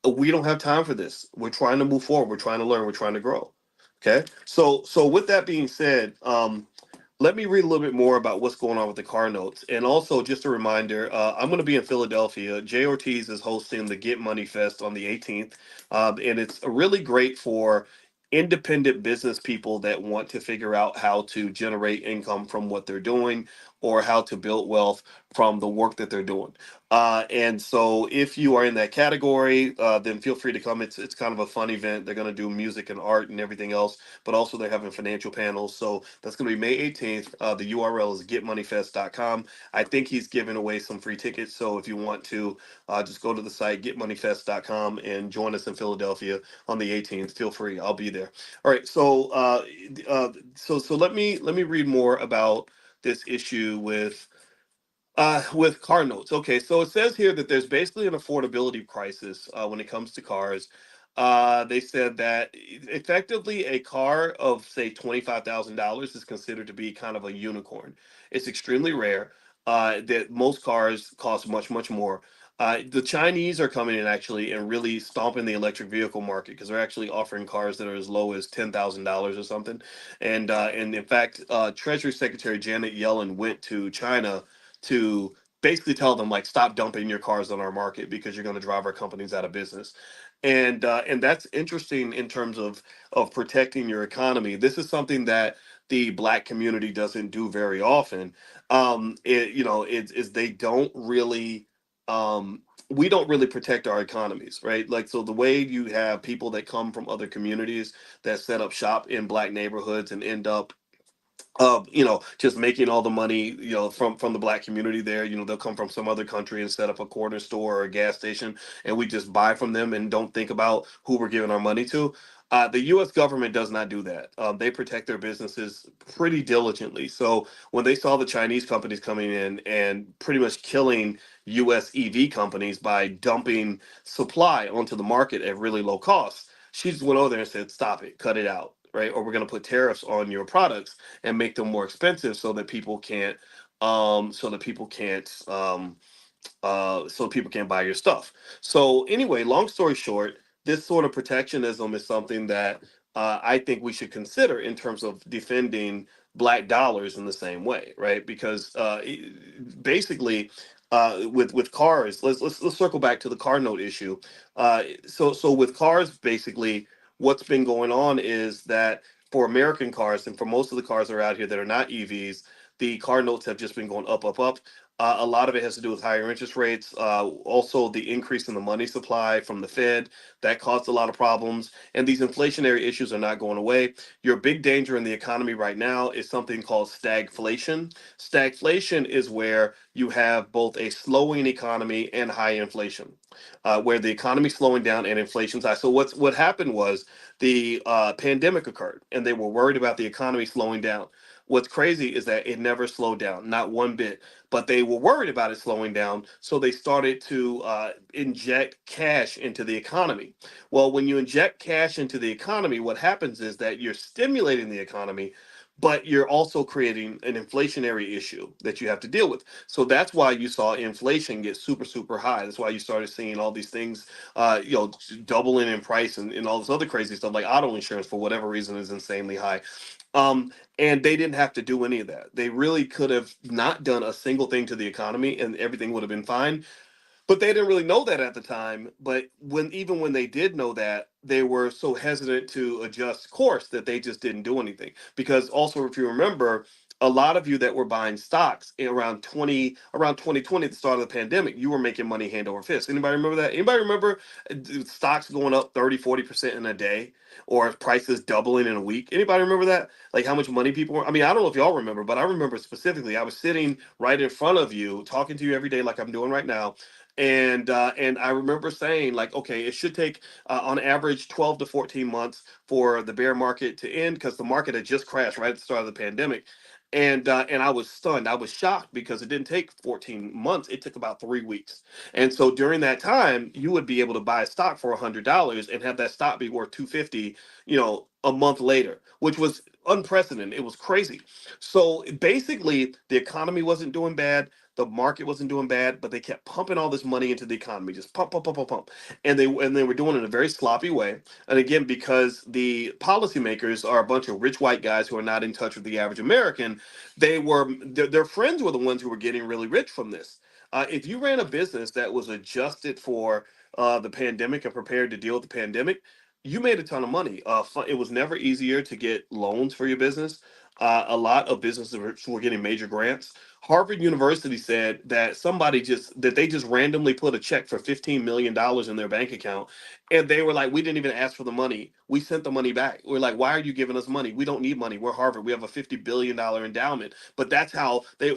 We don't have time for this. We're trying to move forward. We're trying to learn. We're trying to grow. Okay. So with that being said, let me read a little bit more about what's going on with the car notes. And also, just a reminder, I'm going to be in Philadelphia. Jay Ortiz is hosting the Get Money Fest on the 18th. And it's really great for independent business people that want to figure out how to generate income from what they're doing, or how to build wealth from the work that they're doing. And so, if you are in that category, then feel free to come. It's kind of a fun event. They're going to do music and art and everything else, but also they're having financial panels. So that's going to be May 18th. The URL is getmoneyfest.com. I think he's giving away some free tickets. So if you want to, just go to the site getmoneyfest.com and join us in Philadelphia on the 18th. Feel free. I'll be there. All right. So let me read more about this issue with car notes. Okay, so it says here that there's basically an affordability crisis when it comes to cars. They said that effectively a car of, say, $25,000 is considered to be kind of a unicorn. It's extremely rare. That most cars cost much, much more. The Chinese are coming in, actually, and really stomping the electric vehicle market, because they're actually offering cars that are as low as $10,000 or something. And in fact, Treasury Secretary Janet Yellen went to China to basically tell them, like, stop dumping your cars on our market, because you're going to drive our companies out of business. And that's interesting in terms of protecting your economy. This is something that the Black community doesn't do very often. It's they don't really. We don't really protect our economies, right? Like, so the way you have people that come from other communities that set up shop in Black neighborhoods and end up just making all the money, from the Black community there. They'll come from some other country and set up a corner store or a gas station, and we just buy from them and don't think about who we're giving our money to. The U.S. government does not do that. They protect their businesses pretty diligently. So when they saw the Chinese companies coming in and pretty much killing U.S. EV companies by dumping supply onto the market at really low costs, she just went over there and said, "Stop it, cut it out, right? Or we're going to put tariffs on your products and make them more expensive, so people can't buy your stuff." So anyway, long story short, this sort of protectionism is something that I think we should consider in terms of defending Black dollars in the same way, right? Because basically, with cars, let's circle back to the car note issue. So with cars, basically, what's been going on is that for American cars, and for most of the cars that are out here that are not EVs, the car notes have just been going up, up, up. A lot of it has to do with higher interest rates. Also, the increase in the money supply from the Fed, that caused a lot of problems. And these inflationary issues are not going away. Your big danger in the economy right now is something called stagflation. Stagflation is where you have both a slowing economy and high inflation, where the economy's slowing down and inflation's high. So what happened was the pandemic occurred, and they were worried about the economy slowing down. What's crazy is that it never slowed down, not one bit. But they were worried about it slowing down, so they started to inject cash into the economy. Well, when you inject cash into the economy, what happens is that you're stimulating the economy, but you're also creating an inflationary issue that you have to deal with. So that's why you saw inflation get super, super high. That's why you started seeing all these things, doubling in price, and all this other crazy stuff like auto insurance for whatever reason is insanely high. And they didn't have to do any of that. They really could have not done a single thing to the economy and everything would have been fine, but they didn't really know that at the time. But even when they did know that, they were so hesitant to adjust course that they just didn't do anything. Because also, if you remember, a lot of you that were buying stocks in around 2020 at the start of the pandemic, you were making money hand over fist. Anybody remember that? Anybody remember stocks going up 30-40% in a day, or prices doubling in a week? Anybody remember that? Like how much money people were? I mean, I don't know if y'all remember, but I remember specifically. I was sitting right in front of you, talking to you every day, like I'm doing right now, and I remember saying like, okay, it should take on average 12 to 14 months for the bear market to end, because the market had just crashed right at the start of the pandemic. And I was stunned. I was shocked because it didn't take 14 months. It took about 3 weeks. And so during that time, you would be able to buy a stock for $100 and have that stock be worth 250, a month later, which was unprecedented. It was crazy. So basically, the economy wasn't doing bad, the market wasn't doing bad, but they kept pumping all this money into the economy, just pump, pump, pump, pump, pump, and they were doing it in a very sloppy way. And again, because the policymakers are a bunch of rich white guys who are not in touch with the average American, their friends were the ones who were getting really rich from this. If you ran a business that was adjusted for the pandemic and prepared to deal with the pandemic, you made a ton of money. It was never easier to get loans for your business. A lot of businesses were getting major grants. Harvard University said that they just randomly put a check for $15 million in their bank account, and they were like, "We didn't even ask for the money. We sent the money back." We're like, "Why are you giving us money? We don't need money. We're Harvard. We have a $50 billion endowment." But that's how they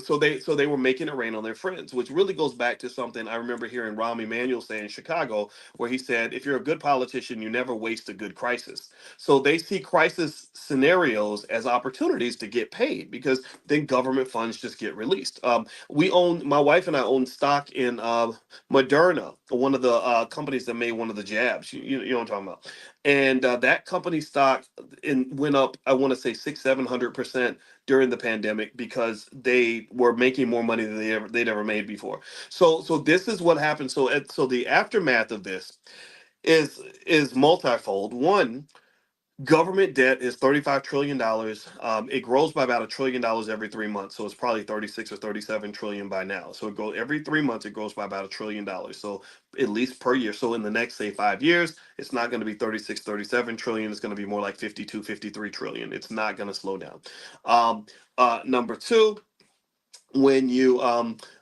were making it rain on their friends, which really goes back to something I remember hearing Rahm Emanuel say in Chicago, where he said, "If you're a good politician, you never waste a good crisis." So they see crisis scenarios as opportunities to get paid, because then government funds just get released. My wife and I own stock in Moderna, one of the companies that made one of the jabs. You know what I'm talking about. And that company stock went up, I want to say 600-700% during the pandemic, because they were making more money than they'd ever made before. So this is what happened. So the aftermath of this is multifold. One, government debt is $35 trillion. It grows by about $1 trillion every 3 months, so it's probably 36 or 37 trillion by now. So it goes every 3 months. It grows by about $1 trillion. So at least per year. So in the next say 5 years, it's not going to be 36, 37 trillion. It's going to be more like 52, 53 trillion. It's not going to slow down. Um, Number two, when you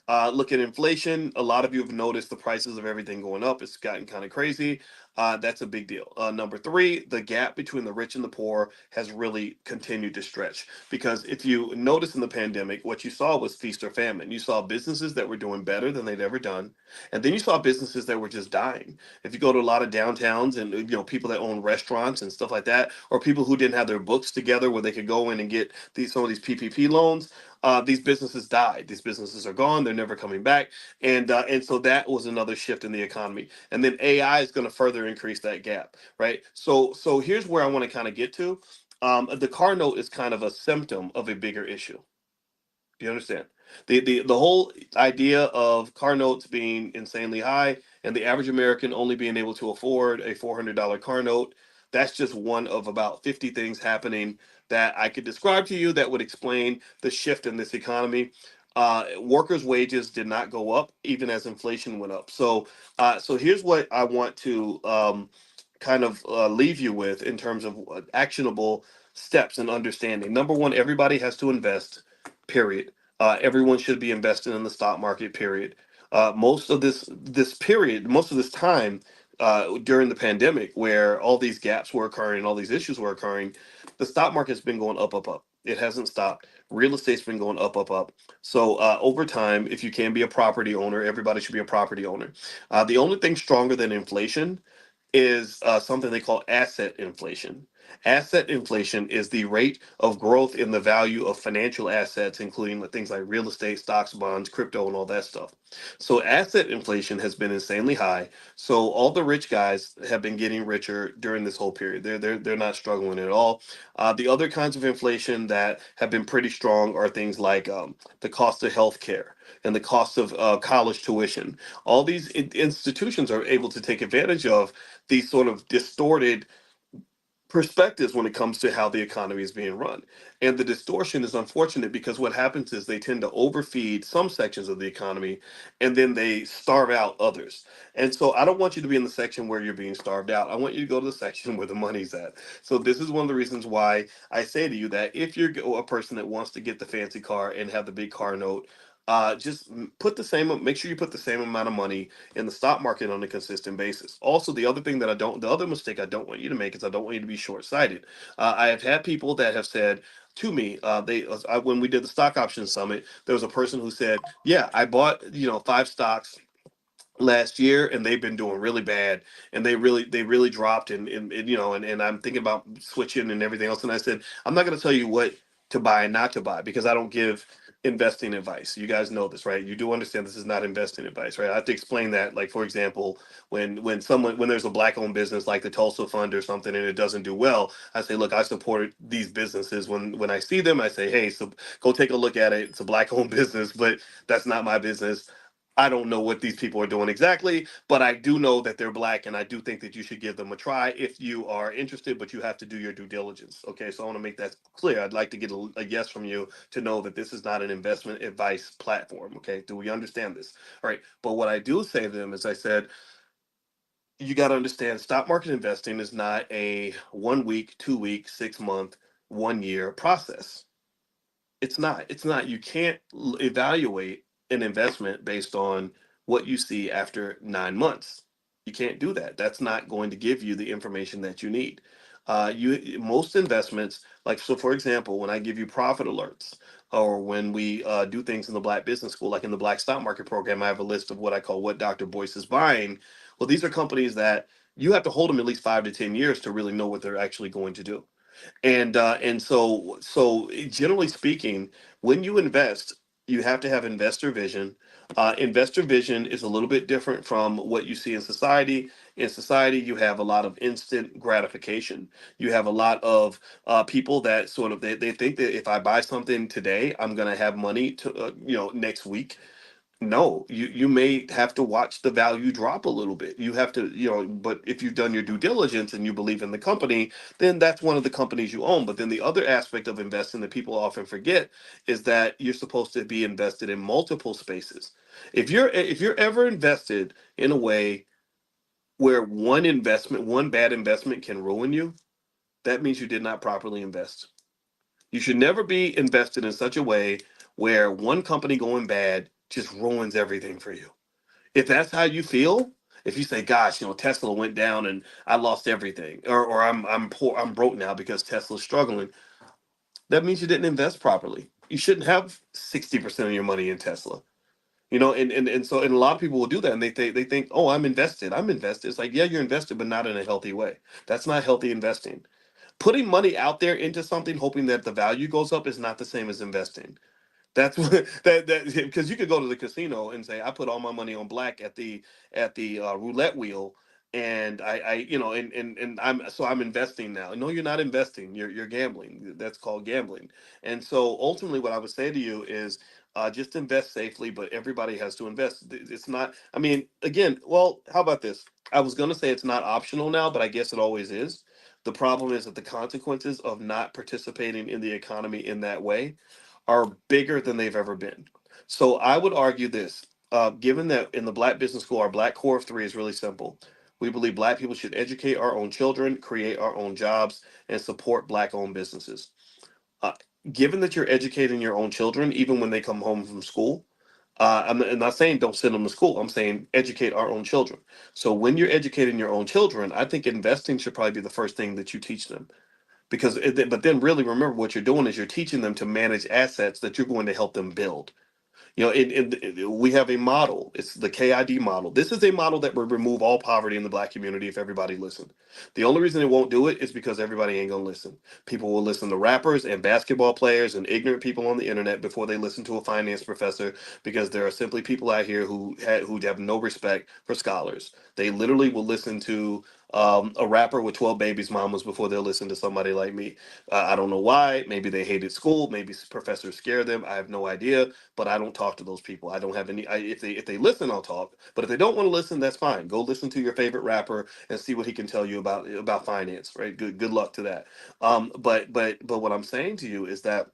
look at inflation, a lot of you have noticed the prices of everything going up. It's gotten kind of crazy. That's a big deal. Number three, the gap between the rich and the poor has really continued to stretch. Because if you notice in the pandemic, what you saw was feast or famine. You saw businesses that were doing better than they'd ever done, and then you saw businesses that were just dying. If you go to a lot of downtowns and people that own restaurants and stuff like that, or people who didn't have their books together where they could go in and get some of these PPP loans, these businesses died. These businesses are gone. They're never coming back. And so that was another shift in the economy. And then AI is going to further increase that gap, right? So here's where I want to kind of get to. The car note is kind of a symptom of a bigger issue. Do you understand? The whole idea of car notes being insanely high and the average American only being able to afford a $400 car note, that's just one of about 50 things happening that I could describe to you that would explain the shift in this economy. Workers' wages did not go up even as inflation went up. So here's what I want to kind of leave you with in terms of actionable steps and understanding. Number one, everybody has to invest, period. Everyone should be investing in the stock market, period. Most of this time during the pandemic, where all these gaps were occurring, all these issues were occurring, the stock market's been going up, up, up. It hasn't stopped. Real estate's been going up, up, up. So over time, if you can be a property owner, everybody should be a property owner. The only thing stronger than inflation is something they call asset inflation. Asset inflation is the rate of growth in the value of financial assets, including things like real estate, stocks, bonds, crypto, and all that stuff. So asset inflation has been insanely high. So all the rich guys have been getting richer during this whole period. They're not struggling at all. The other kinds of inflation that have been pretty strong are things like the cost of healthcare and the cost of college tuition. All these institutions are able to take advantage of these sort of distorted perspectives when it comes to how the economy is being run. And the distortion is unfortunate because what happens is they tend to overfeed some sections of the economy and then they starve out others. And so I don't want you to be in the section where you're being starved out. I want you to go to the section where the money's at. So this is one of the reasons why I say to you that if you're a person that wants to get the fancy car and have the big car note, just put the same, make sure you put the same amount of money in the stock market on a consistent basis. Also, the other mistake I don't want you to make is I don't want you to be short sighted. I have had people that have said to me, when we did the stock option summit, there was a person who said, "Yeah, I bought 5 stocks last year and they've been doing really bad and they really dropped and I'm thinking about switching and everything else." And I said, I'm not going to tell you what to buy and not to buy because I don't give investing advice. You guys know this, right? You do understand this is not investing advice, right? I have to explain that. Like, for example, when there's a black owned business like the Tulsa Fund or something and it doesn't do well, I say, look, I support these businesses. When I see them, I say, hey, so go take a look at it. It's a black owned business, but that's not my business. I don't know what these people are doing exactly, but I do know that they're black, and I do think that you should give them a try if you are interested, but you have to do your due diligence. Okay, so I want to make that clear. I'd like to get a yes from you to know that this is not an investment advice platform. Okay, do we understand this? All right, but what I do say to them is I said, you got to understand stock market investing is not a 1 week, 2 week, 6 month, 1 year process. It's not. You can't evaluate an investment based on what you see after 9 months. You can't do that. That's not going to give you the information that you need. You Most investments, like, so for example, when I give you profit alerts, or when we do things in the Black Business School, like in the Black Stock Market Program, I have a list of what I call what Dr. Boyce is buying. Well, these are companies that you have to hold them at least 5 to 10 years to really know what they're actually going to do. And generally speaking, when you invest, you have to have investor vision. Investor vision is a little bit different from what you see in society. In society, you have a lot of instant gratification. You have a lot of people that sort of they think that if I buy something today, I'm going to have money to next week. No, you may have to watch the value drop a little bit. You have to, but if you've done your due diligence and you believe in the company, then that's one of the companies you own. But then the other aspect of investing that people often forget is that you're supposed to be invested in multiple spaces. If you're ever invested in a way where one bad investment can ruin you, that means you did not properly invest. You should never be invested in such a way where one company going bad just ruins everything for you. If that's how you feel, if you say, "Gosh, Tesla went down and I lost everything," or I'm poor, I'm broke now because Tesla's struggling, that means you didn't invest properly. You shouldn't have 60% of your money in Tesla. And a lot of people will do that, and they think, "Oh, I'm invested. I'm invested." It's like, yeah, you're invested, but not in a healthy way. That's not healthy investing. Putting money out there into something, hoping that the value goes up, is not the same as investing. That's what that because you could go to the casino and say, I put all my money on black at the roulette wheel, and I'm investing now. No, you're not investing. You're gambling. That's called gambling. And so ultimately, what I would say to you is, just invest safely. But everybody has to invest. It's not. I mean, again, well, how about this? I was going to say it's not optional now, but I guess it always is. The problem is that the consequences of not participating in the economy in that way are bigger than they've ever been. So I would argue this, given that in the Black Business School, our Black Core of Three is really simple. We believe Black people should educate our own children, create our own jobs, and support Black owned businesses. Uh, Given that you're educating your own children, even when they come home from school, I'm not saying don't send them to school. I'm saying educate our own children. So when you're educating your own children, I think investing should probably be the first thing that you teach them, but then really remember what you're doing is you're teaching them to manage assets that you're going to help them build. You know, we have a model. It's the KID model. This is a model that would remove all poverty in the black community if everybody listened. The only reason it won't do it is because everybody ain't gonna listen. People will listen to rappers and basketball players and ignorant people on the internet before they listen to a finance professor, because there are simply people out here who have no respect for scholars. They literally will listen to a rapper with 12 babies mamas before they'll listen to somebody like me. I don't know why. Maybe they hated school. Maybe professors scare them. I have no idea. But I don't talk to those people. I don't have any. If they listen, I'll talk. But if they don't want to listen, that's fine. Go listen to your favorite rapper and see what he can tell you about finance. Right. Good luck to that. But what I'm saying to you is that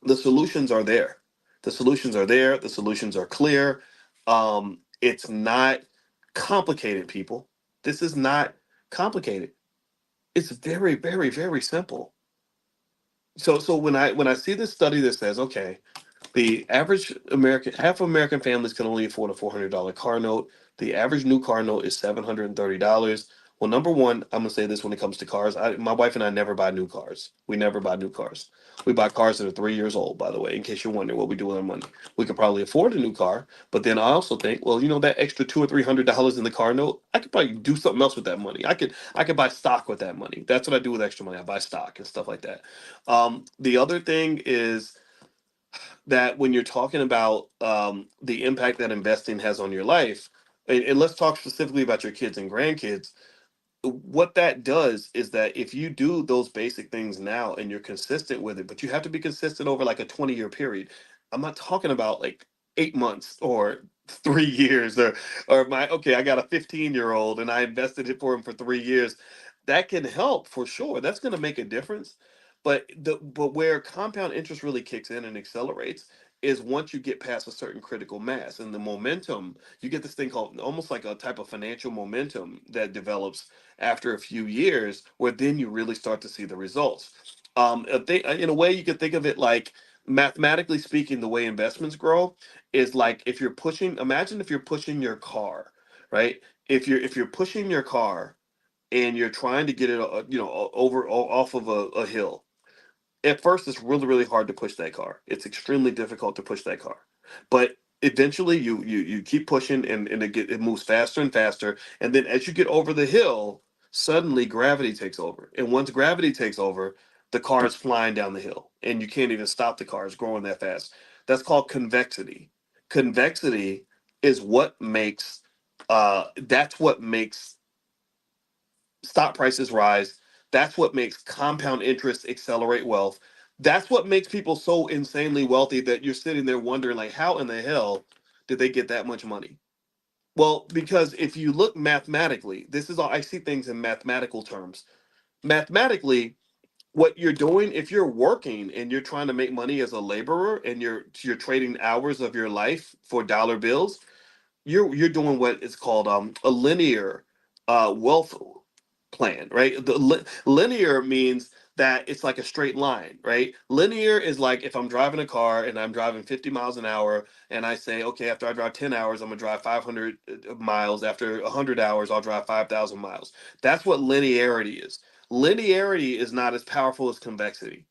the solutions are there. The solutions are there. The solutions are clear. It's not complicated, people. This is not complicated. It's very, very, very simple. So when I see this study that says, okay, the average American, half of American families can only afford a $400 car note. The average new car note is $730. Well, number one, I'm gonna say this when it comes to cars. My wife and I never buy new cars. We never buy new cars. We buy cars that are 3 years old, by the way, in case you're wondering what we do with our money. We could probably afford a new car, but then I also think, well, that extra $200 or $300 in the car note, I could probably do something else with that money. I could buy stock with that money. That's what I do with extra money. I buy stock and stuff like that. The other thing is that when you're talking about the impact that investing has on your life, and let's talk specifically about your kids and grandkids, what that does is that if you do those basic things now and you're consistent with it, but you have to be consistent over like a 20-year period. I'm not talking about like 8 months or 3 years or my okay, I got a 15-year-old and I invested it for him for 3 years. That can help for sure. That's going to make a difference. But where compound interest really kicks in and accelerates is once you get past a certain critical mass and the momentum, you get this thing called almost like a type of financial momentum that develops after a few years, where then you really start to see the results. In a way, you could think of it like, mathematically speaking, the way investments grow is like, if you're pushing. Imagine if you're pushing your car, right? If you're pushing your car and you're trying to get it, over off of a hill. At first, it's really really hard to push that car. It's extremely difficult to push that car, but eventually you keep pushing, and it moves faster and faster, and then as you get over the hill, suddenly gravity takes over, and once gravity takes over, the car is flying down the hill and you can't even stop the car. It's growing that fast. That's called convexity. Convexity is what makes that's what makes stock prices rise. That's what makes compound interest accelerate wealth. That's what makes people so insanely wealthy that you're sitting there wondering, like, how in the hell did they get that much money? Well, because if you look mathematically, this is all I see things in mathematical terms. Mathematically, what you're doing, if you're working and you're trying to make money as a laborer and you're trading hours of your life for dollar bills, you're doing what is called a linear wealth plan, right? Linear means that it's like a straight line, right? Linear is like if I'm driving a car and I'm driving 50 miles an hour, and I say, okay, after I drive 10 hours, I'm gonna drive 500 miles. After 100 hours, I'll drive 5,000 miles. That's what linearity is. Linearity is not as powerful as convexity.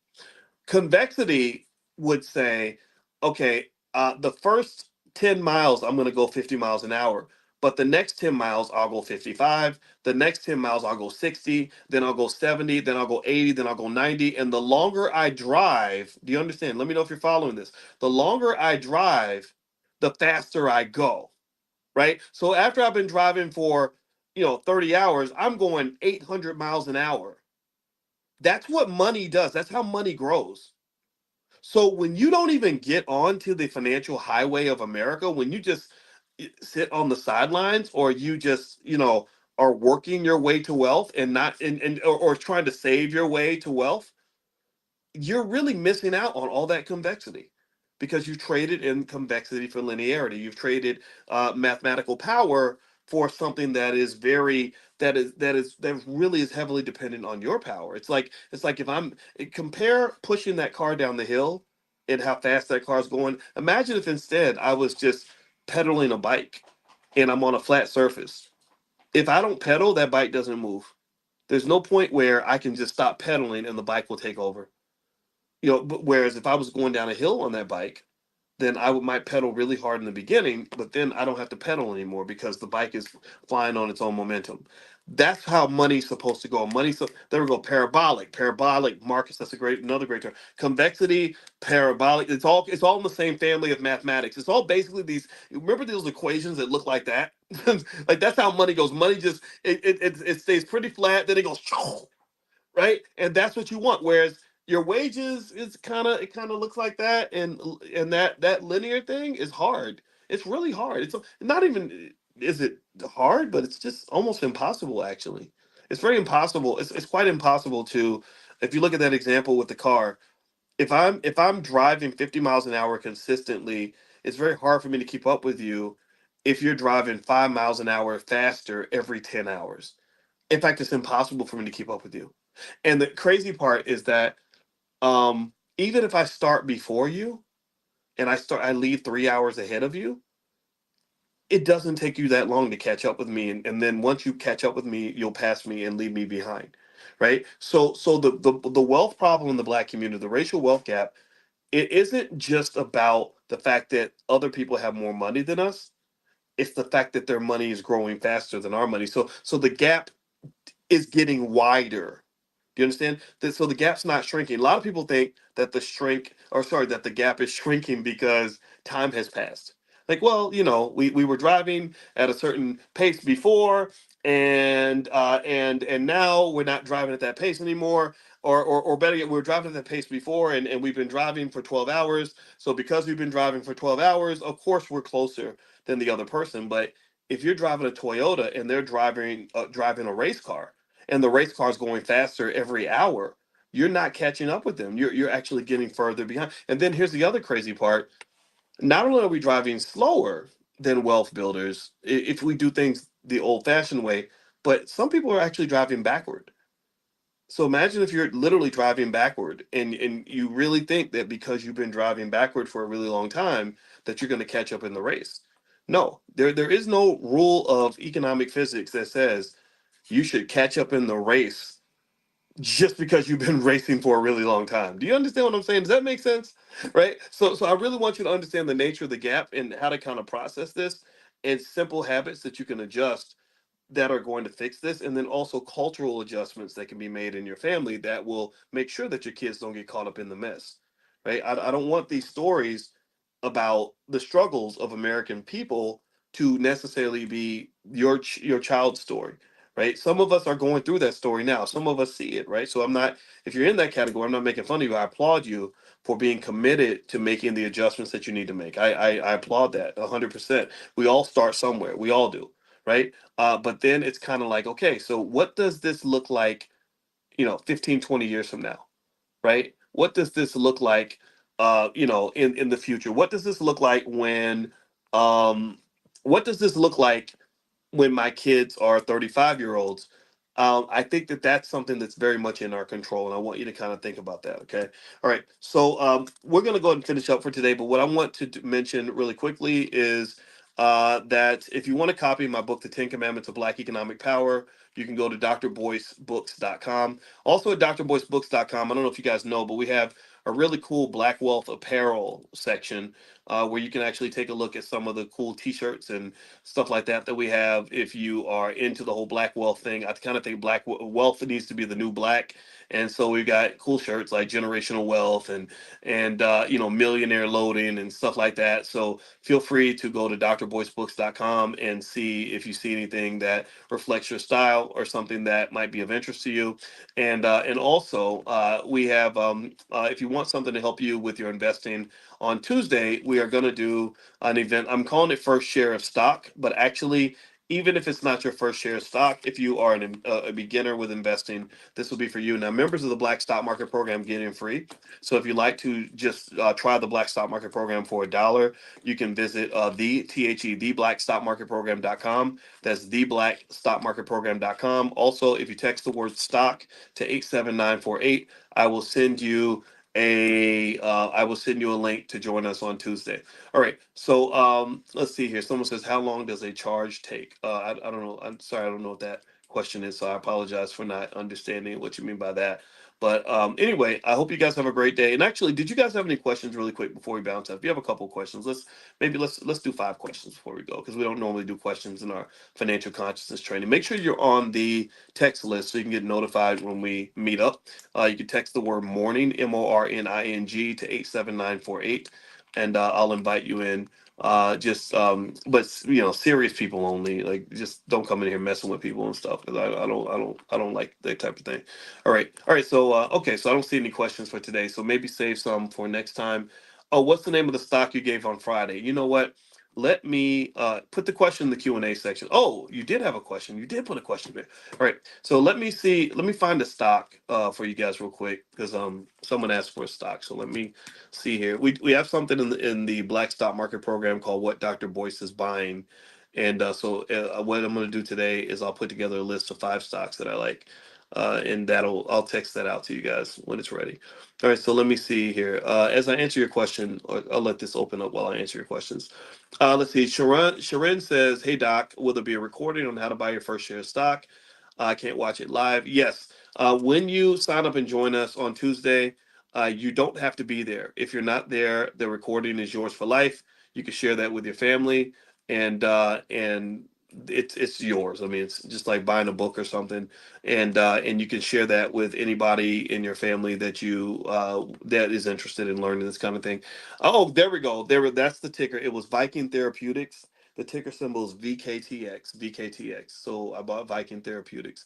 Convexity would say, okay, the first 10 miles, I'm going to go 50 miles an hour. But the next 10 miles, I'll go 55. The next 10 miles, I'll go 60. Then I'll go 70. Then I'll go 80. Then I'll go 90. And the longer I drive, do you understand? Let me know if you're following this. The longer I drive, the faster I go, right? So after I've been driving for, 30 hours, I'm going 800 miles an hour. That's what money does. That's how money grows. So when you don't even get onto the financial highway of America, when you just sit on the sidelines, or you just, are working your way to wealth and not or trying to save your way to wealth, you're really missing out on all that convexity, because you've traded in convexity for linearity. You've traded mathematical power for something that is very that really is heavily dependent on your power. It's like if compare pushing that car down the hill and how fast that car's going. Imagine if instead I was just pedaling a bike and I'm on a flat surface. If I don't pedal, that bike doesn't move. There's no point where I can just stop pedaling and the bike will take over. But whereas if I was going down a hill on that bike, then I would might pedal really hard in the beginning, but then I don't have to pedal anymore because the bike is flying on its own momentum. That's how money's supposed to go. Money, so there we go. Parabolic, Marcus. That's another great term. Convexity, parabolic. It's all in the same family of mathematics. It's all basically these. Remember those equations that look like that? Like that's how money goes. Money just it stays pretty flat, then it goes right? And that's what you want. Whereas your wages is it kind of looks like that, and that linear thing is hard. It's really hard. It's not even is it hard, but it's just almost impossible. Actually, it's very impossible. It's quite impossible to. If you look at that example with the car, if I'm driving 50 miles an hour consistently, it's very hard for me to keep up with you if you're driving 5 miles an hour faster every 10 hours. In fact, it's impossible for me to keep up with you. And the crazy part is that even if I start before you and I leave 3 hours ahead of you, it doesn't take you that long to catch up with me. And then once you catch up with me, you'll pass me and leave me behind. Right. So the wealth problem in the black community, the racial wealth gap, it isn't just about the fact that other people have more money than us. It's the fact that their money is growing faster than our money. So the gap is getting wider. Do you understand? So the gap's not shrinking. A lot of people think that that the gap is shrinking because time has passed. Like, well, we were driving at a certain pace before, and now we're not driving at that pace anymore. Or better yet, we were driving at that pace before, and we've been driving for 12 hours. So because we've been driving for 12 hours, of course we're closer than the other person. But if you're driving a Toyota and they're driving a race car, and the race car is going faster every hour, you're not catching up with them. You're actually getting further behind. And then here's the other crazy part. Not only are we driving slower than wealth builders if we do things the old fashioned way, but some people are actually driving backward. So imagine if you're literally driving backward and you really think that because you've been driving backward for a really long time that you're going to catch up in the race. No, there is no rule of economic physics that says you should catch up in the race just because you've been racing for a really long time. Do you understand what I'm saying? Does that make sense? Right? So I really want you to understand the nature of the gap and how to kind of process this and simple habits that you can adjust that are going to fix this, and then also cultural adjustments that can be made in your family that will make sure that your kids don't get caught up in the mess. Right? I don't want these stories about the struggles of American people to necessarily be your child's story. Right? Some of us are going through that story now. Some of us see it. Right? So I'm not. If you're in that category, I'm not making fun of you. I applaud you for being committed to making the adjustments that you need to make. I applaud that 100%. We all start somewhere. We all do. Right? But then it's kind of like, okay, so what does this look like, 15, 20 years from now, right? What does this look like, in the future? What does this look like um, what does this look like when my kids are 35-year-olds? I think that that's something that's very much in our control, and I want you to kind of think about that. Okay. All right. So we're going to go ahead and finish up for today. But what I want to mention really quickly is that if you want to copy my book, The 10 Commandments of Black Economic Power, you can go to drboycebooks.com. Also at drboycebooks.com, I don't know if you guys know, but we have a really cool Black Wealth apparel section where you can actually take a look at some of the cool T-shirts and stuff like that we have. If you are into the whole black wealth thing, I kind of think wealth needs to be the new black, and so we've got cool shirts like generational wealth and millionaire loading and stuff like that. So feel free to go to drboycebooks.com and see if you see anything that reflects your style or something that might be of interest to you. And also we have if you want something to help you with your investing, on Tuesday we are going to do an event. I'm calling it First Share of Stock, but actually, even if it's not your first share of stock, if you are a beginner with investing, this will be for you. Now, members of the Black Stock Market Program get in free. So if you'd like to just try the Black Stock Market Program for $1, you can visit theblackstockmarketprogram.com. That's theblackstockmarketprogram.com. Also, if you text the word stock to 87948, I will send you a link to join us on Tuesday. All right. So let's see here. Someone says, how long does a charge take? I don't know. I'm sorry, I don't know what that question is, so I apologize for not understanding what you mean by that. But anyway, I hope you guys have a great day. And actually, did you guys have any questions really quick before we bounce up? If you have a couple questions, let's do 5 questions before we go, because we don't normally do questions in our financial consciousness training. Make sure you're on the text list so you can get notified when we meet up. You can text the word morning, MORNING, to 87948, and I'll invite you in. But serious people only. Like, just don't come in here messing with people and stuff, because I don't like that type of thing. All right. So okay, so I don't see any questions for today. So maybe save some for next time. Oh, what's the name of the stock you gave on Friday? You know what? Let me put the question in the Q&A section. Oh, you did have a question. You did put a question there. All right. So let me see. Let me find a stock for you guys real quick, because someone asked for a stock. So let me see here. We have something in the Black Stock Market program called What Dr. Boyce is Buying. And what I'm going to do today is I'll put together a list of 5 stocks that I like. And I'll text that out to you guys when it's ready. All right, so let me see here. As I answer your question, or I'll let this open up while I answer your questions. Let's see. Sharon says, "Hey Doc, will there be a recording on how to buy your first share of stock? I can't watch it live." Yes. When you sign up and join us on Tuesday, you don't have to be there. If you're not there, the recording is yours for life. You can share that with your family, and it's yours. I mean, it's just like buying a book or something, and you can share that with anybody in your family that is interested in learning this kind of thing. Oh, there we go. That's the ticker. It was Viking Therapeutics. The ticker symbol is VKTX. VKTX. So I bought Viking Therapeutics.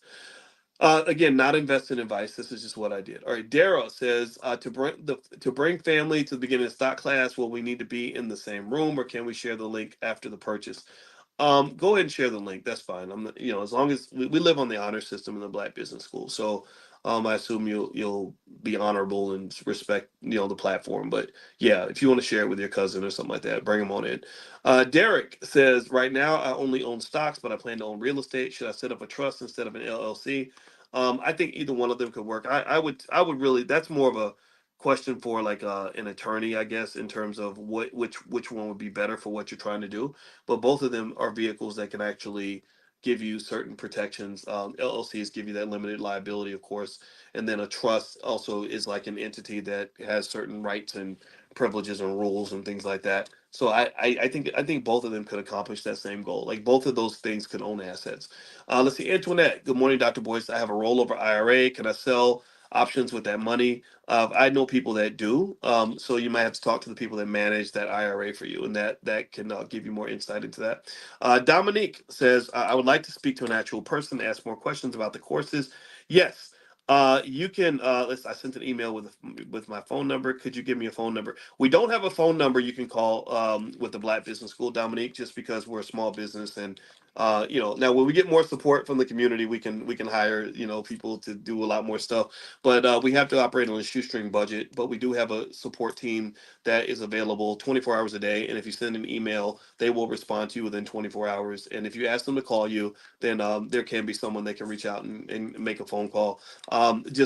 Again, not invested in advice. This is just what I did. All right. Dara says, to bring family to the beginning of stock class, will we need to be in the same room, or can we share the link after the purchase? Go ahead and share the link. That's fine. As long as we live on the honor system in the Black Business School, so I assume you'll be honorable and respect the platform. But yeah, if you want to share it with your cousin or something like that, bring them on in. Derek says, right now I only own stocks, but I plan to own real estate. Should I set up a trust instead of an LLC? I think either one of them could work. I would really. That's more of a question for like an attorney, I guess, in terms of which one would be better for what you're trying to do. But both of them are vehicles that can actually give you certain protections. LLCs give you that limited liability, of course, and then a trust also is like an entity that has certain rights and privileges and rules and things like that. So I think both of them could accomplish that same goal. Like, both of those things could own assets. Let's see, Antoinette. Good morning, Dr. Boyce. I have a rollover IRA. Can I sell options with that money? I know people that do. So you might have to talk to the people that manage that IRA for you, and that can give you more insight into that. Dominique says, I would like to speak to an actual person to ask more questions about the courses. Yes. You can. I sent an email with my phone number. Could you give me a phone number? We don't have a phone number you can call with the Black Business School, Dominique, just because we're a small business. And now when we get more support from the community, we can hire people to do a lot more stuff. But we have to operate on a shoestring budget. But we do have a support team that is available 24 hours a day. And if you send an email, they will respond to you within 24 hours. And if you ask them to call you, then there can be someone that can reach out and make a phone call.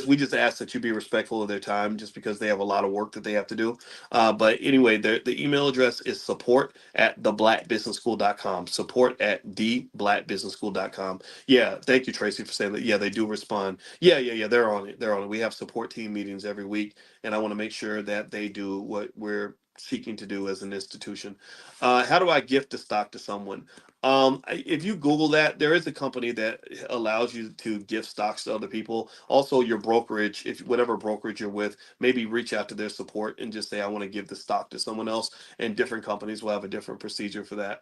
We just ask that you be respectful of their time, just because they have a lot of work that they have to do. But anyway, the email address is support@theblackbusinessschool.com. Support@theblackbusinessschool.com. Yeah, thank you, Tracy, for saying that. Yeah, they do respond. Yeah. They're on it. They're on it. We have support team meetings every week, and I want to make sure that they do what we're seeking to do as an institution. How do I gift a stock to someone? If you Google that, there is a company that allows you to gift stocks to other people. Also, your brokerage, if whatever brokerage you're with, maybe reach out to their support and just say, I want to give the stock to someone else. And different companies will have a different procedure for that.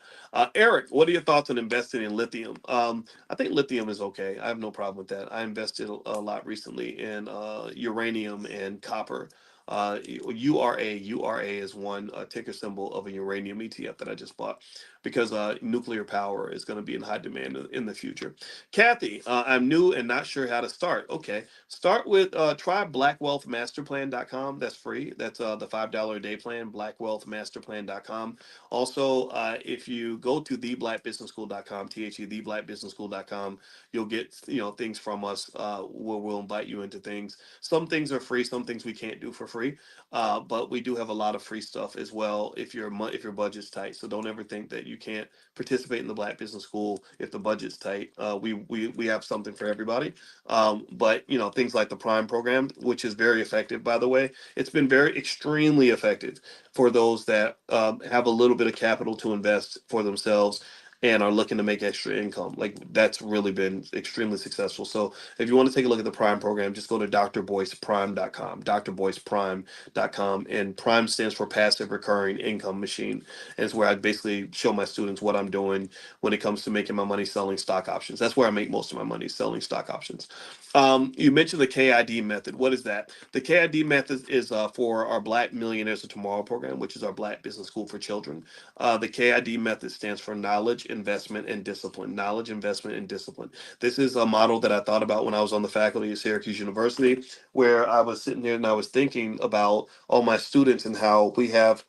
Eric, what are your thoughts on investing in lithium? I think lithium is okay. I have no problem with that. I invested a lot recently in uranium and copper. URA is one ticker symbol of a uranium ETF that I just bought, because nuclear power is going to be in high demand in the future. Kathy, I'm new and not sure how to start. Okay, start with try blackwealthmasterplan.com. That's free. That's the $5 a day plan, blackwealthmasterplan.com. Also, if you go to theblackbusinessschool.com, theblackbusinessschool.com, you'll get things from us where we'll invite you into things. Some things are free, some things we can't do for free, but we do have a lot of free stuff as well if your budget's tight. So don't ever think that you can't participate in the Black Business School if the budget's tight. We have something for everybody. But things like the Prime program, which is very effective, by the way, it's been very extremely effective for those that have a little bit of capital to invest for themselves and are looking to make extra income. Like that's really been extremely successful. So if you want to take a look at the Prime program, just go to drboyceprime.com, drboyceprime.com, and Prime stands for Passive Recurring Income Machine. And it's where I basically show my students what I'm doing when it comes to making my money selling stock options. That's where I make most of my money, selling stock options. You mentioned the KID method. What is that? The KID method is for our Black Millionaires of Tomorrow program, which is our Black Business School for Children. The KID method stands for knowledge, investment, and discipline. Knowledge, investment, and discipline. This is a model that I thought about when I was on the faculty at Syracuse University, where I was sitting there and I was thinking about all my students and how we have.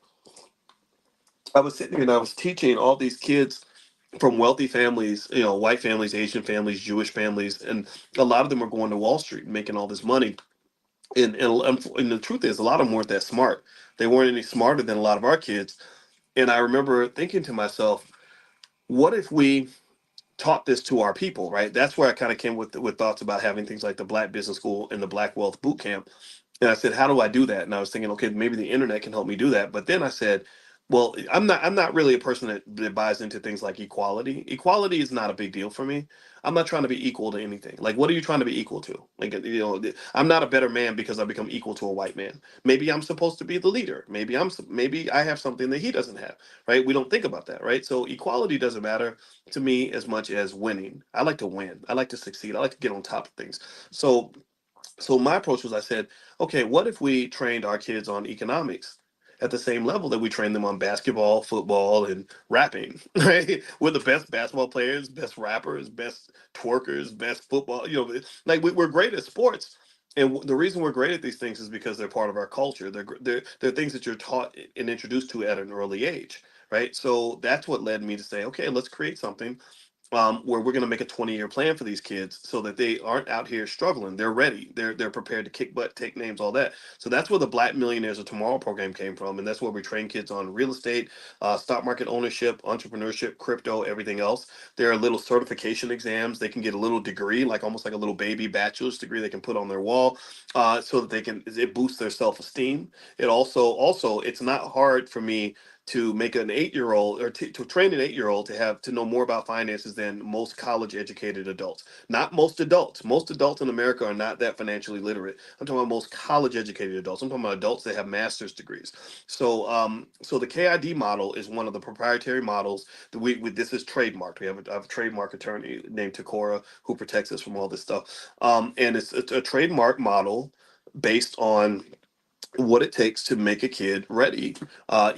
I was sitting there and I was teaching all these kids from wealthy families, white families, Asian families, Jewish families, and a lot of them are going to Wall Street and making all this money. And the truth is, a lot of them weren't that smart. They weren't any smarter than a lot of our kids. And I remember thinking to myself, what if we taught this to our people, right? That's where I kind of came with thoughts about having things like the Black Business School and the Black Wealth Boot Camp. And I said, how do I do that? And I was thinking, okay, maybe the internet can help me do that. But then I said, well, I'm not really a person that buys into things like equality. Equality is not a big deal for me. I'm not trying to be equal to anything. Like, what are you trying to be equal to? Like, I'm not a better man because I become equal to a white man. Maybe I'm supposed to be the leader. Maybe I have something that he doesn't have, right? We don't think about that, right? So equality doesn't matter to me as much as winning. I like to win. I like to succeed. I like to get on top of things. So my approach was, I said, okay, what if we trained our kids on economics at the same level that we train them on basketball, football, and rapping, right? We're the best basketball players, best rappers, best twerkers, best football. Like we're great at sports. And the reason we're great at these things is because they're part of our culture. They're things that you're taught and introduced to at an early age, right? So that's what led me to say, okay, let's create something where we're going to make a 20-year plan for these kids so that they aren't out here struggling. They're ready. They're prepared to kick butt, take names, all that. So that's where the Black Millionaires of Tomorrow program came from, and that's where we train kids on real estate, stock market ownership, entrepreneurship, crypto, everything else. There are little certification exams. They can get a little degree, like almost like a little baby bachelor's degree, they can put on their wall, so that it boosts their self-esteem. It also it's not hard for me to make an 8-year old or to train an 8-year old to know more about finances than most college educated adults. Not most adults. Most adults in America are not that financially literate. I'm talking about most college educated adults. I'm talking about adults that have master's degrees. So the KID model is one of the proprietary models that this is trademarked. I have a trademark attorney named Takora who protects us from all this stuff. And it's a trademark model based on what it takes to make a kid ready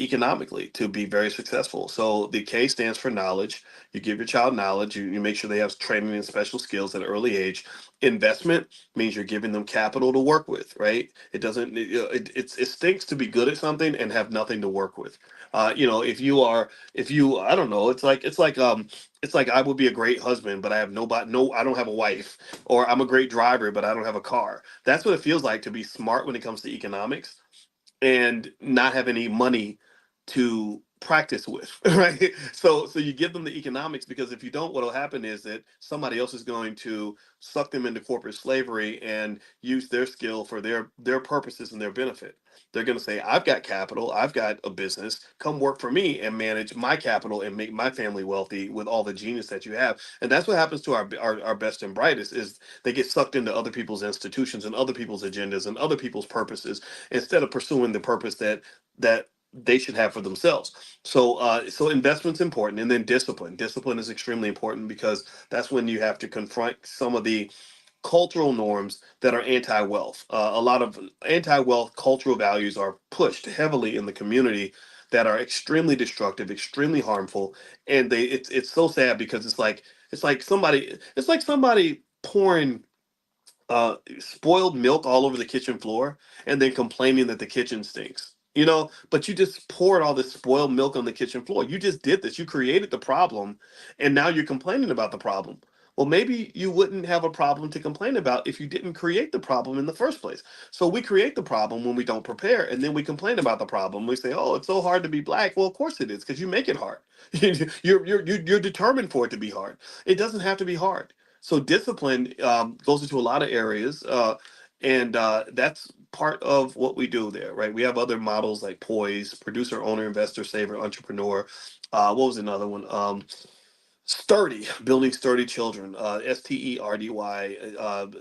economically to be very successful. So the K stands for knowledge. You give your child knowledge. You make sure they have training and special skills at an early age. Investment means you're giving them capital to work with, right? It doesn't. It stinks to be good at something and have nothing to work with. If you, I don't know. It's like I would be a great husband, but I have nobody. No, I don't have a wife. Or I'm a great driver, but I don't have a car. That's what it feels like to be smart when it comes to economics and not have any money to practice with, right? So you give them the economics, because if you don't, what'll happen is that somebody else is going to suck them into corporate slavery and use their skill for their purposes and their benefit. They're going to say, I've got capital, I've got a business, come work for me and manage my capital and make my family wealthy with all the genius that you have. And that's what happens to our best and brightest, is they get sucked into other people's institutions and other people's agendas and other people's purposes instead of pursuing the purpose that they should have for themselves. So investment's important, and then discipline. Discipline is extremely important, because that's when you have to confront some of the cultural norms that are anti-wealth. A lot of anti-wealth cultural values are pushed heavily in the community that are extremely destructive, extremely harmful, and it's so sad, because it's like somebody pouring spoiled milk all over the kitchen floor and then complaining that the kitchen stinks. But you just poured all this spoiled milk on the kitchen floor. You just did this. You created the problem, and now you're complaining about the problem. Well, maybe you wouldn't have a problem to complain about if you didn't create the problem in the first place. So we create the problem when we don't prepare, and then we complain about the problem. We say, "Oh, it's so hard to be black." Well, of course it is, because you make it hard. You're determined for it to be hard. It doesn't have to be hard. So discipline goes into a lot of areas, and that's part of what we do there, right? We have other models like poise, producer, owner, investor, saver, entrepreneur. What was another one? Sturdy, building sturdy children, STERDY,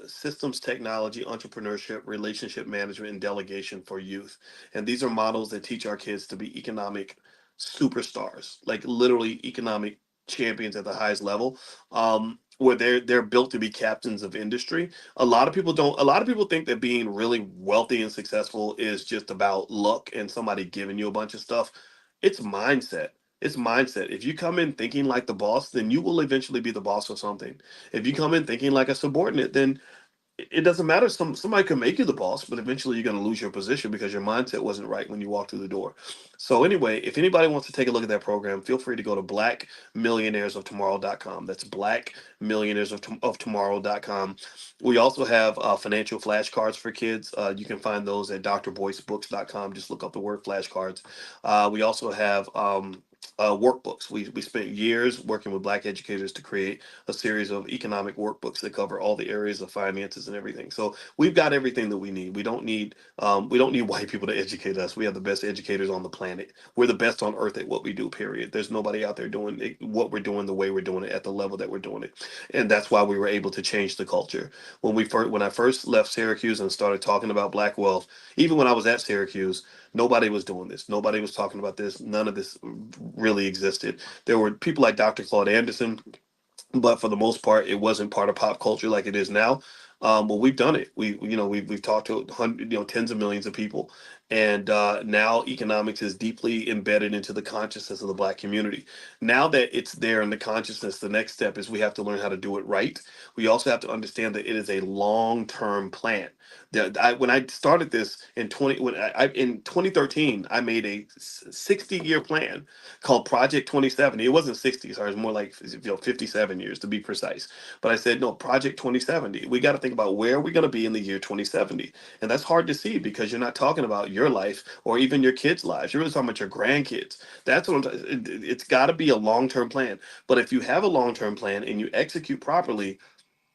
systems technology, entrepreneurship, relationship management, and delegation for youth. And these are models that teach our kids to be economic superstars, like literally economic champions at the highest level, where they're built to be captains of industry. A lot of people don't. A lot of people think that being really wealthy and successful is just about luck and somebody giving you a bunch of stuff. It's mindset. It's mindset. If you come in thinking like the boss, then you will eventually be the boss of something. If you come in thinking like a subordinate, then it doesn't matter. Somebody can make you the boss, but eventually you're going to lose your position because your mindset wasn't right when you walked through the door. So anyway, if anybody wants to take a look at that program, feel free to go to blackmillionairesoftomorrow.com. That's blackmillionairesoftomorrow.com. We also have financial flashcards for kids. You can find those at drboycebooks.com. Just look up the word flashcards. We also have workbooks. We spent years working with black educators to create a series of economic workbooks that cover all the areas of finances and everything. So we've got everything that we need. We don't need white people to educate us. We have the best educators on the planet. We're the best on earth at what we do. Period. There's nobody out there doing what we're doing the way we're doing it at the level that we're doing it, and that's why we were able to change the culture. When I first left Syracuse and started talking about black wealth, even when I was at Syracuse, nobody was doing this. Nobody was talking about this. None of this really existed. There were people like Dr. Claude Anderson, but for the most part, it wasn't part of pop culture like it is now. Well, we've done it. We've talked to tens of millions of people, and now economics is deeply embedded into the consciousness of the black community. Now that it's there in the consciousness, the next step is we have to learn how to do it right. We also have to understand that it is a long term plan. When I started this in 2013, I made a 60-year plan called Project 2070. It wasn't 60, sorry, it was more like 57 years to be precise. But I said, no, Project 2070. We got to think about where we're going to be in the year 2070. And that's hard to see because you're not talking about your life or even your kids' lives. You're really talking about your grandkids. That's what it's got to be a long-term plan. But if you have a long-term plan and you execute properly,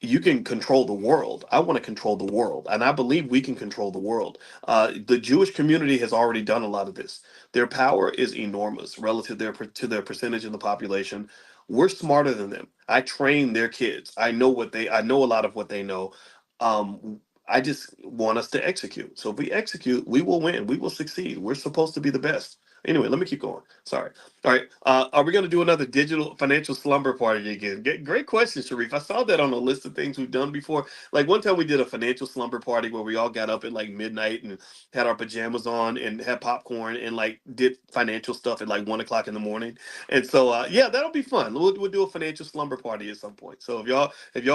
you can control the world. I want to control the world, and I believe we can control the world. The Jewish community has already done a lot of this. Their power is enormous relative to their percentage in the population. We're smarter than them. I train their kids. I know a lot of what they know. I just want us to execute. So if we execute, we will win. We will succeed. We're supposed to be the best. Anyway, let me keep going. Sorry. All right. Are we going to do another digital financial slumber party again? Great question, Sharif. I saw that on a list of things we've done before. Like one time we did a financial slumber party where we all got up at like midnight and had our pajamas on and had popcorn and like did financial stuff at like 1 o'clock in the morning. And so, yeah, that'll be fun. We'll do a financial slumber party at some point. So if y'all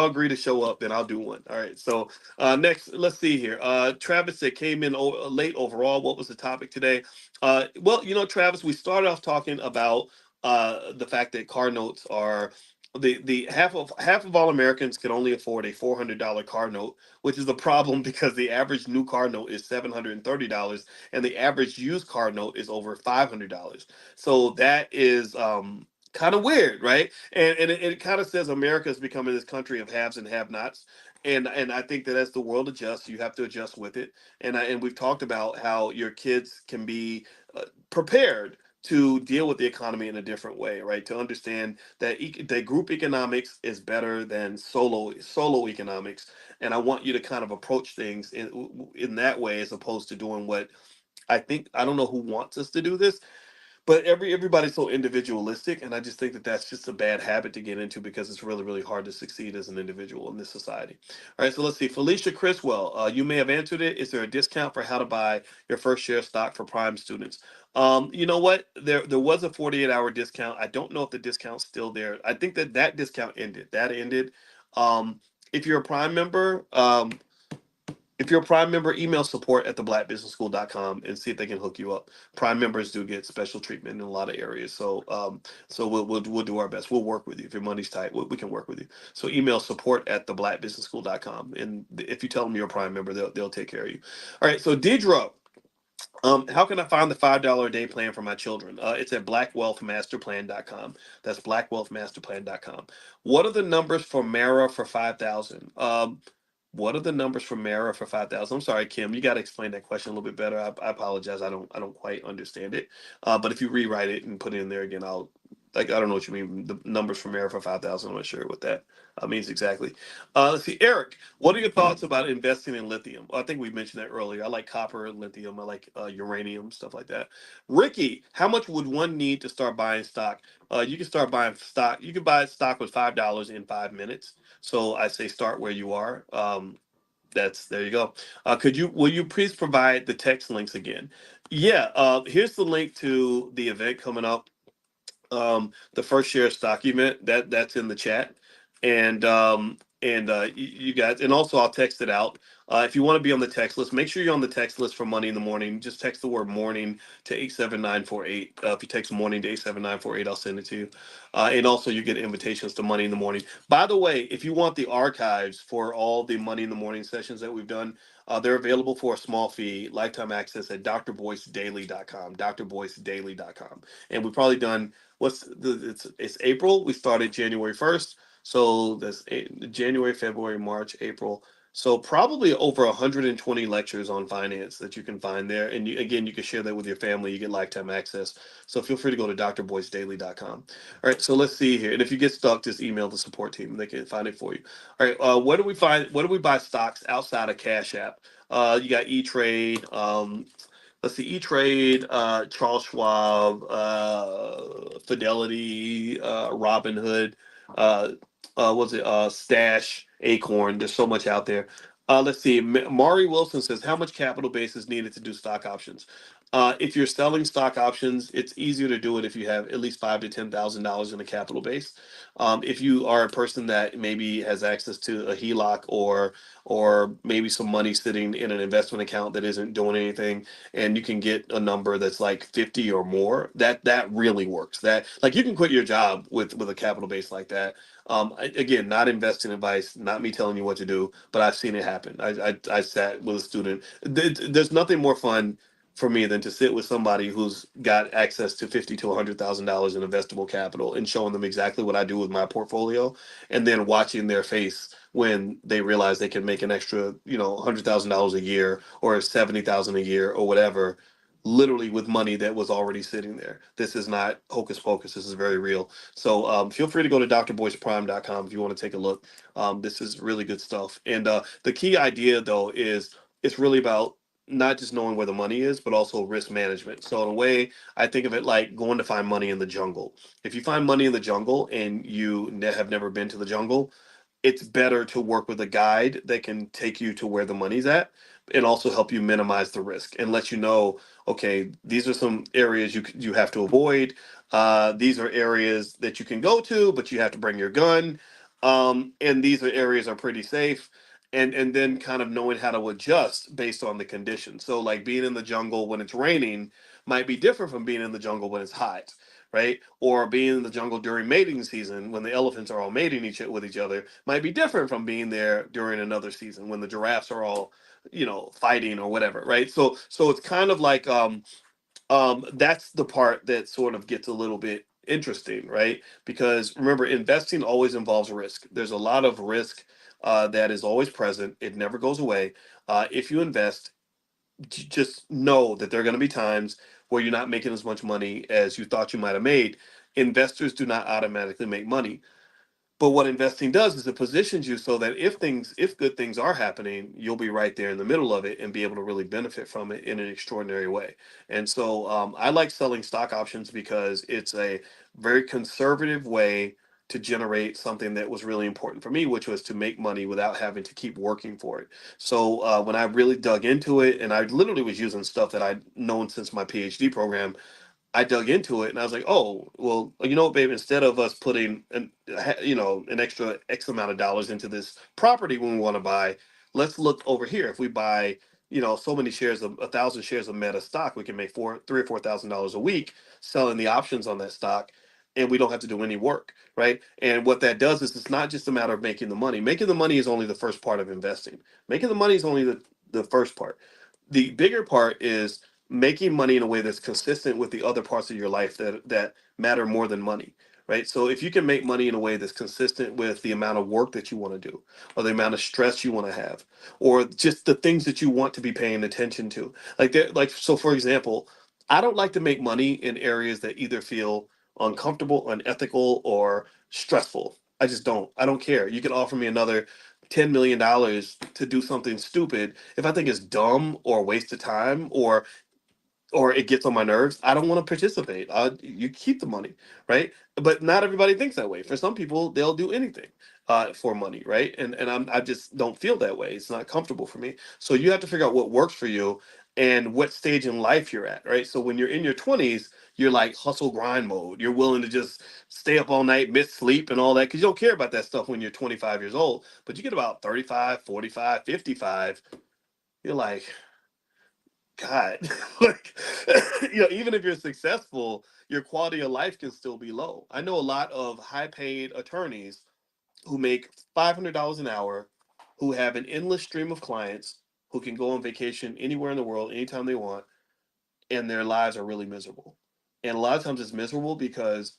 agree to show up, then I'll do one. All right. So next, let's see here. Travis said came in late overall. What was the topic today? Well, Travis, we started off talking about the fact that car notes are the half of all Americans can only afford a $400 car note, which is a problem because the average new car note is $730, and the average used car note is over $500. So that is kind of weird, right? And it kind of says America is becoming this country of haves and have-nots. And I think that as the world adjusts, you have to adjust with it. And we've talked about how your kids can be prepared to deal with the economy in a different way, right? To understand that that group economics is better than solo economics, and I want you to kind of approach things in that way as opposed to doing what I don't know who wants us to do this, but everybody's so individualistic, and I just think that that's just a bad habit to get into because it's really really hard to succeed as an individual in this society. All right, so let's see. Felicia Criswell, you may have answered it. Is there a discount for how to buy your first share of stock for prime students? You know what, there was a 48-hour discount. I don't know if the discount's still there. I think that discount ended. If you're a prime member, If you're a Prime member, email support at theblackbusinessschool.com and see if they can hook you up. Prime members do get special treatment in a lot of areas. So we'll do our best. We'll work with you. If your money's tight, we can work with you. So email support at theblackbusinessschool.com. And if you tell them you're a Prime member, they'll take care of you. All right. So Deidre, how can I find the $5 a day plan for my children? It's at blackwealthmasterplan.com. That's blackwealthmasterplan.com. What are the numbers for Mara for 5,000? What are the numbers for Mara for 5,000? I'm sorry, Kim, you got to explain that question a little bit better. I apologize. I don't quite understand it. But if you rewrite it and put it in there again, I don't know what you mean. The numbers for Mara for 5,000. I'm not sure what that means exactly. Let's see, Eric. What are your thoughts about investing in lithium? I think we mentioned that earlier. I like copper, lithium. I like uranium, stuff like that. Ricky, how much would one need to start buying stock? You can start buying stock. You can buy stock with $5 in 5 minutes. So I say start where you are. That's there you go. Will you please provide the text links again? Yeah. Here's the link to the event coming up, the first share stock event that's in the chat, and you guys, and also I'll text it out. If you want to be on the text list, make sure you're on the text list for Money in the Morning. Just text the word morning to 87948. If you text morning to 87948, I'll send it to you. And also you get invitations to Money in the Morning. By the way, if you want the archives for all the Money in the Morning sessions that we've done, they're available for a small fee, lifetime access at drboycedaily.com, drboycedaily.com. And we've probably done it's April. We started January 1st. So January, February, March, April. So probably over 120 lectures on finance that you can find there. And again, you can share that with your family. You get lifetime access. So feel free to go to drboycedaily.com. All right. So let's see here. And if you get stuck, just email the support team and they can find it for you. All right. Where do we buy stocks outside of Cash App? You got E-Trade. Let's see, E-Trade, Charles Schwab, Fidelity, Robinhood, uh, was it Stash, Acorn? There's so much out there. Let's see. Mari Wilson says, how much capital base is needed to do stock options? If you're selling stock options, it's easier to do it if you have at least $5,000 to $10,000 in a capital base. If you are a person that maybe has access to a HELOC or maybe some money sitting in an investment account that isn't doing anything, and you can get a number that's like 50 or more, that really works. That, like, you can quit your job with a capital base like that. Again, not investing advice, not me telling you what to do, but I've seen it happen. I sat with a student. There's nothing more fun for me than to sit with somebody who's got access to 50 to $100,000 in investable capital and showing them exactly what I do with my portfolio, and then watching their face when they realize they can make an extra, $100,000 a year or 70,000 a year or whatever, literally with money that was already sitting there. This is not hocus pocus. This is very real. So feel free to go to drboyceprime.com if you want to take a look. This is really good stuff. And the key idea, though, is it's really about not just knowing where the money is, but also risk management. So in a way, I think of it like going to find money in the jungle. If you find money in the jungle and you have never been to the jungle, it's better to work with a guide that can take you to where the money's at and also help you minimize the risk and let you know, okay, these are some areas you have to avoid. These are areas that you can go to, but you have to bring your gun. And these are areas are pretty safe. And then kind of knowing how to adjust based on the conditions. So like being in the jungle when it's raining might be different from being in the jungle when it's hot, right? Or being in the jungle during mating season when the elephants are all mating with each other might be different from being there during another season when the giraffes are all, fighting or whatever, right? So it's kind of like that's the part that sort of gets a little bit interesting, right? Because remember, investing always involves risk. There's a lot of risk that is always present. It never goes away. If you invest, just know that there are going to be times where you're not making as much money as you thought you might have made. Investors do not automatically make money. But what investing does is it positions you so that if good things are happening, you'll be right there in the middle of it and be able to really benefit from it in an extraordinary way. And so I like selling stock options because it's a very conservative way to generate something that was really important for me, which was to make money without having to keep working for it. So when I really dug into it, and I literally was using stuff that I'd known since my PhD program, I dug into it and I was like, oh, well, you know what, babe, instead of us putting an extra X amount of dollars into this property when we want to buy, let's look over here. If we buy, so many shares of 1,000 shares of Meta stock, we can make $3 or $4,000 a week selling the options on that stock, and we don't have to do any work, right? And what that does is it's not just a matter of making the money. Making the money is only the first part of investing. Making the money is only the first part. The bigger part is making money in a way that's consistent with the other parts of your life that matter more than money, right? So if you can make money in a way that's consistent with the amount of work that you want to do, or the amount of stress you want to have, or just the things that you want to be paying attention to, so for example, I don't like to make money in areas that either feel uncomfortable, unethical, or stressful. I just don't. I don't care. You can offer me another $10 million to do something stupid. If I think it's dumb or a waste of time, or it gets on my nerves, I don't want to participate. You keep the money, right? But not everybody thinks that way. For some people, they'll do anything for money, right? I just don't feel that way. It's not comfortable for me. So you have to figure out what works for you and what stage in life you're at, right? So when you're in your 20s, you're like hustle grind mode. You're willing to just stay up all night, miss sleep and all that because you don't care about that stuff when you're 25 years old. But you get about 35, 45, 55, you're like, God, like, even if you're successful, your quality of life can still be low. I know a lot of high paid attorneys who make $500 an hour, who have an endless stream of clients, who can go on vacation anywhere in the world, anytime they want, and their lives are really miserable. And a lot of times it's miserable because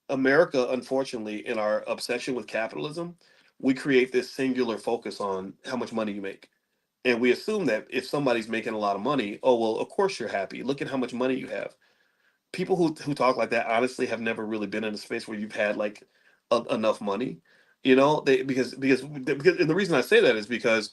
America, unfortunately, in our obsession with capitalism, we create this singular focus on how much money you make. And we assume that if somebody's making a lot of money, oh well, of course you're happy. Look at how much money you have. People who talk like that honestly have never really been in a space where you've had like enough money. They because and the reason I say that is because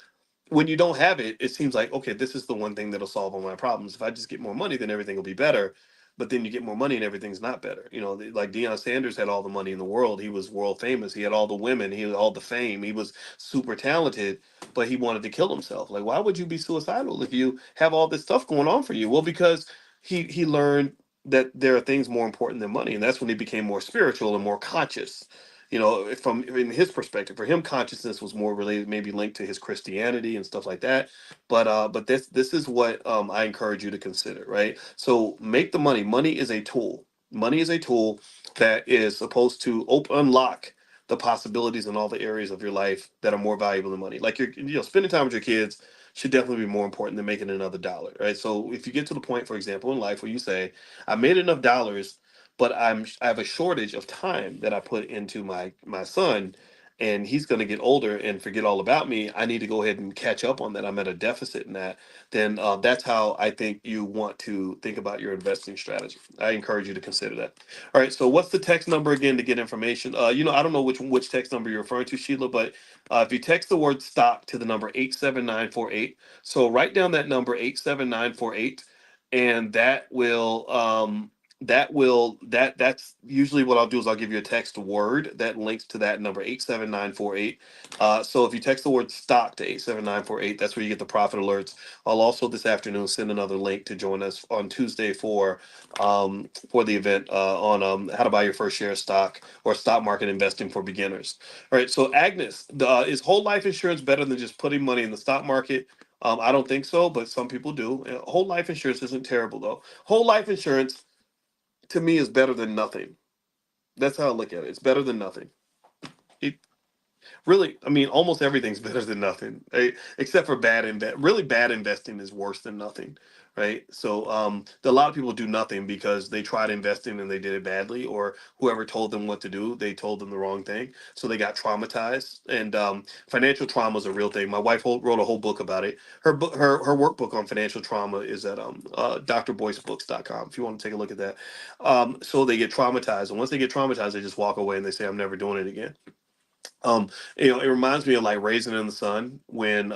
when you don't have it, it seems like okay, this is the one thing that'll solve all my problems. If I just get more money, then everything will be better. But then you get more money and everything's not better. Like Deion Sanders had all the money in the world. He was world famous. He had all the women. He had all the fame. He was super talented, but he wanted to kill himself. Like, why would you be suicidal if you have all this stuff going on for you? Well, because he learned that there are things more important than money, and that's when he became more spiritual and more conscious. From in his perspective, for him, consciousness was more related, maybe linked to his Christianity and stuff like that. But this is what I encourage you to consider, right? So make the money. Money is a tool. Money is a tool that is supposed to unlock the possibilities in all the areas of your life that are more valuable than money. Like spending time with your kids should definitely be more important than making another dollar, right? So if you get to the point, for example, in life where you say, I made enough dollars, but I have a shortage of time that I put into my son, and he's going to get older and forget all about me. I need to go ahead and catch up on that. I'm at a deficit in that. Then that's how I think you want to think about your investing strategy. I encourage you to consider that. All right. So what's the text number again to get information? I don't know which text number you're referring to, Sheila, but if you text the word stock to the number 87948, so write down that number 87948, and that's usually what I'll do is I'll give you a text word that links to that number 87948. So if you text the word stock to 87948, that's where you get the profit alerts. I'll also this afternoon send another link to join us on Tuesday for the event on how to buy your first share of stock or stock market investing for beginners. All right, so Agnes, is whole life insurance better than just putting money in the stock market? I don't think so, but some people do. Whole life insurance isn't terrible though. Whole life insurance to me is better than nothing. That's how I look at it. It's better than nothing. It, really, I mean, almost everything's better than nothing, right? Except for really bad investing is worse than nothing, right? So a lot of people do nothing because they tried investing and they did it badly, or whoever told them what to do, they told them the wrong thing, so they got traumatized. And financial trauma is a real thing. My wife wrote a whole book about it. Her workbook on financial trauma is at drboycebooks.com. If you want to take a look at that. So they get traumatized, and once they get traumatized, they just walk away and they say, "I'm never doing it again." Um, it reminds me of like Raisin in the Sun when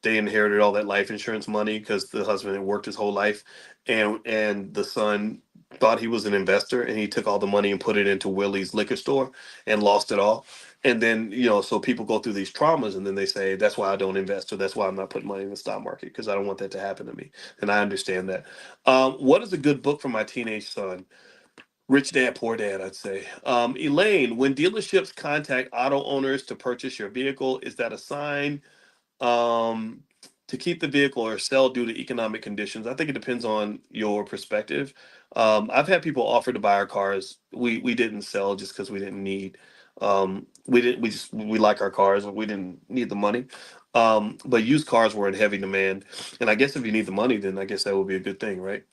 they inherited all that life insurance money because the husband had worked his whole life, and the son thought he was an investor and he took all the money and put it into Willie's liquor store and lost it all. And then so people go through these traumas and then they say that's why I don't invest, or that's why I'm not putting money in the stock market because I don't want that to happen to me. And I understand that. What is a good book for my teenage son? Rich dad, poor dad, I'd say. Elaine, when dealerships contact auto owners to purchase your vehicle, is that a sign um, to keep the vehicle or sell due to economic conditions? I think it depends on your perspective. I've had people offer to buy our cars. We didn't sell just because we didn't need. We didn't. We like our cars and we didn't need the money. But used cars were in heavy demand, and I guess if you need the money, then I guess that would be a good thing, right?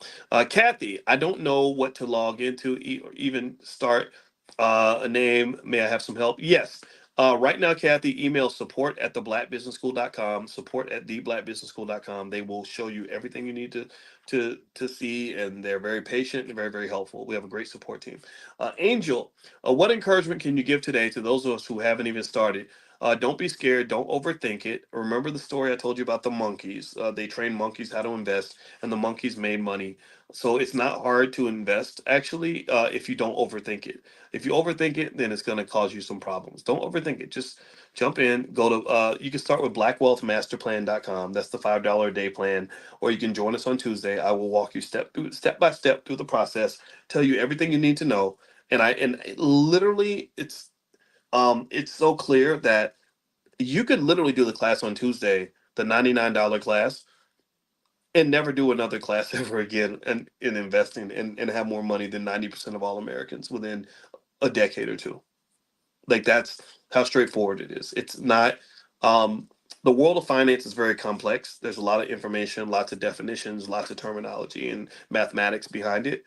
Kathy, I don't know what to log into or even start a name. May I have some help? Yes. Right now, Kathy, email support at theblackbusinessschool.com, support at theblackbusinessschool.com. They will show you everything you need to see, and they're very patient and very, very helpful. We have a great support team. Angel, what encouragement can you give today to those of us who haven't even started? Don't be scared. Don't overthink it. Remember the story I told you about the monkeys. They trained monkeys how to invest, and the monkeys made money. So it's not hard to invest, actually, if you don't overthink it. If you overthink it, then it's going to cause you some problems. Don't overthink it. Just jump in. Go to, you can start with blackwealthmasterplan.com. That's the $5 a day plan. Or you can join us on Tuesday. I will walk you step by step through the process, tell you everything you need to know. Literally, it's so clear that you could literally do the class on Tuesday, the $99 class, and never do another class ever again in investing and have more money than 90% of all Americans within a decade or two. Like that's how straightforward it is. It's not. Um, the world of finance is very complex. There's a lot of information, lots of definitions, lots of terminology and mathematics behind it.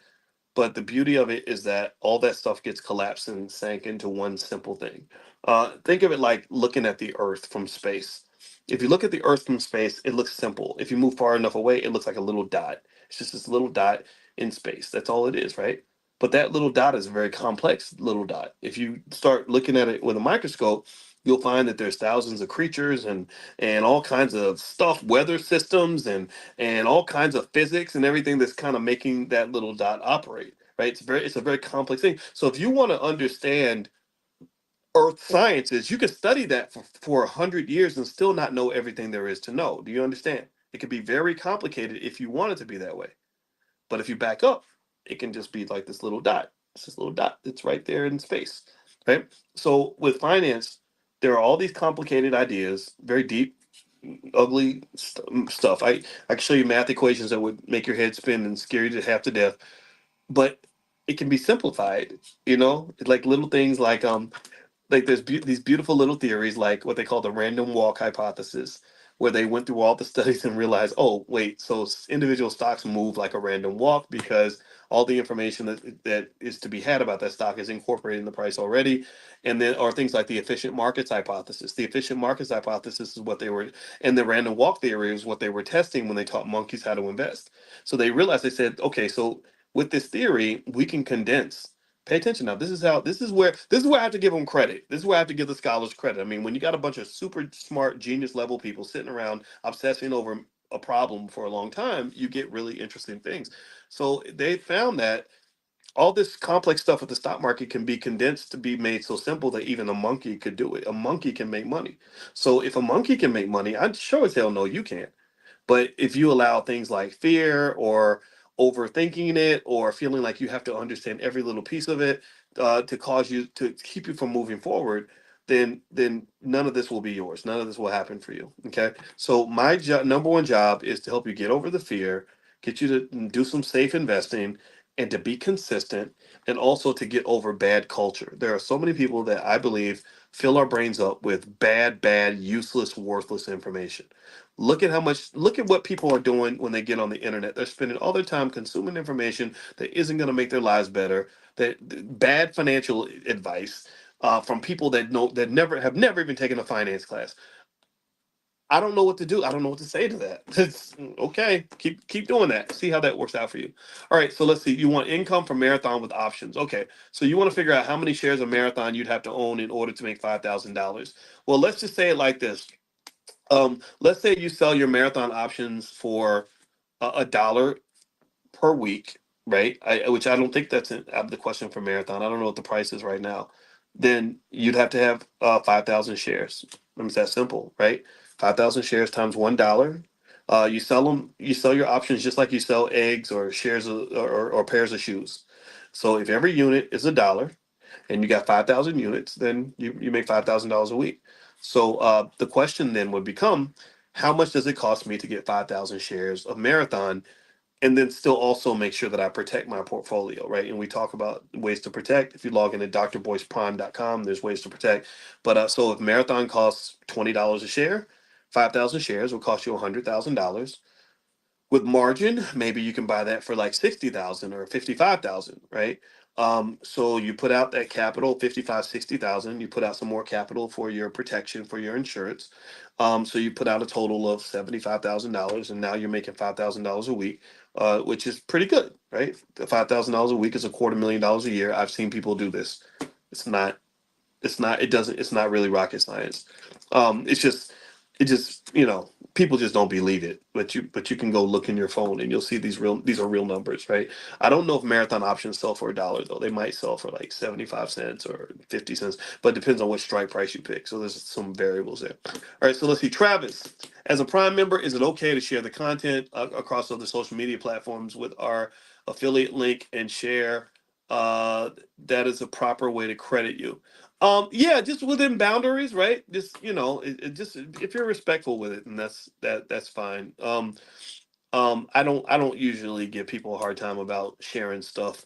But the beauty of it is that all that stuff gets collapsed and sank into one simple thing. Think of it like looking at the Earth from space. If you look at the Earth from space, it looks simple. If you move far enough away, it looks like a little dot. It's just this little dot in space. That's all it is, right? But that little dot is a very complex little dot. If you start looking at it with a microscope, you'll find that there's thousands of creatures and all kinds of stuff, weather systems and all kinds of physics and everything that's kind of making that little dot operate, right? It's a very complex thing. So if you want to understand earth sciences, you could study that for 100 years and still not know everything there is to know. Do you understand? It could be very complicated if you want it to be that way. But if you back up, it can just be like this little dot. It's this little dot that's right there in space, right? So with finance, there are all these complicated ideas, very deep, ugly stuff. I can show you math equations that would make your head spin and scare you to half to death, but it can be simplified. Like little things like there's these beautiful little theories like what they call the random walk hypothesis, where they went through all the studies and realized, oh wait, so individual stocks move like a random walk because all the information that is to be had about that stock is incorporated in the price already. And then or things like the efficient markets hypothesis. The efficient markets hypothesis is what they were, and the random walk theory is what they were testing when they taught monkeys how to invest. So they realized, they said, okay, so with this theory we can condense. Pay attention now. This is where I have to give them credit. This is where I have to give the scholars credit. I mean, when you got a bunch of super smart genius level people sitting around obsessing over a problem for a long time, you get really interesting things. So they found that all this complex stuff with the stock market can be condensed to be made so simple that even a monkey could do it. A monkey can make money. So if a monkey can make money, I'm sure as hell no you can't. But if you allow things like fear or overthinking it or feeling like you have to understand every little piece of it to cause you to keep you from moving forward, then none of this will be yours. None of this will happen for you. Okay. So my number one job is to help you get over the fear, get you to do some safe investing, and to be consistent, and also to get over bad culture. There are so many people that I believe fill our brains up with bad, useless, worthless information. Look at what people are doing when they get on the internet. They're spending all their time consuming information that isn't going to make their lives better. That bad financial advice from people that never even taken a finance class. I don't know what to do. I don't know what to say to that. It's okay. Keep doing that. See how that works out for you. All right. So let's see. You want income from Marathon with options. Okay. So you want to figure out how many shares of Marathon you'd have to own in order to make $5,000. Well, let's just say it like this. Let's say you sell your Marathon options for a dollar per week, right? Which I don't think that's out of the question for Marathon. I don't know what the price is right now. Then you'd have to have 5,000 shares. It's that simple, right? 5,000 shares times $1. You sell them. You sell your options just like you sell eggs or shares or pairs of shoes. So if every unit is $1 and you got 5,000 units, then you make $5,000 a week. So the question then would become, how much does it cost me to get 5,000 shares of Marathon, and then still also make sure that I protect my portfolio, right? And we talk about ways to protect. If you log in at drboyceprime.com, there's ways to protect. But so if Marathon costs $20 a share, 5,000 shares will cost you $100,000. With margin, maybe you can buy that for like 60,000 or 55,000, right? So you put out that capital, 55, 60,000. You put out some more capital for your protection, for your insurance. So you put out a total of $75,000, and now you're making $5,000 a week, which is pretty good, right? $5,000 a week is $250,000 a year. I've seen people do this. It's not it's not really rocket science. It's just people just don't believe it, but you can go look in your phone and you'll see these are real numbers, right? I don't know if marathon options sell for $1 though. They might sell for like 75 cents or 50 cents, but it depends on what strike price you pick, so there's some variables there. All right, so let's see. Travis, as a prime member, is it okay to share the content across other social media platforms with our affiliate link and share? That is a proper way to credit you. Yeah, just within boundaries, right? Just it just if you're respectful with it, and that's fine. I don't usually give people a hard time about sharing stuff.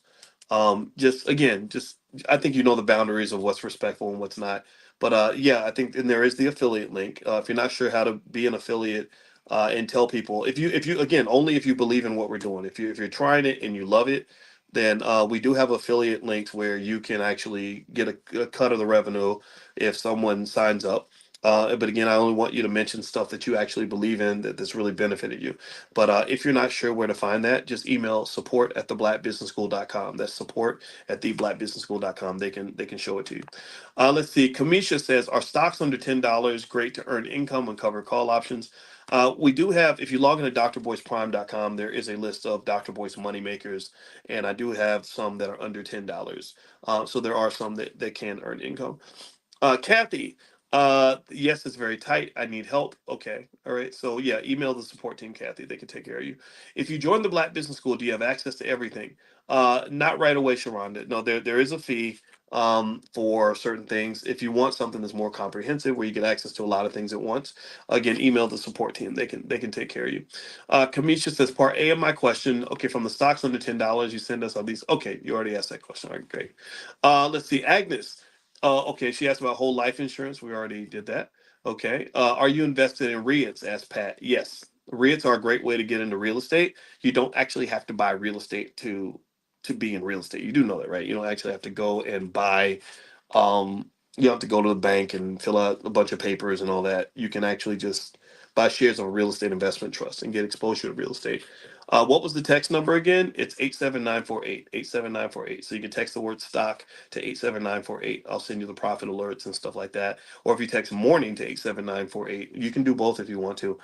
Just again, just I think you know the boundaries of what's respectful and what's not. But yeah, I think, and there is the affiliate link. If you're not sure how to be an affiliate, and tell people, if you again, only if you believe in what we're doing. If you're trying it and you love it, then we do have affiliate links where you can actually get a cut of the revenue if someone signs up. But again, I only want you to mention stuff that you actually believe in, that's really benefited you. But if you're not sure where to find that, just email support@theblackbusinessschool.com. That's support@theblackbusinessschool.com. They can show it to you. Let's see. Kamisha says, are stocks under $10 great to earn income and cover call options? We do have, if you log into drboyceprime.com, there is a list of Dr. Boyce money makers, and I do have some that are under $10. So there are some that can earn income. Kathy, yes, it's very tight. I need help. Okay. All right. So yeah, email the support team, Kathy. They can take care of you. If you join the Black Business School, do you have access to everything? Not right away, Sharonda. No, there is a fee for certain things. If you want something that's more comprehensive, where you get access to a lot of things at once, again, email the support team. They can take care of you. Kamisha says, part A of my question. Okay, from the stocks under $10, you send us all these. Okay, you already asked that question. All right, great. Let's see, Agnes. Okay, she asked about whole life insurance. We already did that. Okay. Are you invested in REITs? Asked Pat. Yes. REITs are a great way to get into real estate. You don't actually have to buy real estate to be in real estate. You do know that, right? You don't actually have to go and buy you don't have to go to the bank and fill out a bunch of papers and all that. You can actually just buy shares of a real estate investment trust and get exposure to real estate. What was the text number again? It's 87948. 87948. So you can text the word stock to 87948. I'll send you the profit alerts and stuff like that. Or if you text morning to 87948, you can do both if you want to.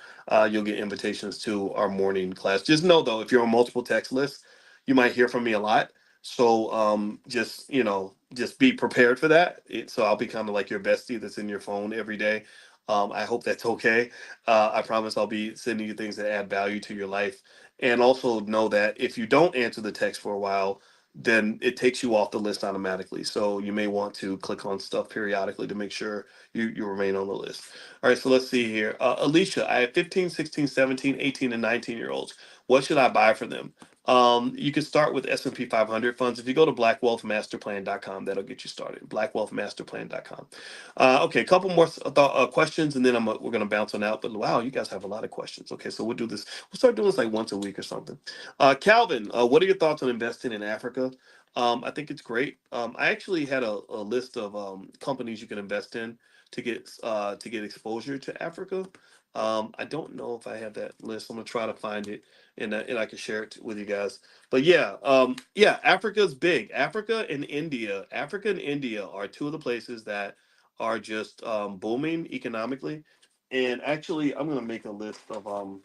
You'll get invitations to our morning class. Just know though, if you're on multiple text lists, you might hear from me a lot. So just be prepared for that. So I'll be kind of like your bestie that's in your phone every day. I hope that's okay. I promise I'll be sending you things that add value to your life. And also know that if you don't answer the text for a while, then it takes you off the list automatically. So you may want to click on stuff periodically to make sure you remain on the list. All right, so let's see here. Alicia, I have 15, 16, 17, 18, and 19-year-olds. What should I buy for them? You can start with S&P 500 funds. If you go to blackwealthmasterplan.com, that'll get you started. Blackwealthmasterplan.com. Okay, a couple more questions, and then we're going to bounce on out. But wow, you guys have a lot of questions. Okay, so we'll do this. We'll start doing this like once a week or something. Calvin, what are your thoughts on investing in Africa? I think it's great. I actually had a list of companies you can invest in to get exposure to Africa. I don't know if I have that list. I'm gonna try to find it, and I can share it with you guys. But yeah, yeah, Africa's big. Africa and India are two of the places that are just booming economically. And actually, I'm gonna make a list of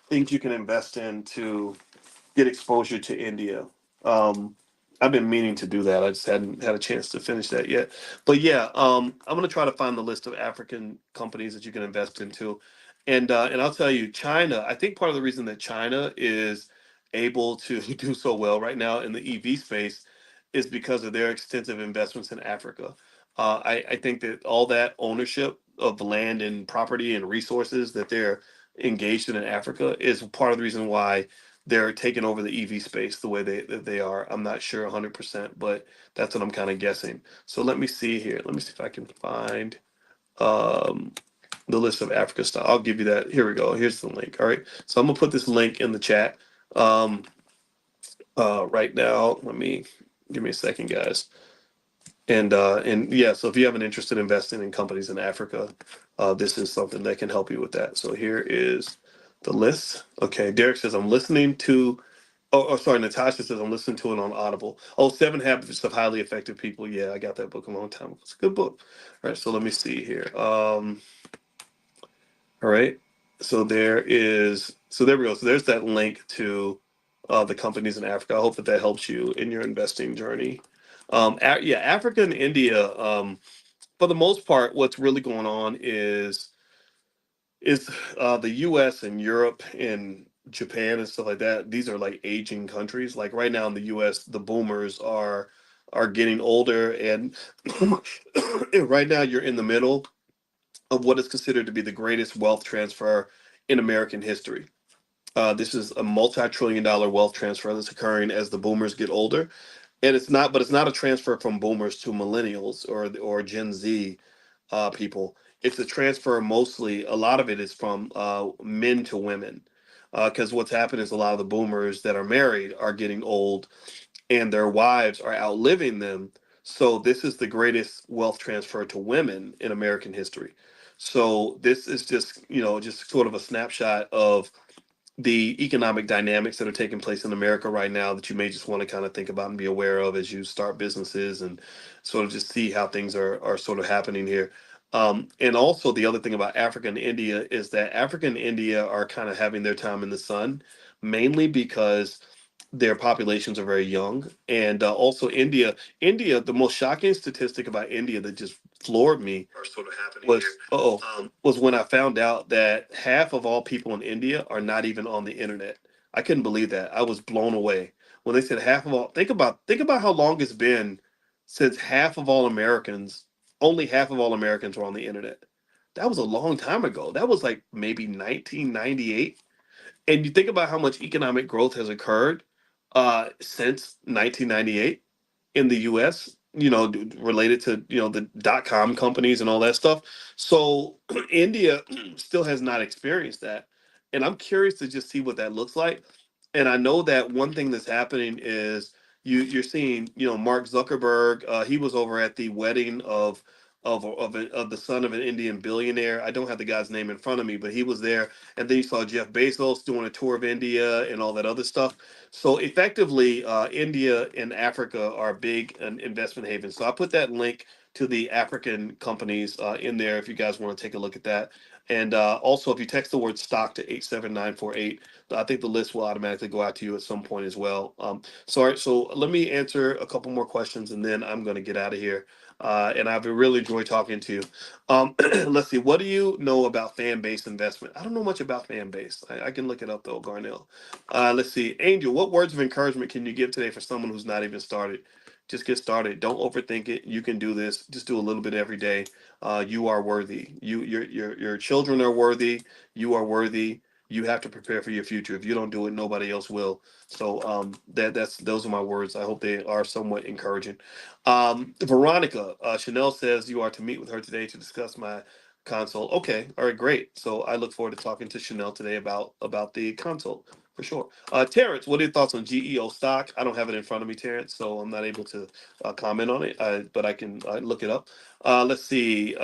things you can invest in to get exposure to India. Um, I've been meaning to do that. I just hadn't had a chance to finish that yet. But yeah, I'm gonna try to find the list of African companies that you can invest into, and I'll tell you, China. I think part of the reason that China is able to do so well right now in the EV space is because of their extensive investments in Africa. I think that all that ownership of land and property and resources that they're engaged in Africa is part of the reason why they're taking over the EV space the way that they are. I'm not sure 100%, but that's what I'm kind of guessing. So let me see here. Let me see if I can find um, the list of Africa stuff. I'll give you that. Here we go. Here's the link. All right. So I'm gonna put this link in the chat um, right now. Let me give me a second, guys. And yeah, so if you have an interest in investing in companies in Africa, this is something that can help you with that. So here is the list. Okay, Derek says I'm listening to. Oh, sorry, Natasha says I'm listening to it on Audible. Oh, Seven Habits of Highly Effective People. Yeah, I got that book a long time ago. It's a good book. All right, so let me see here. All right. So there we go. So there's that link to the companies in Africa. I hope that that helps you in your investing journey. Yeah, Africa and India. For the most part, what's really going on is the U.S. and Europe and Japan and stuff like that. These are like aging countries. Like right now in the U.S., the boomers are getting older, and and right now you're in the middle of what is considered to be the greatest wealth transfer in American history. This is a multi-trillion-dollar wealth transfer that's occurring as the boomers get older, and it's not a transfer from boomers to millennials or Gen Z people. It's a transfer mostly. A lot of it is from men to women, because what's happened is a lot of the boomers that are married are getting old, and their wives are outliving them. So this is the greatest wealth transfer to women in American history. So this is just, just sort of a snapshot of the economic dynamics that are taking place in America right now that you may just want to kind of think about and be aware of as you start businesses and sort of just see how things are sort of happening here. And also the other thing about Africa and India is that Africa and India are kind of having their time in the sun, mainly because their populations are very young, and also India. The most shocking statistic about India that just floored me Are sort of happening was here. was when I found out that half of all people in India are not even on the internet. I couldn't believe that. I was blown away when they said half of all. Think about how long it's been since half of all Americans, only half of all Americans were on the internet. That was a long time ago. That was like maybe 1998. And you think about how much economic growth has occurred since 1998 in the U.S. Related to the .com companies and all that stuff. So India still has not experienced that, and I'm curious to just see what that looks like. And I know that one thing that's happening is you're seeing Mark Zuckerberg. He was over at the wedding of the son of an Indian billionaire. I don't have the guy's name in front of me, but he was there. And then you saw Jeff Bezos doing a tour of India and all that other stuff. So effectively, India and Africa are big investment havens. So I put that link to the African companies in there if you guys want to take a look at that. And also, if you text the word stock to 87948, I think the list will automatically go out to you at some point as well. So let me answer a couple more questions and then I'm going to get out of here. And I've really enjoyed talking to you. Let's see. What do you know about fan base investment? I don't know much about fan base. I can look it up though, Garnell. Let's see. Angel, what words of encouragement can you give today for someone who's not even started? Just get started. Don't overthink it. You can do this. Just do a little bit every day. You are worthy. Your children are worthy. You are worthy. You have to prepare for your future. If you don't do it, nobody else will. So that's those are my words. I hope they are somewhat encouraging. Veronica, Chanel says you are to meet with her today to discuss my consult. Okay, all right, great. So I look forward to talking to Chanel today about the consult for sure. Terrence, what are your thoughts on GEO stock? I don't have it in front of me, Terrence, so I'm not able to comment on it, but I can look it up. Let's see.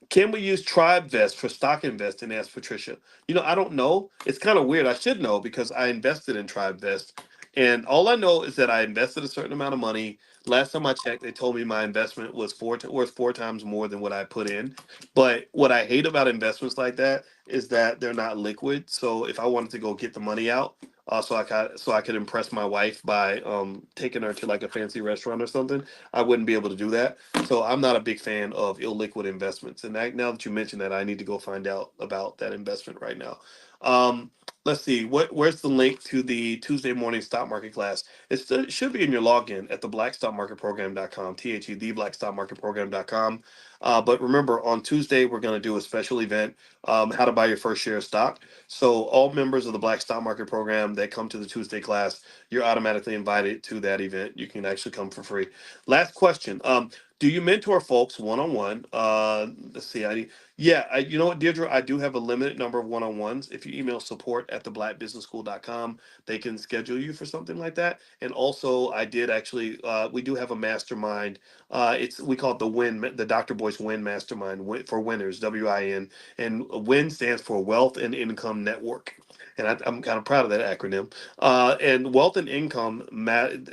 Can we use Tribe Vest for stock investing? Asked Patricia. I don't know. It's kind of weird. I should know because I invested in Tribe Vest. And all I know is that I invested a certain amount of money. Last time I checked, they told me my investment was worth four times more than what I put in. But what I hate about investments like that is that they're not liquid. So if I wanted to go get the money out, so I could impress my wife by taking her to like a fancy restaurant or something, I wouldn't be able to do that. So I'm not a big fan of illiquid investments. And now that you mentioned that, I need to go find out about that investment right now. Um, let's see, where's the link to the Tuesday morning stock market class? It should be in your login at theblackstockmarketprogram.com, the blackstockmarketprogram.com. But remember, on Tuesday, we're going to do a special event, how to buy your first share of stock. So all members of the Black Stock Market Program that come to the Tuesday class, you're automatically invited to that event. You can actually come for free. Last question. Do you mentor folks one-on-one? Let's see. You know what, Deirdre? I do have a limited number of one-on-ones. If you email support at theblackbusinessschool.com, they can schedule you for something like that. And also, I did actually, we do have a mastermind. We call it the Dr. Boyce Win Mastermind for winners, WIN. And WIN stands for Wealth and Income Network. And I'm kind of proud of that acronym. And wealth and income,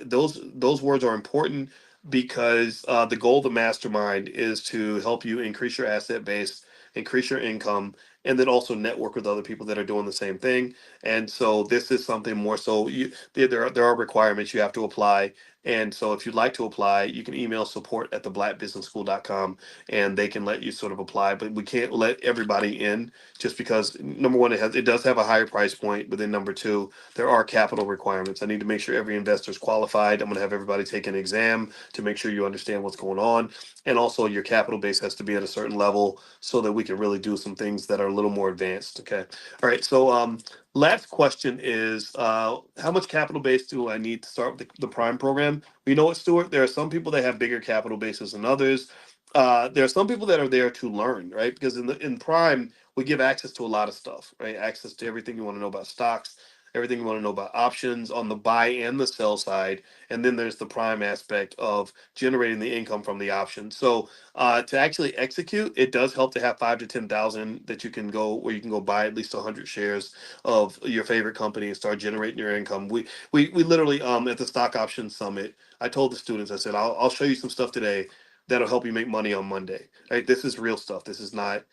those words are important because the goal of the mastermind is to help you increase your asset base, increase your income, and then also network with other people that are doing the same thing. And so this is something more so there are requirements you have to apply. And so if you'd like to apply, you can email support at theblackbusinessschool.com and they can let you sort of apply. But we can't let everybody in just because number one, it does have a higher price point, but then number two, there are capital requirements. I need to make sure every investor is qualified. I'm going to have everybody take an exam to make sure you understand what's going on. And also your capital base has to be at a certain level so that we can really do some things that are a little more advanced. Okay. All right. So last question is how much capital base do I need to start with the Prime program? You know what, Stuart? There are some people that have bigger capital bases than others. There are some people that are there to learn, right? Because in Prime, we give access to a lot of stuff, right? Access to everything you want to know about stocks, everything you want to know about options on the buy and the sell side. And then there's the Prime aspect of generating the income from the options. So to actually execute, it does help to have 5 to 10,000 that you can go where you can go buy at least 100 shares of your favorite company and start generating your income. We literally at the stock options summit, I told the students, I said, I'll show you some stuff today that'll help you make money on Monday. Right? This is real stuff. This is not,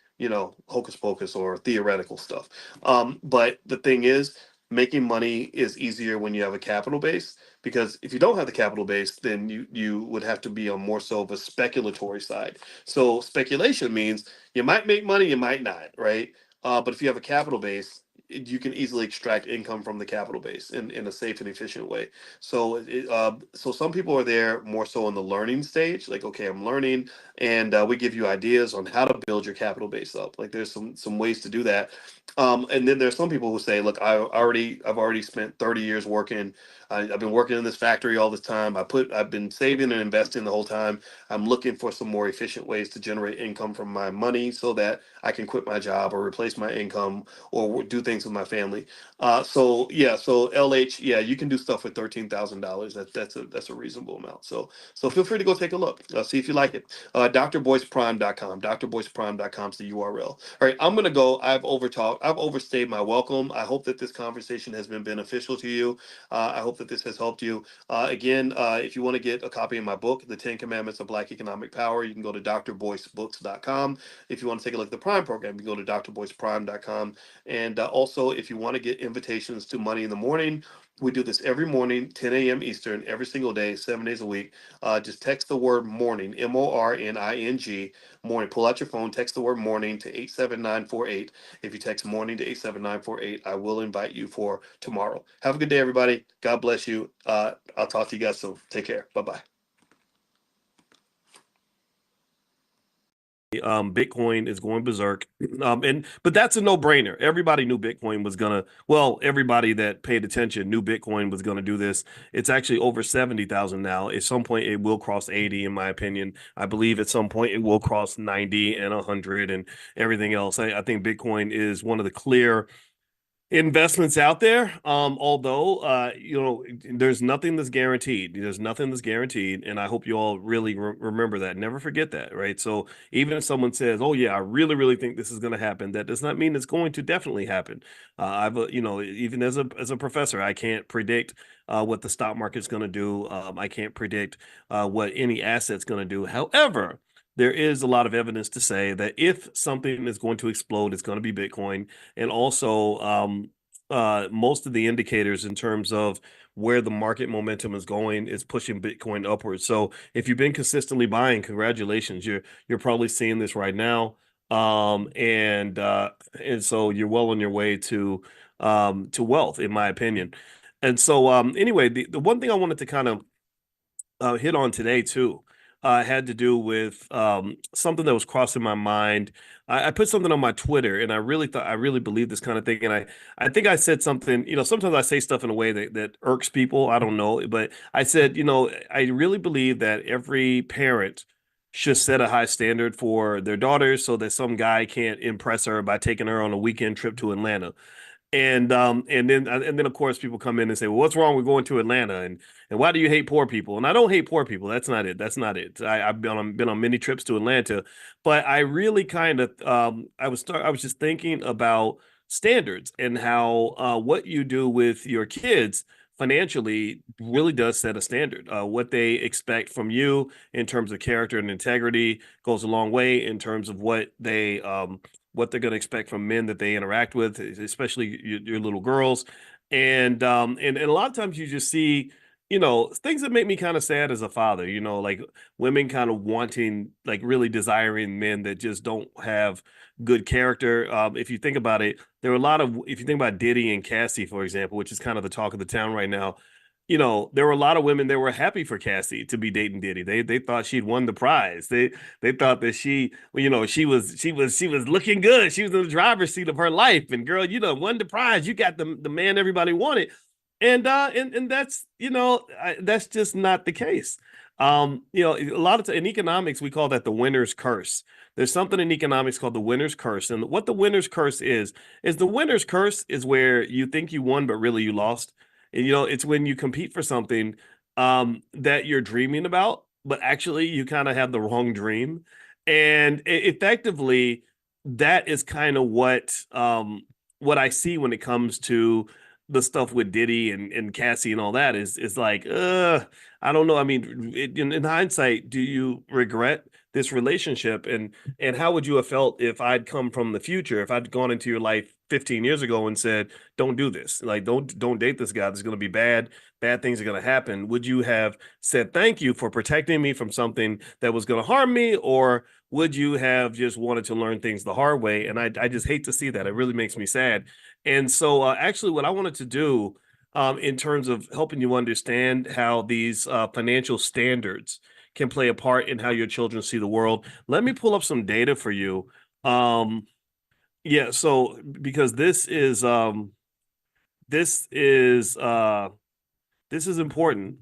hocus pocus or theoretical stuff. But the thing is, making money is easier when you have a capital base because if you don't have the capital base, then you would have to be on more so of a speculatory side. So speculation means you might make money, you might not, right? But if you have a capital base, you can easily extract income from the capital base in a safe and efficient way. So some people are there more so in the learning stage, like, okay, I'm learning, and we give you ideas on how to build your capital base up. Like there's some ways to do that. And then there's some people who say, look, I've already spent 30 years working. I've been working in this factory all this time. I've been saving and investing the whole time. I'm looking for some more efficient ways to generate income from my money so that I can quit my job or replace my income or do things with my family. So LH, yeah, you can do stuff with $13,000. That's a reasonable amount. So feel free to go take a look. See if you like it. DrBoycePrime.com. DrBoycePrime.com is the URL. All right, I'm gonna go. I've overstayed my welcome. I hope that this conversation has been beneficial to you. I hope that this has helped you. Again, if you want to get a copy of my book, The 10 Commandments of Black Economic Power, you can go to drboycebooks.com. If you want to take a look at the Prime program, you can go to drboyceprime.com. And also, if you want to get invitations to Money in the Morning, we do this every morning, 10 a.m. Eastern, every single day, 7 days a week. Just text the word morning, MORNING, morning. Pull out your phone, text the word morning to 87948. If you text morning to 87948, I will invite you for tomorrow. Have a good day, everybody. God bless you. I'll talk to you guys soon. Take care. Bye bye. Bitcoin is going berserk. But that's a no-brainer. Everybody knew Bitcoin was gonna, well, everybody that paid attention knew Bitcoin was gonna do this. It's actually over 70,000 now. At some point it will cross 80, in my opinion. I believe at some point it will cross 90 and 100 and everything else. I think Bitcoin is one of the clear investments out there. Although, there's nothing that's guaranteed. There's nothing that's guaranteed. And I hope you all really remember that. Never forget that, right? So even if someone says, oh yeah, I really, really think this is going to happen, that does not mean it's going to definitely happen. Even as a professor, I can't predict what the stock market's going to do. I can't predict what any asset's going to do. However, there is a lot of evidence to say that if something is going to explode, it's going to be Bitcoin. And also, most of the indicators in terms of where the market momentum is going is pushing Bitcoin upwards. So if you've been consistently buying, congratulations. You're probably seeing this right now. And so you're well on your way to to wealth, in my opinion. And so, anyway, the one thing I wanted to kind of hit on today too had to do with something that was crossing my mind. I put something on my Twitter, and I really thought I really believe this kind of thing. And I think I said something. Sometimes I say stuff in a way that irks people. I don't know, but I said, I really believe that every parent should set a high standard for their daughters, so that some guy can't impress her by taking her on a weekend trip to Atlanta. And then of course people come in and say, well, what's wrong with going to Atlanta, and why do you hate poor people? And I don't hate poor people. That's not it. That's not it. I've been on many trips to Atlanta, but I really kind of I was just thinking about standards and how what you do with your kids financially really does set a standard. What they expect from you in terms of character and integrity goes a long way in terms of what they're going to expect from men that they interact with, especially your little girls. And a lot of times you just see, things that make me kind of sad as a father, like women kind of wanting, like really desiring men that just don't have good character. If you think about it, there are a lot of, if you think about Diddy and Cassie, for example, which is kind of the talk of the town right now, there were a lot of women that were happy for Cassie to be dating Diddy. They thought she'd won the prize. They thought that she was looking good. She was in the driver's seat of her life. And girl, won the prize. You got the man everybody wanted. And that's that's just not the case. A lot of in economics we call that the winner's curse. There's something in economics called the winner's curse, and what the winner's curse is the winner's curse is where you think you won but really you lost. And it's when you compete for something that you're dreaming about, but actually you kind of have the wrong dream. And effectively, that is kind of what I see when it comes to the stuff with Diddy and Cassie and all that is like, I don't know. I mean, in hindsight, do you regret this relationship? And how would you have felt if I'd come from the future, if I'd gone into your life 15 years ago and said, don't do this, like don't date this guy, there's going to be bad things are going to happen? Would you have said thank you for protecting me from something that was going to harm me, or would you have just wanted to learn things the hard way? And I just hate to see that. It really makes me sad. And so, actually, what I wanted to do in terms of helping you understand how these financial standards can play a part in how your children see the world, let me pull up some data for you. Um, yeah, so because this is this is important.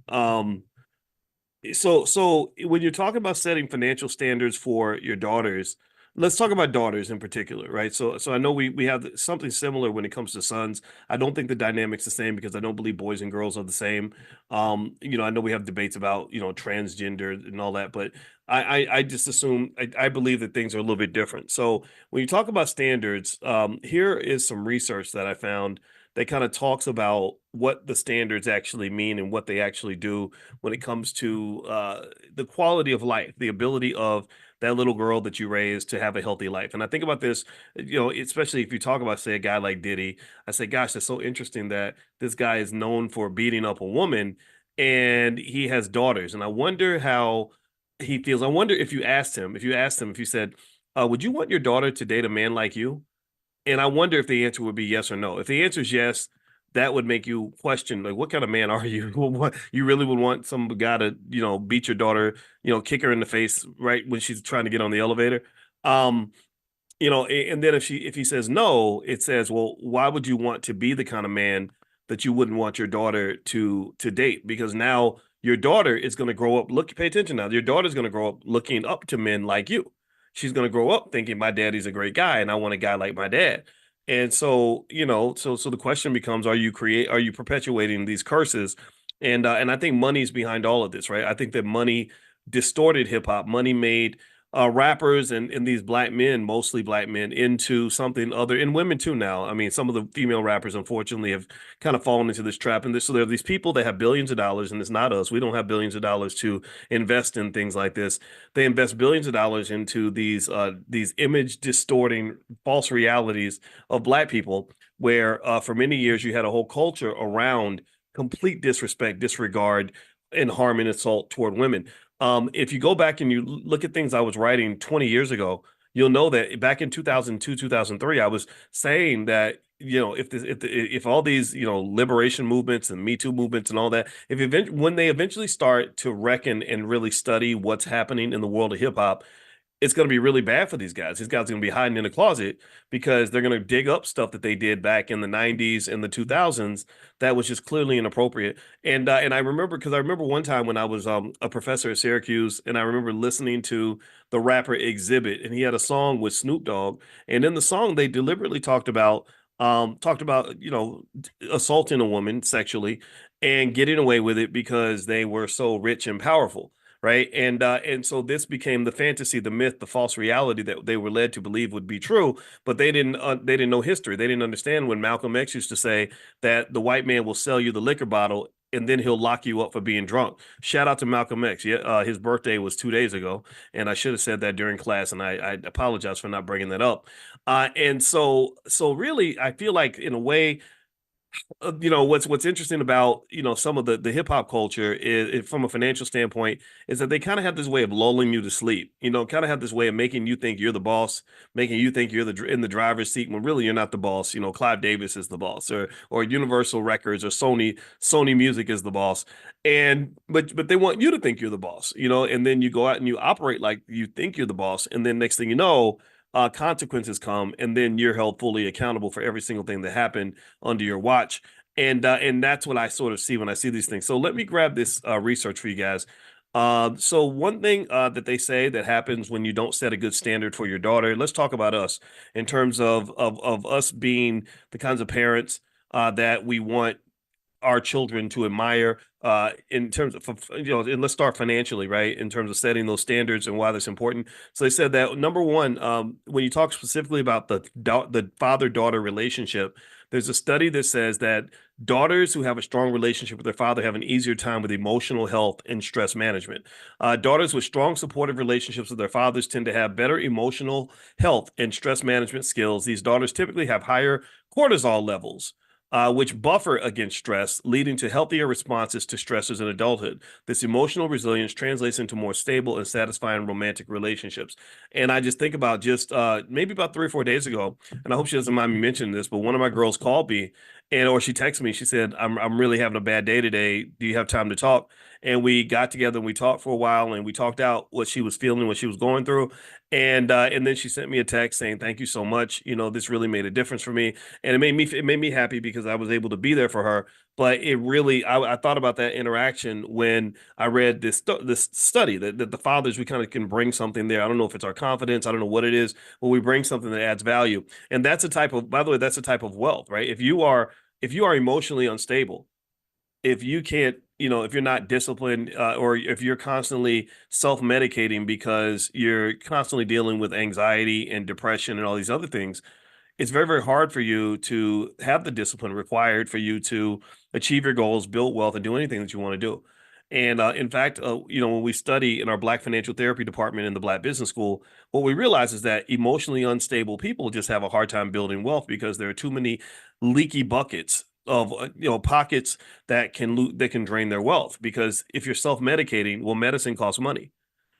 So when you're talking about setting financial standards for your daughters, let's talk about daughters in particular, right? So I know we have something similar when it comes to sons. I don't think the dynamic's the same because I don't believe boys and girls are the same. I know we have debates about, transgender and all that, but I just assume I believe that things are a little bit different. So when you talk about standards, here is some research that I found that kind of talks about what the standards actually mean and what they actually do when it comes to the quality of life, the ability of that little girl that you raised to have a healthy life. And I think about this, especially if you talk about, say, a guy like Diddy, I say, gosh, that's so interesting that this guy is known for beating up a woman and he has daughters. And I wonder how he feels. I wonder if you said, would you want your daughter to date a man like you? And I wonder if the answer would be yes or no. If the answer is yes, that would make you question, like, what kind of man are you? What you really would want some guy to, beat your daughter, kick her in the face right when she's trying to get on the elevator. Um, and then if he says no, it says, well, why would you want to be the kind of man that you wouldn't want your daughter to date? Because now your daughter is going to grow up, pay attention now. Your daughter's going to grow up looking up to men like you. She's going to grow up thinking my daddy's a great guy and I want a guy like my dad. And so, so the question becomes, are you perpetuating these curses? And I think money's behind all of this, right? I think that money distorted hip hop. Money made rappers and these black men, mostly black men, into something other, and women too now. I mean, some of the female rappers, unfortunately, have kind of fallen into this trap. And so there are these people that have billions of dollars, and it's not us. We don't have billions of dollars to invest in things like this. They invest billions of dollars into these image distorting false realities of black people, where for many years you had a whole culture around complete disrespect, disregard, and harm and assault toward women. If you go back and you look at things I was writing 20 years ago, you'll know that back in 2002, 2003, I was saying that, if all these, liberation movements and Me Too movements and all that, when they eventually start to reckon and really study what's happening in the world of hip hop, it's going to be really bad for these guys. These guys are going to be hiding in a closet because they're going to dig up stuff that they did back in the 90s and the 2000s that was just clearly inappropriate. And I remember, because I remember one time when I was a professor at Syracuse, and I remember listening to the rapper Exhibit, and he had a song with Snoop Dogg, and in the song they deliberately talked about assaulting a woman sexually and getting away with it because they were so rich and powerful, right? And so this became the fantasy, the myth, the false reality that they were led to believe would be true, but they didn't know history. They didn't understand when Malcolm X used to say that the white man will sell you the liquor bottle and then he'll lock you up for being drunk. Shout out to Malcolm X. Yeah, his birthday was 2 days ago, and I should have said that during class, and I apologize for not bringing that up. And so really, I feel like in a way, what's interesting about some of the hip hop culture from a financial standpoint, is that they kind of have this way of lulling you to sleep. Kind of have this way of making you think you're the boss, making you think you're in the driver's seat when really you're not the boss. Clive Davis is the boss, or Universal Records or Sony Music is the boss, and but they want you to think you're the boss. And then you go out and you operate like you think you're the boss, and then next thing you know, consequences come, and then you're held fully accountable for every single thing that happened under your watch. And that's what I sort of see when I see these things. So let me grab this research for you guys. So one thing that they say that happens when you don't set a good standard for your daughter. Let's talk about us in terms of us being the kinds of parents that we want our children to admire, in terms of, and let's start financially, right? In terms of setting those standards and why that's important. So they said that number one, when you talk specifically about the father-daughter relationship, there's a study that says that daughters who have a strong relationship with their father have an easier time with emotional health and stress management. Daughters with strong supportive relationships with their fathers tend to have better emotional health and stress management skills. These daughters typically have higher cortisol levels, which buffer against stress, leading to healthier responses to stressors in adulthood. This emotional resilience translates into more stable and satisfying romantic relationships. And I just think about just maybe about 3 or 4 days ago, and I hope she doesn't mind me mentioning this, but one of my girls called me, or she texted me. She said, "I'm really having a bad day today. Do you have time to talk?" And we got together and we talked for a while, and we talked out what she was feeling, what she was going through, and then she sent me a text saying, "Thank you so much. This really made a difference for me." And it made me happy because I was able to be there for her. But it really, I thought about that interaction when I read this study that the fathers, we kind of can bring something there. I don't know if it's our confidence, I don't know what it is, but we bring something that adds value. And that's a type of, by the way, that's a type of wealth, right? If you are emotionally unstable, if you can't, if you're not disciplined, or if you're constantly self-medicating because you're constantly dealing with anxiety and depression and all these other things, it's very, very hard for you to have the discipline required for you to achieve your goals, build wealth, and do anything that you want to do. And in fact, when we study in our Black Financial Therapy department in the Black Business School, what we realize is that emotionally unstable people just have a hard time building wealth because there are too many leaky buckets of pockets that can drain their wealth. Because if you're self-medicating, well, medicine costs money.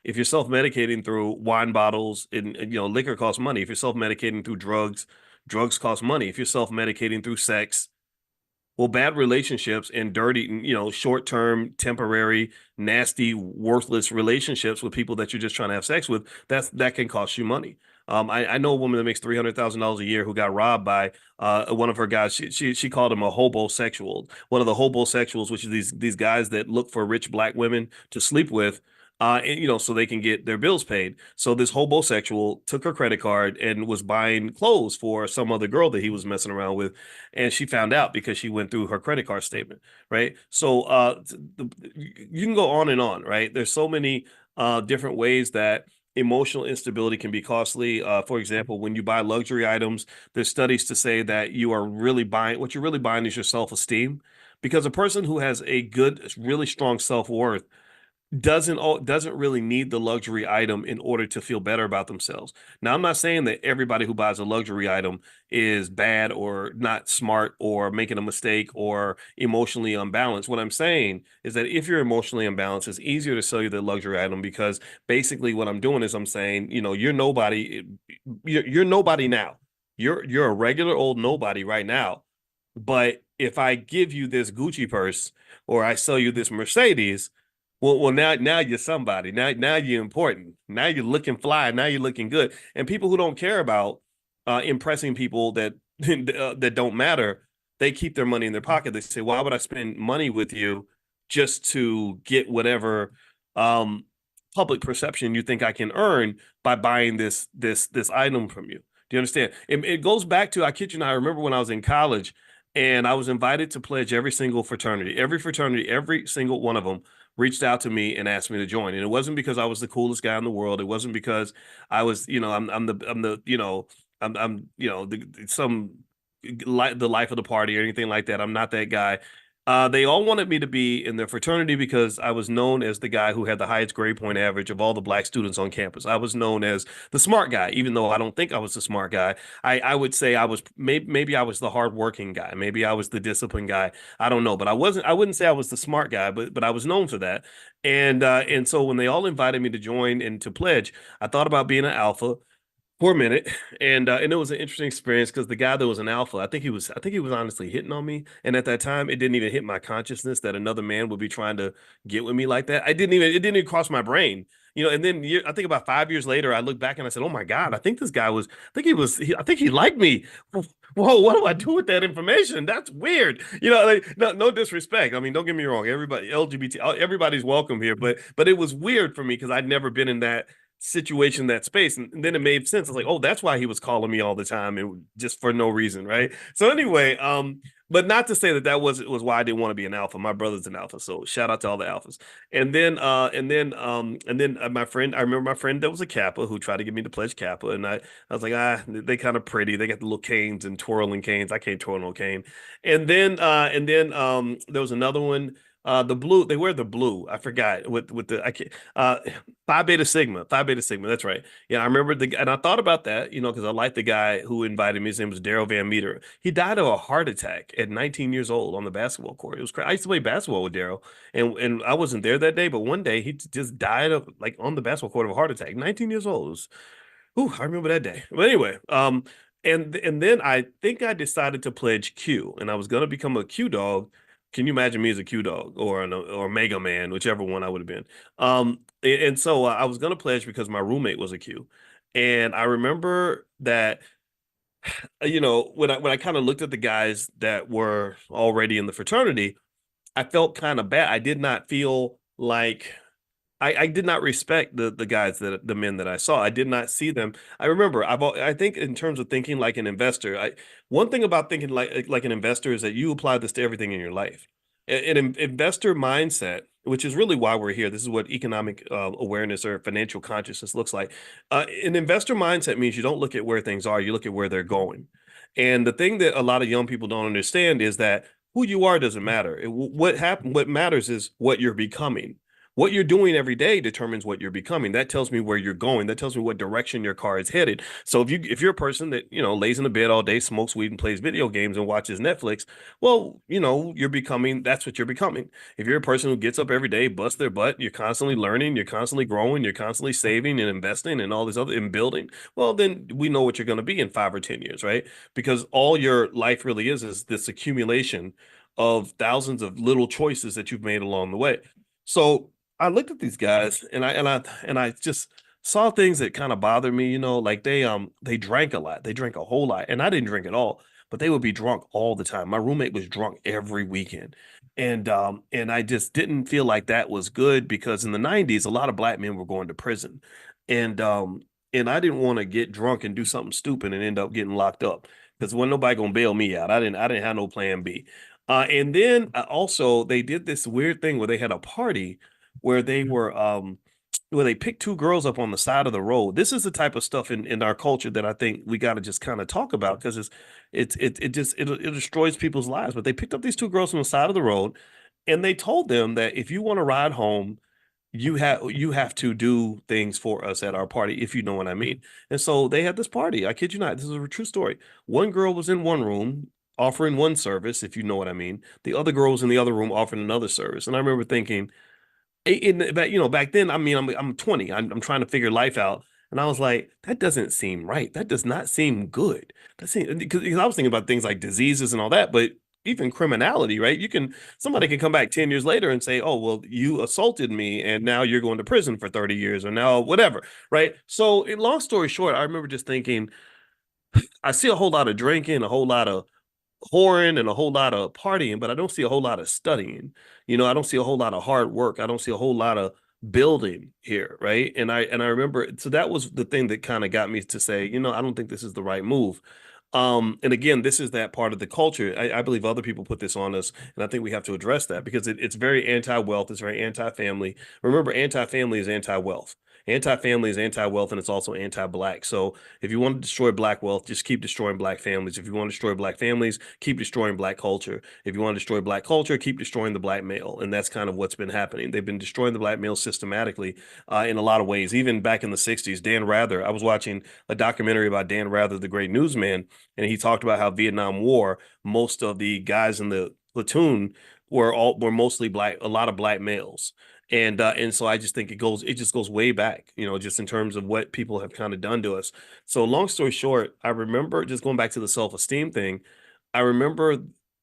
If you're self-medicating through wine bottles, and liquor costs money. If you're self-medicating through drugs, drugs cost money. If you're self-medicating through sex, well, bad relationships and dirty, short-term, temporary, nasty, worthless relationships with people that you're just trying to have sex with, that can cost you money. I know a woman that makes $300,000 a year who got robbed by one of her guys. She called him a hobosexual, one of the hobosexuals, which is these guys that look for rich black women to sleep with, so they can get their bills paid. So this hobosexual took her credit card and was buying clothes for some other girl that he was messing around with, and she found out because she went through her credit card statement, right? So you can go on and on, right? There's so many different ways that emotional instability can be costly. For example, when you buy luxury items, there's studies to say that what you're really buying is your self-esteem, because a person who has a good, really strong self-worth doesn't really need the luxury item in order to feel better about themselves. Now, I'm not saying that everybody who buys a luxury item is bad or not smart or making a mistake or emotionally unbalanced. What I'm saying is that if you're emotionally unbalanced, it's easier to sell you the luxury item because basically what I'm doing is I'm saying, you're nobody, you're nobody now. You're a regular old nobody right now. But if I give you this Gucci purse or I sell you this Mercedes, well, now you're somebody. Now you're important. Now you're looking fly. Now you're looking good. And people who don't care about impressing people that that don't matter, they keep their money in their pocket. They say, "Why would I spend money with you just to get whatever um, public perception you think I can earn by buying this item from you?" Do you understand? It goes back to, I kid you not, I remember when I was in college and I was invited to pledge every single fraternity. Every fraternity, every single one of them reached out to me and asked me to join. And it wasn't because I was the coolest guy in the world. It wasn't because I was, I'm the, some like the life of the party or anything like that. I'm not that guy. They all wanted me to be in their fraternity because I was known as the guy who had the highest grade point average of all the black students on campus. I was known as the smart guy, even though I don't think I was the smart guy. I would say I was maybe I was the hardworking guy. Maybe I was the disciplined guy. I don't know, but I wasn't. I wouldn't say I was the smart guy, but I was known for that. And so when they all invited me to join and to pledge, I thought about being an alpha for a minute, and it was an interesting experience because the guy that was an alpha, I think he was honestly hitting on me, and at that time, it didn't even hit my consciousness that another man would be trying to get with me like that. It didn't even cross my brain, And then I think about 5 years later, I look back and I said, "Oh my God, I think this guy was, I think he liked me." Whoa, what do I do with that information? That's weird. Like, no disrespect. I mean, don't get me wrong. Everybody, LGBT, everybody's welcome here, but it was weird for me because I'd never been in that situation, that space, and then it made sense. I was like, oh, that's why he was calling me all the time, and just for no reason, right? So anyway, but not to say that was why I didn't want to be an alpha. My brother's an alpha, so shout out to all the alphas. And then my friend, I remember my friend that was a Kappa who tried to get me to pledge Kappa, and I was like, they kind of pretty. They got the little canes and twirling canes. I can't twirl no cane. And then there was another one. The blue, they wear the blue. I forgot with the I can't Phi Beta Sigma. Phi Beta Sigma. That's right. Yeah, I remember and I thought about that, because I liked the guy who invited me. His name was Daryl Van Meter. He died of a heart attack at 19 years old on the basketball court. It was crazy. I used to play basketball with Daryl, and I wasn't there that day, but one day he just died of, like, on the basketball court of a heart attack. 19 years old. It was, ooh, I remember that day. But anyway, and then I think I decided to pledge Q, and I was gonna become a Q dog. Can you imagine me as a Q dog or Mega Man, whichever one I would have been? And so I was gonna pledge because my roommate was a Q, and I remember that when I kind of looked at the guys that were already in the fraternity, I felt kind of bad. I did not feel like I did not respect the guys, that the men that I saw. I did not see them. I remember I think in terms of thinking like an investor, one thing about thinking like an investor is that you apply this to everything in your life. An investor mindset, which is really why we're here. This is what economic awareness or financial consciousness looks like. An investor mindset means you don't look at where things are, you look at where they're going. And the thing that a lot of young people don't understand is that who you are doesn't matter. What matters is what you're becoming. What you're doing every day determines what you're becoming. That tells me where you're going. That tells me what direction your car is headed. So if you're a person that, lays in the bed all day, smokes weed and plays video games and watches Netflix, well, you're becoming, that's what you're becoming. If you're a person who gets up every day, busts their butt, you're constantly learning, you're constantly growing, you're constantly saving and investing and all this other and building, well, then we know what you're going to be in 5 or 10 years, right? Because all your life really is this accumulation of thousands of little choices that you've made along the way. So I looked at these guys and I just saw things that kind of bothered me, like they drank a lot. They drank a whole lot. And I didn't drink at all, but they would be drunk all the time. My roommate was drunk every weekend. And I just didn't feel like that was good because in the 90s, a lot of black men were going to prison. And um and I didn't want to get drunk and do something stupid and end up getting locked up because wasn't nobody gonna bail me out. I didn't have no plan B. And then also they did this weird thing where they had a party where they picked two girls up on the side of the road. This is the type of stuff in our culture that I think we got to just kind of talk about because it destroys people's lives. But they picked up these two girls on the side of the road, and they told them that if you want to ride home, you have to do things for us at our party, if you know what I mean. And so they had this party. I kid you not. This is a true story. One girl was in one room offering one service, if you know what I mean. The other girl was in the other room offering another service. And I remember thinking, back then, I mean, I'm 20. I'm trying to figure life out, and I was like, that doesn't seem right. That does not seem good. That seems because I was thinking about things like diseases and all that, but even criminality, right? Somebody can come back 10 years later and say, oh, well, you assaulted me, and now you're going to prison for 30 years, or now whatever, right? So, long story short, I remember just thinking, I see a whole lot of drinking, a whole lot of whoring and a whole lot of partying, but I don't see a whole lot of studying. I don't see a whole lot of hard work. I don't see a whole lot of building here, right? And I remember, so that was the thing that kind of got me to say, I don't think this is the right move. And again, this is that part of the culture. I believe other people put this on us, and I think we have to address that because it's very anti-wealth, it's very anti-family. Remember, anti-family is anti-wealth. Anti-family is anti-wealth, and it's also anti-black. So if you want to destroy black wealth, just keep destroying black families. If you want to destroy black families, keep destroying black culture. If you want to destroy black culture, keep destroying the black male. And that's kind of what's been happening. They've been destroying the black male systematically in a lot of ways. Even back in the 60s, Dan Rather, I was watching a documentary about Dan Rather, the great newsman, and he talked about how Vietnam War, most of the guys in the platoon were mostly black, a lot of black males. And so I just think it just goes way back, just in terms of what people have kind of done to us. So long story short, I remember just going back to the self-esteem thing. I remember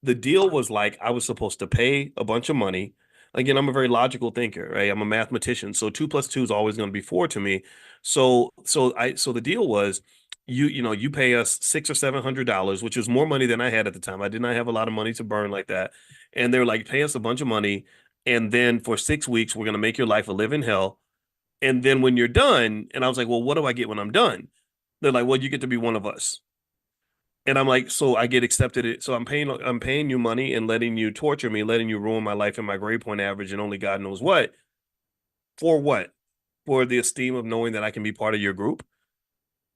the deal was like I was supposed to pay a bunch of money. Again, I'm a very logical thinker, right? I'm a mathematician, so 2 plus 2 is always going to be 4 to me. So the deal was you pay us $600 or $700, which is more money than I had at the time. I did not have a lot of money to burn like that, and they were like, pay us a bunch of money, and then for 6 weeks we're going to make your life a living hell. And then when you're done, and I was like, well, what do I get when I'm done? They're like, well, you get to be one of us. And I'm like, so I get accepted. So I'm paying you money and letting you torture me, letting you ruin my life and my grade point average and only God knows what. For what? For the esteem of knowing that I can be part of your group?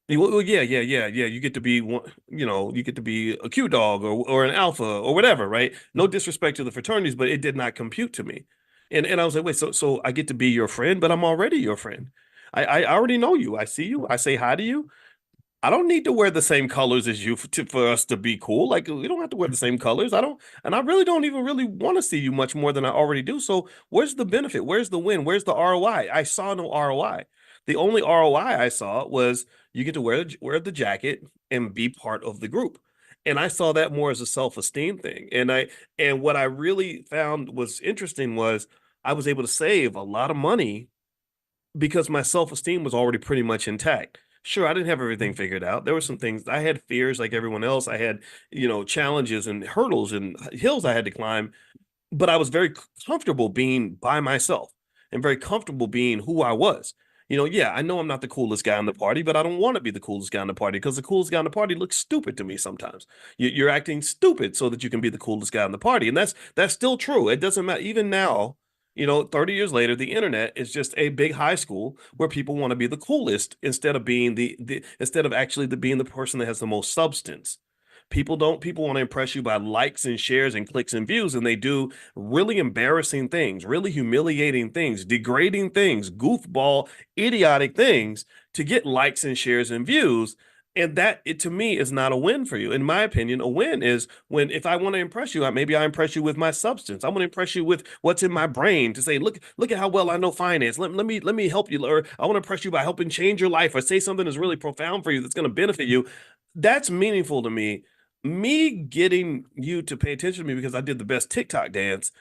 Well, yeah, yeah, yeah, yeah. You get to be one, you get to be a Q dog or an alpha or whatever, right? No disrespect to the fraternities, but it did not compute to me. And I was like, wait, so I get to be your friend, but I'm already your friend. I already know you. I see you. I say hi to you. I don't need to wear the same colors as you for us to be cool. Like we don't have to wear the same colors. I don't, and I really don't even really want to see you much more than I already do. So where's the benefit? Where's the win? Where's the ROI? I saw no ROI. The only ROI I saw was you get to wear the jacket and be part of the group. And I saw that more as a self-esteem thing. And what I really found was interesting was I was able to save a lot of money because my self-esteem was already pretty much intact. Sure, I didn't have everything figured out. There were some things I had fears like everyone else. I had, challenges and hurdles and hills I had to climb, but I was very comfortable being by myself and very comfortable being who I was. Yeah, I know I'm not the coolest guy in the party, but I don't want to be the coolest guy in the party because the coolest guy in the party looks stupid to me sometimes. You're acting stupid so that you can be the coolest guy in the party, and that's still true. It doesn't matter. Even now, 30 years later, the internet is just a big high school where people want to be the coolest instead of being instead of actually being the person that has the most substance. People want to impress you by likes and shares and clicks and views, and they do really embarrassing things, really humiliating things, degrading things, goofball, idiotic things to get likes and shares and views. And that, to me, is not a win for you. In my opinion, a win is when, if I want to impress you, maybe I impress you with my substance. I want to impress you with what's in my brain to say, look at how well I know finance. Let me help you. Or I want to impress you by helping change your life or say something that's really profound for you that's going to benefit you. That's meaningful to me. Me getting you to pay attention to me because I did the best TikTok dance,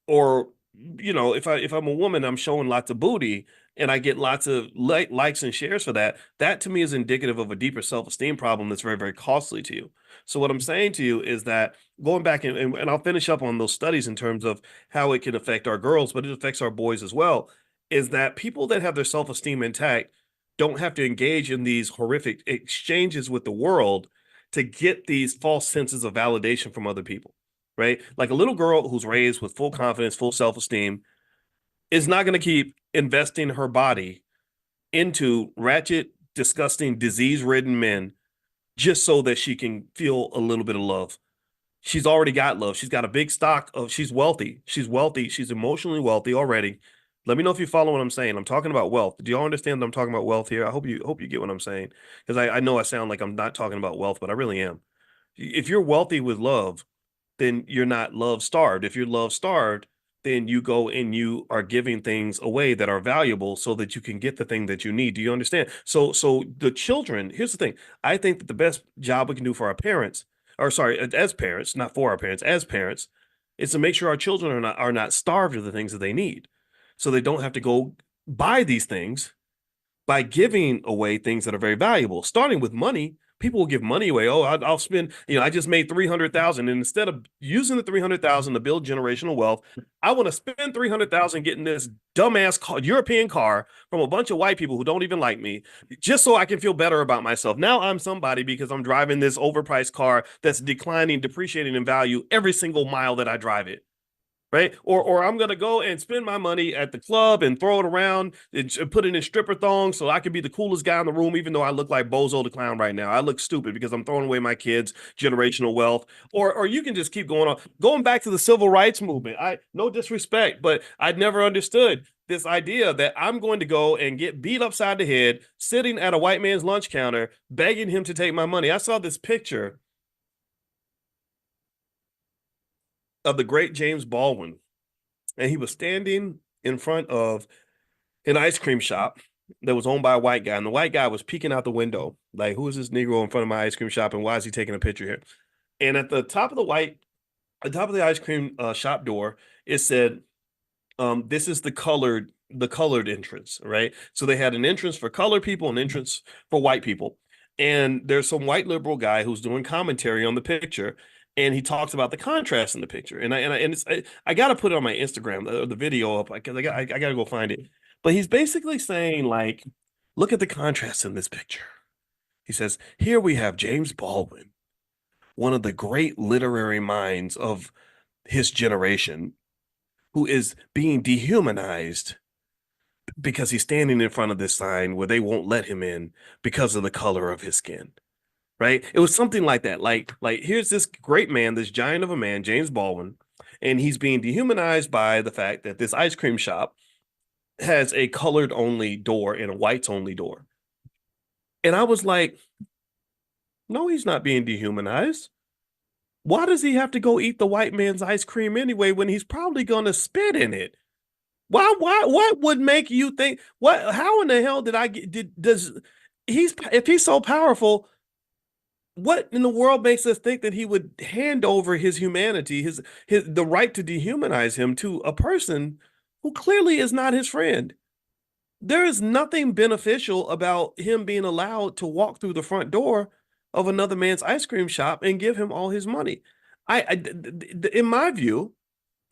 or if I'm a woman, I'm showing lots of booty and I get lots of likes and shares for that. That to me is indicative of a deeper self-esteem problem that's very, very costly to you. So what I'm saying to you is that going back and I'll finish up on those studies in terms of how it can affect our girls, but it affects our boys as well, is that people that have their self-esteem intact don't have to engage in these horrific exchanges with the world to get these false senses of validation from other people, right? Like a little girl who's raised with full confidence, full self-esteem is not going to keep investing her body into ratchet, disgusting, disease-ridden men just so that she can feel a little bit of love. She's already got love. She's got a big stock of, she's wealthy. She's wealthy. She's emotionally wealthy already. Let me know if you follow what I'm saying. I'm talking about wealth. Do y'all understand that I'm talking about wealth here? I hope you get what I'm saying. Because I know I sound like I'm not talking about wealth, but I really am. If you're wealthy with love, then you're not love starved. If you're love starved, then you go and you are giving things away that are valuable so that you can get the thing that you need. Do you understand? So the children, here's the thing. I think that the best job we can do for our parents, or sorry, as parents, not for our parents, as parents, is to make sure our children are not starved of the things that they need. So they don't have to go buy these things by giving away things that are very valuable, starting with money. People will give money away. Oh, I'll spend, I just made 300,000. And instead of using the 300,000 to build generational wealth, I want to spend 300,000 getting this dumbass European car from a bunch of white people who don't even like me, just so I can feel better about myself. Now I'm somebody because I'm driving this overpriced car that's declining, depreciating in value every single mile that I drive it, right? Or I'm gonna go and spend my money at the club and throw it around and put it in stripper thongs so I can be the coolest guy in the room, even though I look like Bozo the Clown right now. I look stupid because I'm throwing away my kids' generational wealth. Or you can just keep going on, going back to the civil rights movement. I no disrespect, but I'd never understood this idea that I'm going to go and get beat upside the head sitting at a white man's lunch counter begging him to take my money. I saw this picture of the great James Baldwin, and he was standing in front of an ice cream shop that was owned by a white guy, and the white guy was peeking out the window, like, "Who is this Negro in front of my ice cream shop, and why is he taking a picture here?" And at the top of the ice cream shop door, it said, "This is the colored entrance," right? So they had an entrance for colored people, an entrance for white people, and there's some white liberal guy who's doing commentary on the picture, and he talks about the contrast in the picture, and I got to put it on my Instagram, the video up because I got to go find it, but he's basically saying, like, look at the contrast in this picture. He says, here we have James Baldwin, one of the great literary minds of his generation, who is being dehumanized because he's standing in front of this sign where they won't let him in because of the color of his skin. Right? It was something like that. Like here's this great man, this giant of a man, James Baldwin, and he's being dehumanized by the fact that this ice cream shop has a colored only door and a whites only door. And I was like, no, he's not being dehumanized. Why does he have to go eat the white man's ice cream anyway when he's probably going to spit in it? What would make you think, how in the hell did I get, does he's, if he's so powerful, what in the world makes us think that he would hand over his humanity, his the right to dehumanize him to a person who clearly is not his friend? There is nothing beneficial about him being allowed to walk through the front door of another man's ice cream shop and give him all his money. In my view,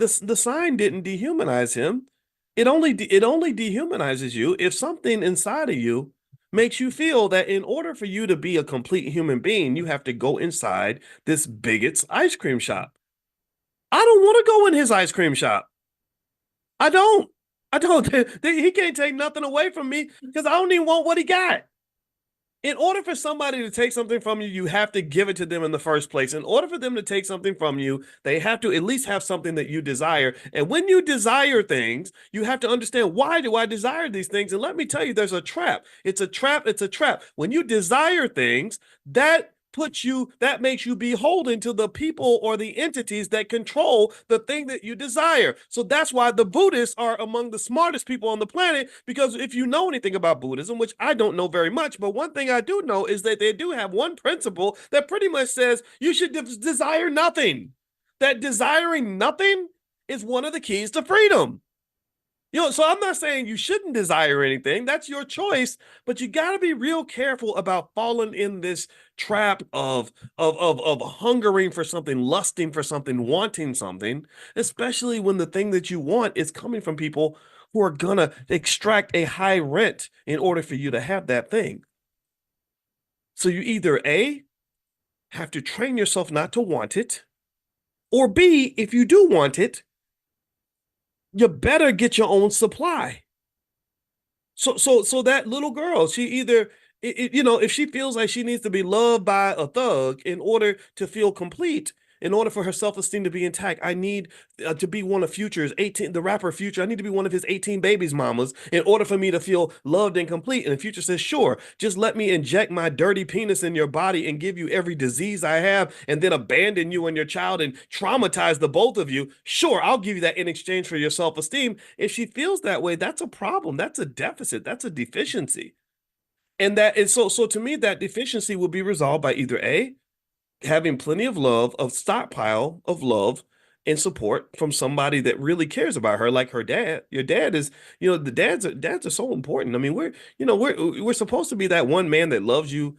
the sign didn't dehumanize him. It only dehumanizes you if something inside of you makes you feel that in order for you to be a complete human being, you have to go inside this bigot's ice cream shop. I don't want to go in his ice cream shop. I don't. I don't. He can't take nothing away from me because I don't even want what he got. In order for somebody to take something from you, you have to give it to them in the first place. In order for them to take something from you, they have to at least have something that you desire. And when you desire things, you have to understand, why do I desire these things? And let me tell you, there's a trap. It's a trap. It's a trap. When you desire things, that makes you beholden to the people or the entities that control the thing that you desire. So that's why the Buddhists are among the smartest people on the planet, because if you know anything about Buddhism, which I don't know very much, but one thing I do know is that they do have one principle that pretty much says you should desire nothing. That desiring nothing is one of the keys to freedom. So I'm not saying you shouldn't desire anything. That's your choice, but you got to be real careful about falling in this trap of hungering for something, lusting for something, wanting something, especially when the thing that you want is coming from people who are gonna extract a high rent in order for you to have that thing. So you either A, have to train yourself not to want it, or B, if you do want it, you better get your own supply. So that little girl, she either, if she feels like she needs to be loved by a thug in order to feel complete, In order for her self-esteem to be intact, I need to be one of Future's 18, the rapper Future. I need to be one of his 18 babies' mamas in order for me to feel loved and complete. And Future says, sure, just let me inject my dirty penis in your body and give you every disease I have and then abandon you and your child and traumatize the both of you. Sure, I'll give you that in exchange for your self-esteem. If she feels that way, that's a problem. That's a deficit. That's a deficiency. And that is so to me, that deficiency will be resolved by either A, having plenty of love, of stockpile of love and support from somebody that really cares about her, like her dad. Your dad is, the dads are so important. I mean, we're supposed to be that one man that loves you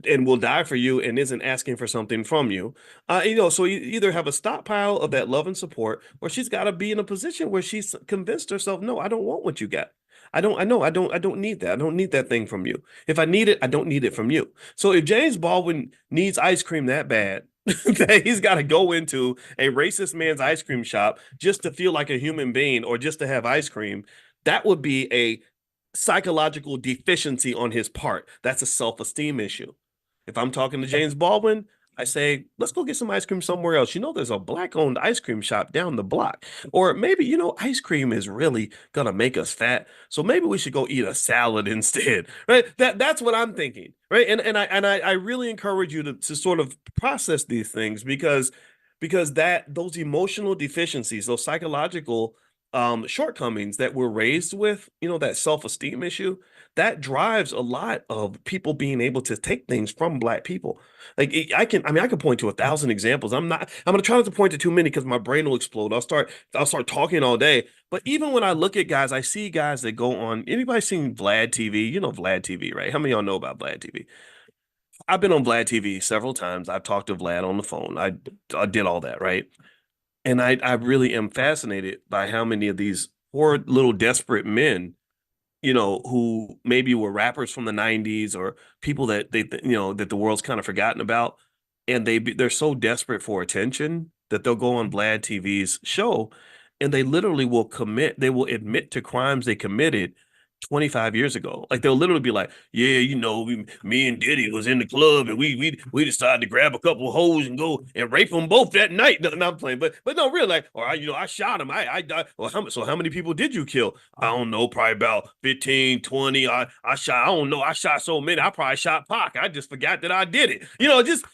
and will die for you and isn't asking for something from you. So you either have a stockpile of that love and support, or she's got to be in a position where she's convinced herself, no, I don't want what you got. I don't need that. I don't need that thing from you. If I need it, I don't need it from you. So if James Baldwin needs ice cream that bad, that he's got to go into a racist man's ice cream shop just to feel like a human being or just to have ice cream, that would be a psychological deficiency on his part. That's a self-esteem issue. If I'm talking to James Baldwin, I say, let's go get some ice cream somewhere else. There's a black-owned ice cream shop down the block. Or maybe, ice cream is really gonna make us fat. So maybe we should go eat a salad instead. Right? That's what I'm thinking. Right. And I really encourage you to sort of process these things because that those emotional deficiencies, those psychological shortcomings that we're raised with, that self-esteem issue, that drives a lot of people being able to take things from Black people. Like I can point to 1,000 examples. I'm gonna try not to point to too many because my brain will explode. I'll start talking all day. But even when I look at guys, I see guys that go on, anybody seen Vlad TV? You know Vlad TV, right? How many of y'all know about Vlad TV? I've been on Vlad TV several times. I've talked to Vlad on the phone. I did all that, right? And I really am fascinated by how many of these poor little desperate men, who maybe were rappers from the 90s or people that the world's kind of forgotten about, and they're so desperate for attention that they'll go on Vlad TV's show and they will admit to crimes they committed 25 years ago. Like they'll literally be like, yeah, me and Diddy was in the club and we decided to grab a couple of hoes and go and rape them both that night. No, I'm playing, but no, really, like, or I shot him. I died. Well, how many people did you kill? I don't know, probably about 15, 20. I shot, I don't know. I shot so many. I probably shot Pac. I just forgot that I did it.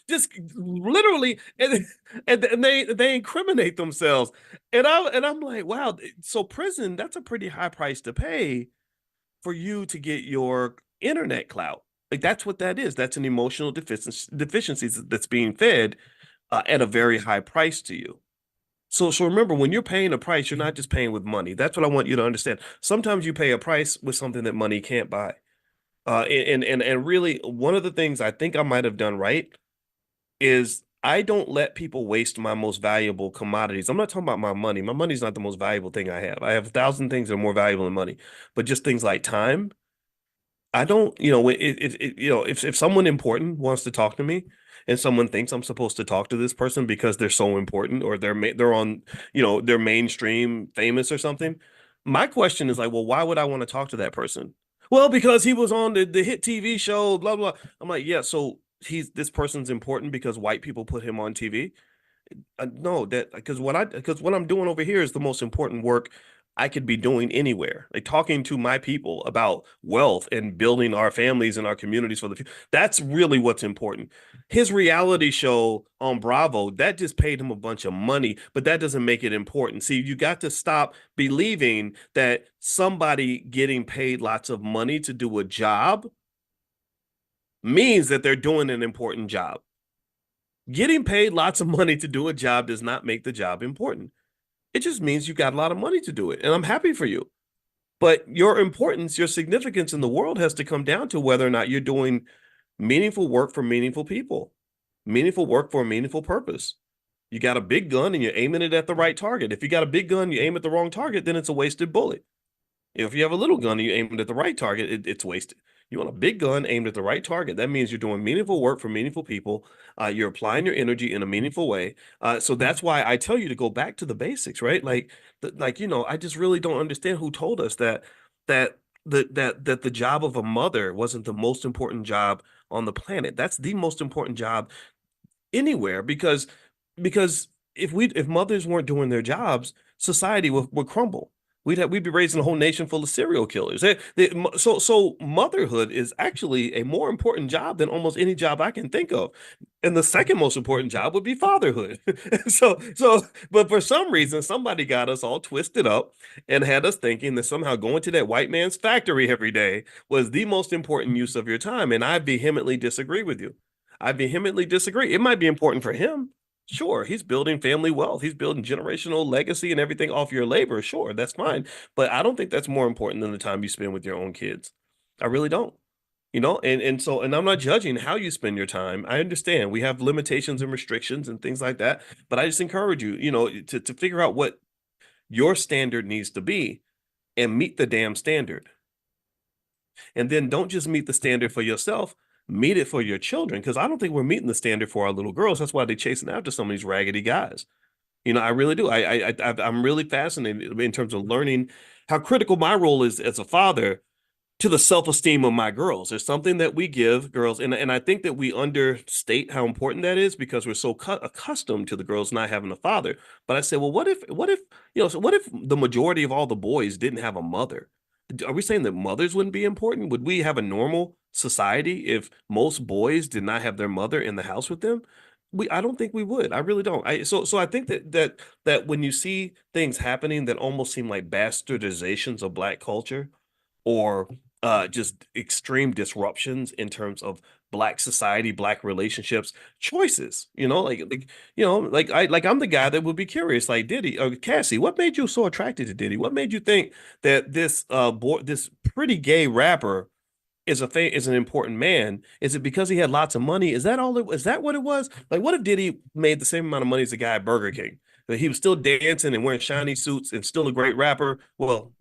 Just literally, and they incriminate themselves. And I'm like, wow. So prison, that's a pretty high price to pay for you to get your internet clout. Like that's what that is. That's an emotional deficiency that's being fed at a very high price to you. So remember, when you're paying a price, you're not just paying with money. That's what I want you to understand. Sometimes you pay a price with something that money can't buy. And really, one of the things I think I might have done right is I don't let people waste my most valuable commodities. I'm not talking about my money. My money's not the most valuable thing I have. I have 1,000 things that are more valuable than money, but just things like time. I don't, if someone important wants to talk to me and someone thinks I'm supposed to talk to this person because they're so important or they're on, they're mainstream famous or something, my question is like, well, why would I want to talk to that person? Well, because he was on the hit TV show, blah blah. I'm like, yeah, so this person's important because white people put him on TV. No, that because what I'm doing over here is the most important work I could be doing anywhere. Like talking to my people about wealth and building our families and our communities for the future. That's really what's important. His reality show on Bravo, that just paid him a bunch of money, but that doesn't make it important. See, you got to stop believing that somebody getting paid lots of money to do a job means that they're doing an important job. Getting paid lots of money to do a job does not make the job important. It just means you got a lot of money to do it. And I'm happy for you. But your importance, your significance in the world has to come down to whether or not you're doing meaningful work for meaningful people, meaningful work for a meaningful purpose. You got a big gun and you're aiming it at the right target. If you got a big gun, you aim at the wrong target, then it's a wasted bullet. If you have a little gun and you aim it at the right target, it's wasted. You want a big gun aimed at the right target. That means you're doing meaningful work for meaningful people. You're applying your energy in a meaningful way. So that's why I tell you to go back to the basics, right? I just really don't understand who told us that that the job of a mother wasn't the most important job on the planet. That's the most important job anywhere because because if mothers weren't doing their jobs, society would crumble. We'd be raising a whole nation full of serial killers. So motherhood is actually a more important job than almost any job I can think of. And the second most important job would be fatherhood. But for some reason, somebody got us all twisted up and had us thinking that somehow going to that white man's factory every day was the most important use of your time. And I vehemently disagree with you. I vehemently disagree. It might be important for him. Sure, he's building family wealth. He's building generational legacy and everything off your labor. Sure, that's fine. But I don't think that's more important than the time you spend with your own kids. I really don't. And I'm not judging how you spend your time. I understand we have limitations and restrictions and things like that, but I just encourage you, to figure out what your standard needs to be and meet the damn standard. And then don't just meet the standard for yourself, meet it for your children. Because I don't think we're meeting the standard for our little girls. That's why they're chasing after some of these raggedy guys. I really do. I'm really fascinated in terms of learning how critical my role is as a father to the self-esteem of my girls. There's something that we give girls, and I think that we understate how important that is because we're so accustomed to the girls not having a father. But I say, well, what if the majority of all the boys didn't have a mother? Are we saying that mothers wouldn't be important? Would we have a normal society if most boys did not have their mother in the house with them? I don't think we would. I really don't. So I think that when you see things happening that almost seem like bastardizations of Black culture, or just extreme disruptions in terms of Black society, Black relationships, choices. I'm the guy that would be curious. Like Diddy, Cassie, what made you so attracted to Diddy? What made you think that this pretty gay rapper is an important man? Is it because he had lots of money? Is that what it was? Like, what if Diddy made the same amount of money as the guy at Burger King? That he was still dancing and wearing shiny suits and still a great rapper. Well,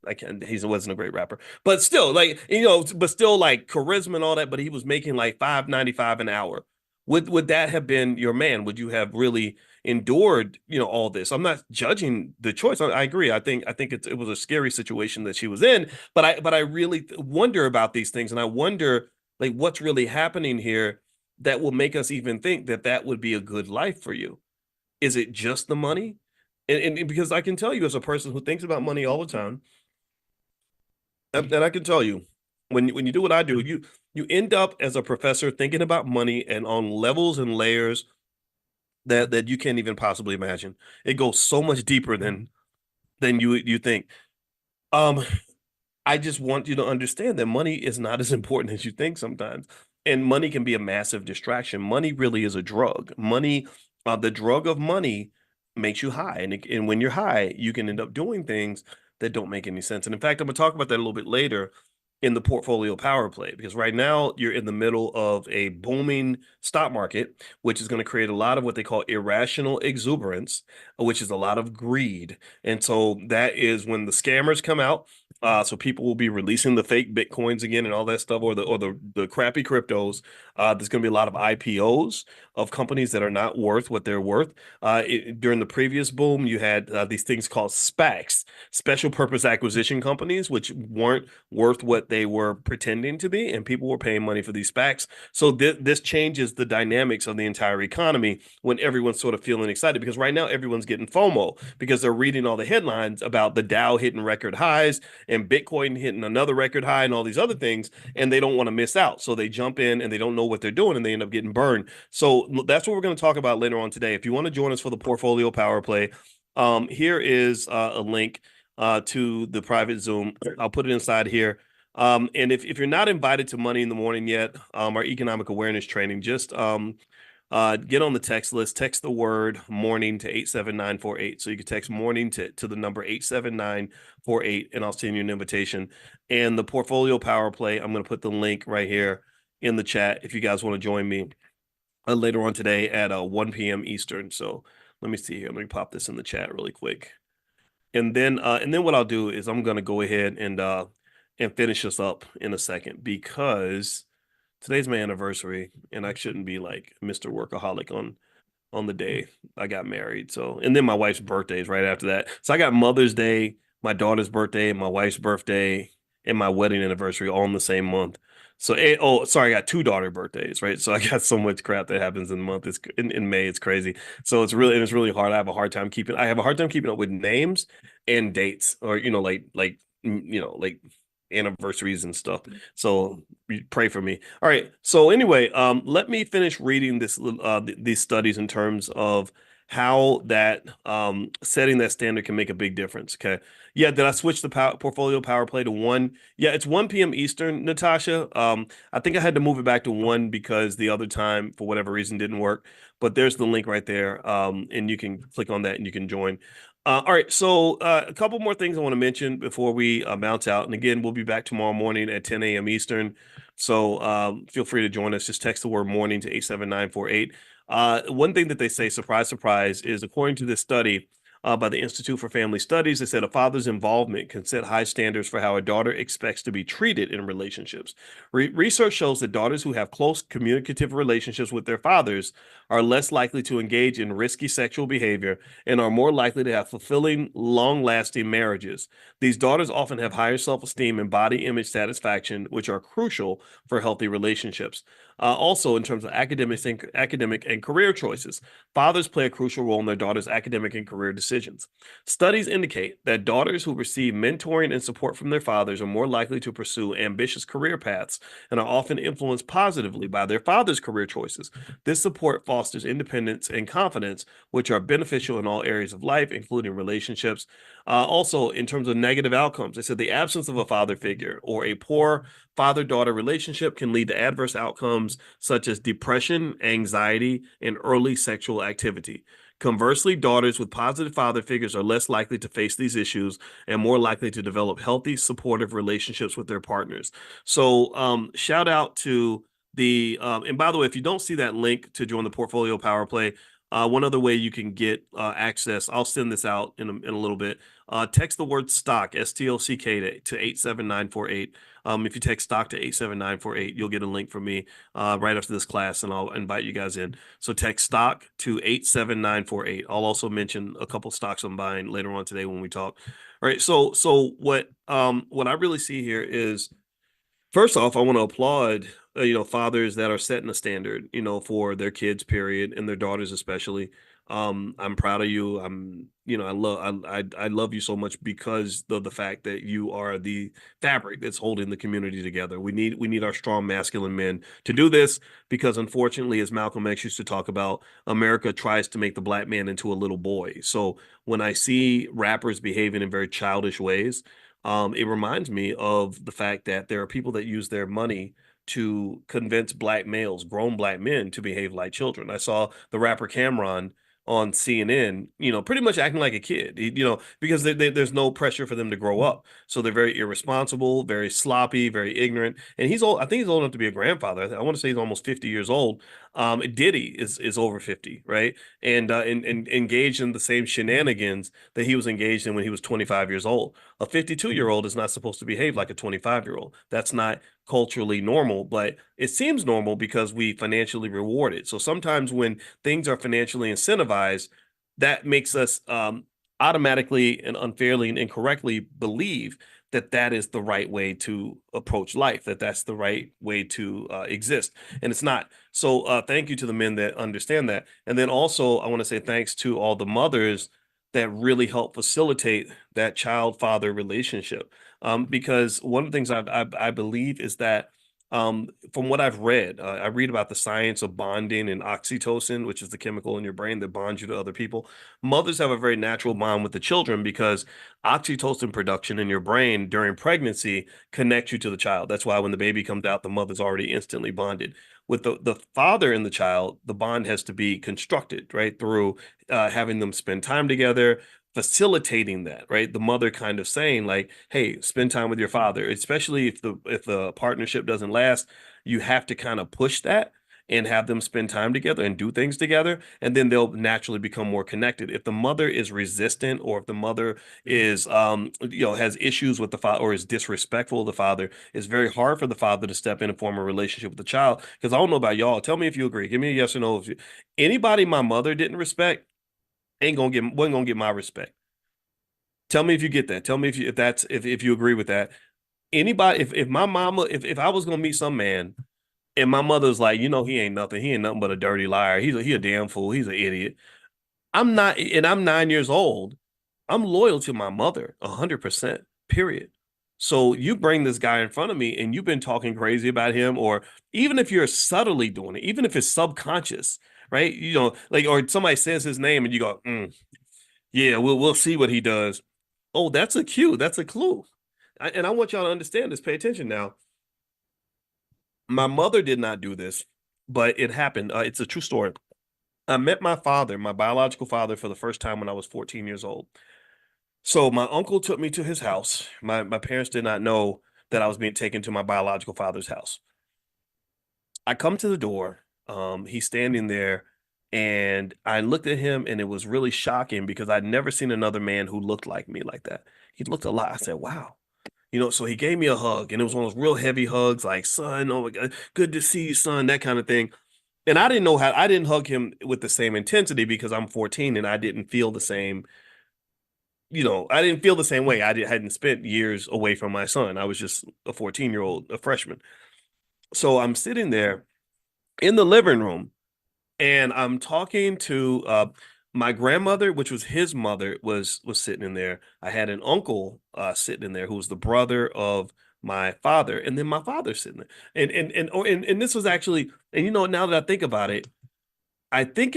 he wasn't a great rapper, but still, but still like charisma and all that. But he was making like $5.95 an hour. Would that have been your man? Would you have really endured, all this? I'm not judging the choice. I agree. I think it was a scary situation that she was in, but I really wonder about these things, and I wonder like what's really happening here that will make us even think that that would be a good life for you. Is it just the money? And because I can tell you as a person who thinks about money all the time, and I can tell you when you do what I do, you end up as a professor thinking about money and on levels and layers that you can't even possibly imagine. It goes so much deeper than you think. Um, I just want you to understand that money is not as important as you think sometimes. And money can be a massive distraction. Money really is a drug. The drug of money makes you high. And when you're high, you can end up doing things that don't make any sense. And in fact, I'm going to talk about that a little bit later in the portfolio power play, because right now you're in the middle of a booming stock market, which is going to create a lot of what they call irrational exuberance, which is a lot of greed. And so that is when the scammers come out. So people will be releasing the fake Bitcoins again and all that stuff, or the crappy cryptos. There's going to be a lot of IPOs of companies that are not worth what they're worth. During the previous boom, you had these things called SPACs, special purpose acquisition companies, which weren't worth what they were pretending to be, and people were paying money for these SPACs. So this changes the dynamics of the entire economy when everyone's sort of feeling excited, because right now everyone's getting FOMO because they're reading all the headlines about the Dow hitting record highs and Bitcoin hitting another record high and all these other things, and they don't want to miss out. So they jump in and they don't know what they're doing and they end up getting burned. So that's what we're going to talk about later on today. If you want to join us for the portfolio power play, here is a link to the private Zoom. I'll put it inside here. And if you're not invited to Money in the Morning yet, our economic awareness training, just get on the text list, text the word morning to 87948. So you can text morning to the number 87948, and I'll send you an invitation. And the portfolio power play, I'm going to put the link right here in the chat if you guys want to join me later on today at 1 p.m. Eastern. So let me see here. Let me pop this in the chat really quick. And then what I'll do is I'm gonna go ahead and finish this up in a second, because today's my anniversary and I shouldn't be like Mr. Workaholic on the day I got married. So, and then my wife's birthday is right after that. So I got Mother's Day, my daughter's birthday, my wife's birthday, and my wedding anniversary all in the same month. So, oh, sorry, I got two daughter birthdays, right? So I got so much crap that happens in the month. It's in May. It's crazy. So it's really hard. I have a hard time keeping up with names and dates, or like anniversaries and stuff. So pray for me. All right. So anyway, let me finish reading these studies in terms of how that setting that standard can make a big difference. Okay. Yeah. Did I switch the portfolio power play to one? Yeah, it's 1 p.m. Eastern, Natasha. I think I had to move it back to one because the other time, for whatever reason, didn't work. But there's the link right there. And you can click on that and you can join. All right, so a couple more things I want to mention before we bounce out. And again, we'll be back tomorrow morning at 10 a.m. Eastern. So feel free to join us. Just text the word morning to 87948. One thing that they say, surprise, surprise, is according to this study, by the Institute for Family Studies. They said a father's involvement can set high standards for how a daughter expects to be treated in relationships. Research shows that daughters who have close communicative relationships with their fathers are less likely to engage in risky sexual behavior and are more likely to have fulfilling, long lasting marriages. These daughters often have higher self esteem and body image satisfaction, which are crucial for healthy relationships. Also, in terms of academic and career choices, fathers play a crucial role in their daughters' academic and career decisions. Studies indicate that daughters who receive mentoring and support from their fathers are more likely to pursue ambitious career paths and are often influenced positively by their father's career choices. This support fosters independence and confidence, which are beneficial in all areas of life, including relationships. Also, in terms of negative outcomes, they said the absence of a father figure or a poor father-daughter relationship can lead to adverse outcomes such as depression, anxiety, and early sexual activity. Conversely, daughters with positive father figures are less likely to face these issues and more likely to develop healthy, supportive relationships with their partners. So, shout out to and by the way, if you don't see that link to join the Portfolio Power Play, one other way you can get access, I'll send this out in a little bit. Text the word stock, STOCK, to 87948. If you text stock to 87948, you'll get a link from me right after this class, and I'll invite you guys in. So text stock to 87948. I'll also mention a couple stocks I'm buying later on today when we talk. All right. So what I really see here is, first off, I want to applaud fathers that are setting a standard for their kids, period, and their daughters especially. I'm proud of you. I love you so much because of the fact that you are the fabric that's holding the community together. We need our strong masculine men to do this, because unfortunately, as Malcolm X used to talk about, America tries to make the black man into a little boy. So when I see rappers behaving in very childish ways, it reminds me of the fact that there are people that use their money to convince black males, grown black men, to behave like children. I saw the rapper Cameron on CNN, pretty much acting like a kid, because there's no pressure for them to grow up. So they're very irresponsible, very sloppy, very ignorant. And he's old. I think he's old enough to be a grandfather. I want to say he's almost 50 years old. Diddy is over 50, right? And engaged in the same shenanigans that he was engaged in when he was 25 years old. A 52-year-old is not supposed to behave like a 25-year-old. That's not culturally normal, but it seems normal because we financially reward it. So sometimes when things are financially incentivized, that makes us automatically and unfairly and incorrectly believe that that is the right way to approach life, that that's the right way to exist. And it's not. So thank you to the men that understand that. And then also, I want to say thanks to all the mothers that really help facilitate that child-father relationship. Because one of the things I believe is that, from what I've read, I read about the science of bonding and oxytocin, which is the chemical in your brain that bonds you to other people. Mothers have a very natural bond with the children because oxytocin production in your brain during pregnancy connects you to the child. That's why when the baby comes out, the mother's already instantly bonded. With the father and the child, the bond has to be constructed, right, through having them spend time together, facilitating that, right? The mother kind of saying like, "Hey, spend time with your father," especially if the partnership doesn't last, you have to kind of push that and have them spend time together and do things together, and then they'll naturally become more connected. If the mother is resistant, or if the mother is has issues with the father or is disrespectful of the father, it's very hard for the father to step in and form a relationship with the child. Because I don't know about y'all. Tell me if you agree. Give me a yes or no. Anybody my mother didn't respect wasn't gonna get my respect. Tell me if you get that. Tell me if you agree with that. Anybody, if my mama, if I was gonna meet some man and my mother's like, he ain't nothing but a dirty liar. He a damn fool. He's an idiot. I'm not, and I'm 9 years old. I'm loyal to my mother 100%, period. So you bring this guy in front of me and you've been talking crazy about him, or even if you're subtly doing it, even if it's subconscious, right? Like, or somebody says his name and you go, yeah, we'll see what he does. Oh, that's a cue. That's a clue. And I want y'all to understand this. Pay attention now. My mother did not do this, but it happened. It's a true story. I met my father, my biological father, for the first time when I was 14 years old. So my uncle took me to his house. My parents did not know that I was being taken to my biological father's house. I come to the door. He's standing there, and I looked at him, and it was really shocking because I'd never seen another man who looked like me like that. He looked a lot. I said, "Wow." So he gave me a hug, and it was one of those real heavy hugs, like, "Son, oh my God, good to see you, son," that kind of thing. And I didn't hug him with the same intensity because I'm 14 and I didn't feel the same, I didn't feel the same way. Hadn't spent years away from my son. I was just a 14-year-old, a freshman. So I'm sitting there in the living room and I'm talking to my grandmother, which was his mother, was sitting in there. I had an uncle sitting in there who was the brother of my father, and then my father sitting there. And this was actually, and now that I think about it, I think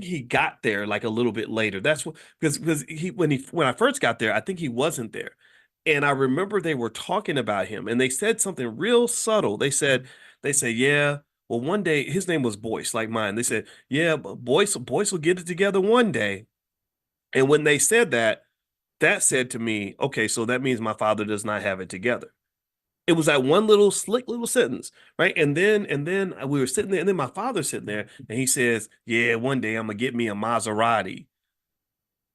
he got there like a little bit later. That's what because he when I first got there, I think he wasn't there. And I remember they were talking about him and they said something real subtle. They said, yeah, well, one day his name was Boyce, like mine. They said, yeah, but Boyce will get it together one day. And when they said that, that said to me, okay, so that means my father does not have it together. It was that one little slick little sentence, right? And then we were sitting there, and then my father's sitting there, and he says, "Yeah, one day I'm gonna get me a Maserati."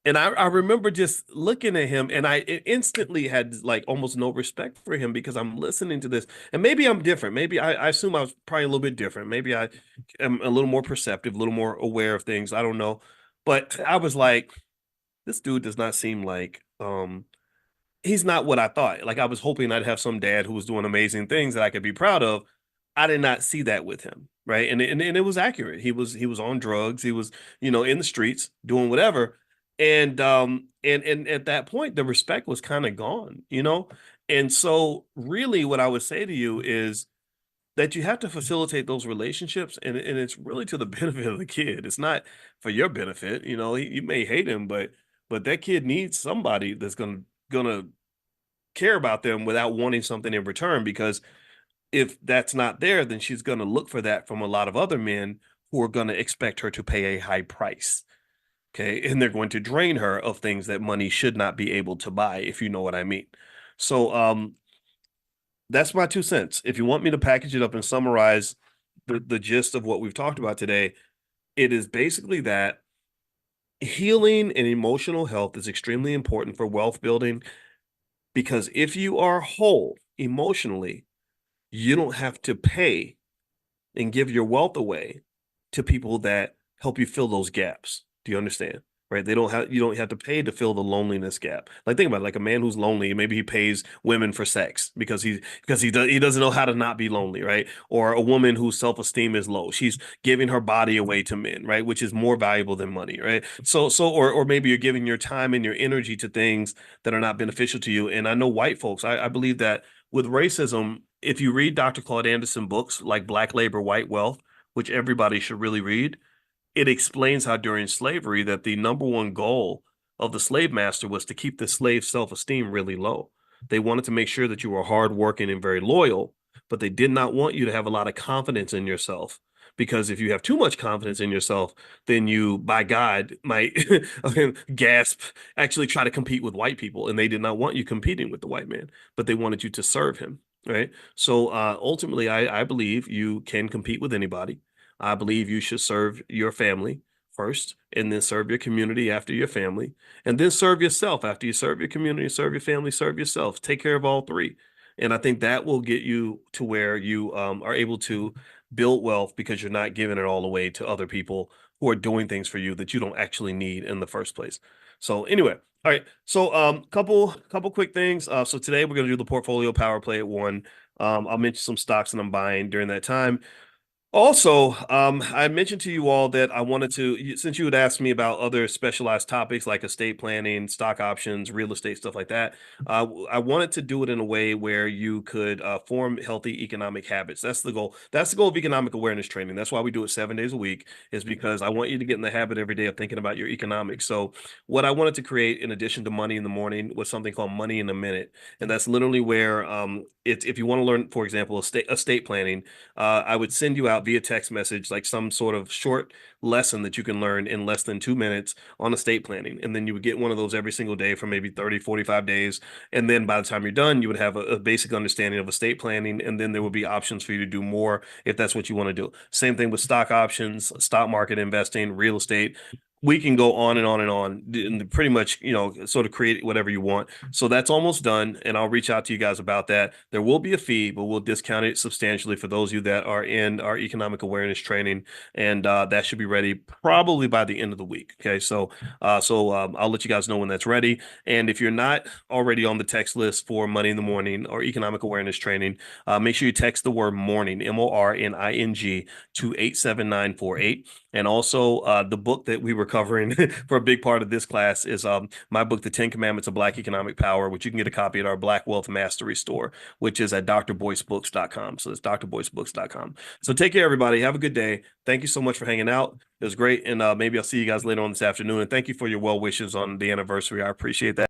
And I remember just looking at him, and I instantly had like almost no respect for him because I'm listening to this, and maybe I'm different. Maybe I assume I was probably a little bit different. Maybe I am a little more perceptive, a little more aware of things. I don't know, but I was like, this dude does not seem like he's not what I thought. Like I was hoping I'd have some dad who was doing amazing things that I could be proud of. I did not see that with him, right? And it was accurate. He was on drugs. He was, in the streets doing whatever. And at that point the respect was kind of gone. And so really what I would say to you is that you have to facilitate those relationships and it's really to the benefit of the kid. It's not for your benefit. You may hate him, but that kid needs somebody that's gonna care about them without wanting something in return because if that's not there then she's going to look for that from a lot of other men who are going to expect her to pay a high price, okay, and they're going to drain her of things that money should not be able to buy, if you know what I mean. So that's my 2 cents. If you want me to package it up and summarize the gist of what we've talked about today, it is basically that healing and emotional health is extremely important for wealth building because if you are whole emotionally, you don't have to pay and give your wealth away to people that help you fill those gaps. Do you understand? Right? You don't have to pay to fill the loneliness gap. Like think about it, like a man who's lonely, maybe he pays women for sex because he doesn't know how to not be lonely, right? Or a woman whose self-esteem is low. She's giving her body away to men, right? Which is more valuable than money, right? Or maybe you're giving your time and your energy to things that are not beneficial to you. And I know white folks, I believe that with racism, if you read Dr. Claude Anderson books like Black Labor, White Wealth, which everybody should really read, it explains how during slavery that the number one goal of the slave master was to keep the slave's self-esteem really low. They wanted to make sure that you were hardworking and very loyal, but they did not want you to have a lot of confidence in yourself. Because if you have too much confidence in yourself, then you, by God, might gasp, actually try to compete with white people. And they did not want you competing with the white man, but they wanted you to serve him. Right. So ultimately, I believe you can compete with anybody. I believe you should serve your family first, and then serve your community after your family, and then serve yourself after you serve your community, serve your family, serve yourself. Take care of all three. And I think that will get you to where you are able to build wealth because you're not giving it all away to other people who are doing things for you that you don't actually need in the first place. So anyway, all right. So couple quick things. So today we're gonna do the portfolio power play at one. I'll mention some stocks that I'm buying during that time. Also, I mentioned to you all that I wanted to, since you had asked me about other specialized topics like estate planning, stock options, real estate, stuff like that. I wanted to do it in a way where you could form healthy economic habits. That's the goal. That's the goal of economic awareness training. That's why we do it 7 days a week, is because I want you to get in the habit every day of thinking about your economics. So, what I wanted to create in addition to money in the morning was something called money in a minute. And that's literally where it's if you want to learn, for example, estate planning, I would send you out via text message like some sort of short lesson that you can learn in less than 2 minutes on estate planning. And then you would get one of those every single day for maybe 30, 45 days. And then by the time you're done, you would have a basic understanding of estate planning. And then there would be options for you to do more if that's what you want to do. Same thing with stock options, stock market investing, real estate. We can go on and on and on and pretty much, sort of create whatever you want. So that's almost done. And I'll reach out to you guys about that. There will be a fee, but we'll discount it substantially for those of you that are in our economic awareness training. And that should be ready probably by the end of the week. Okay. So I'll let you guys know when that's ready. And if you're not already on the text list for Money in the Morning or economic awareness training, make sure you text the word morning, MORNING, to 87948. And also, the book that we were covering for a big part of this class is my book, The 10 Commandments of Black Economic Power, which you can get a copy at our Black Wealth Mastery store, which is at drboycebooks.com. So it's drboycebooks.com. So take care, everybody. Have a good day. Thank you so much for hanging out. It was great. And maybe I'll see you guys later on this afternoon. And thank you for your well wishes on the anniversary. I appreciate that.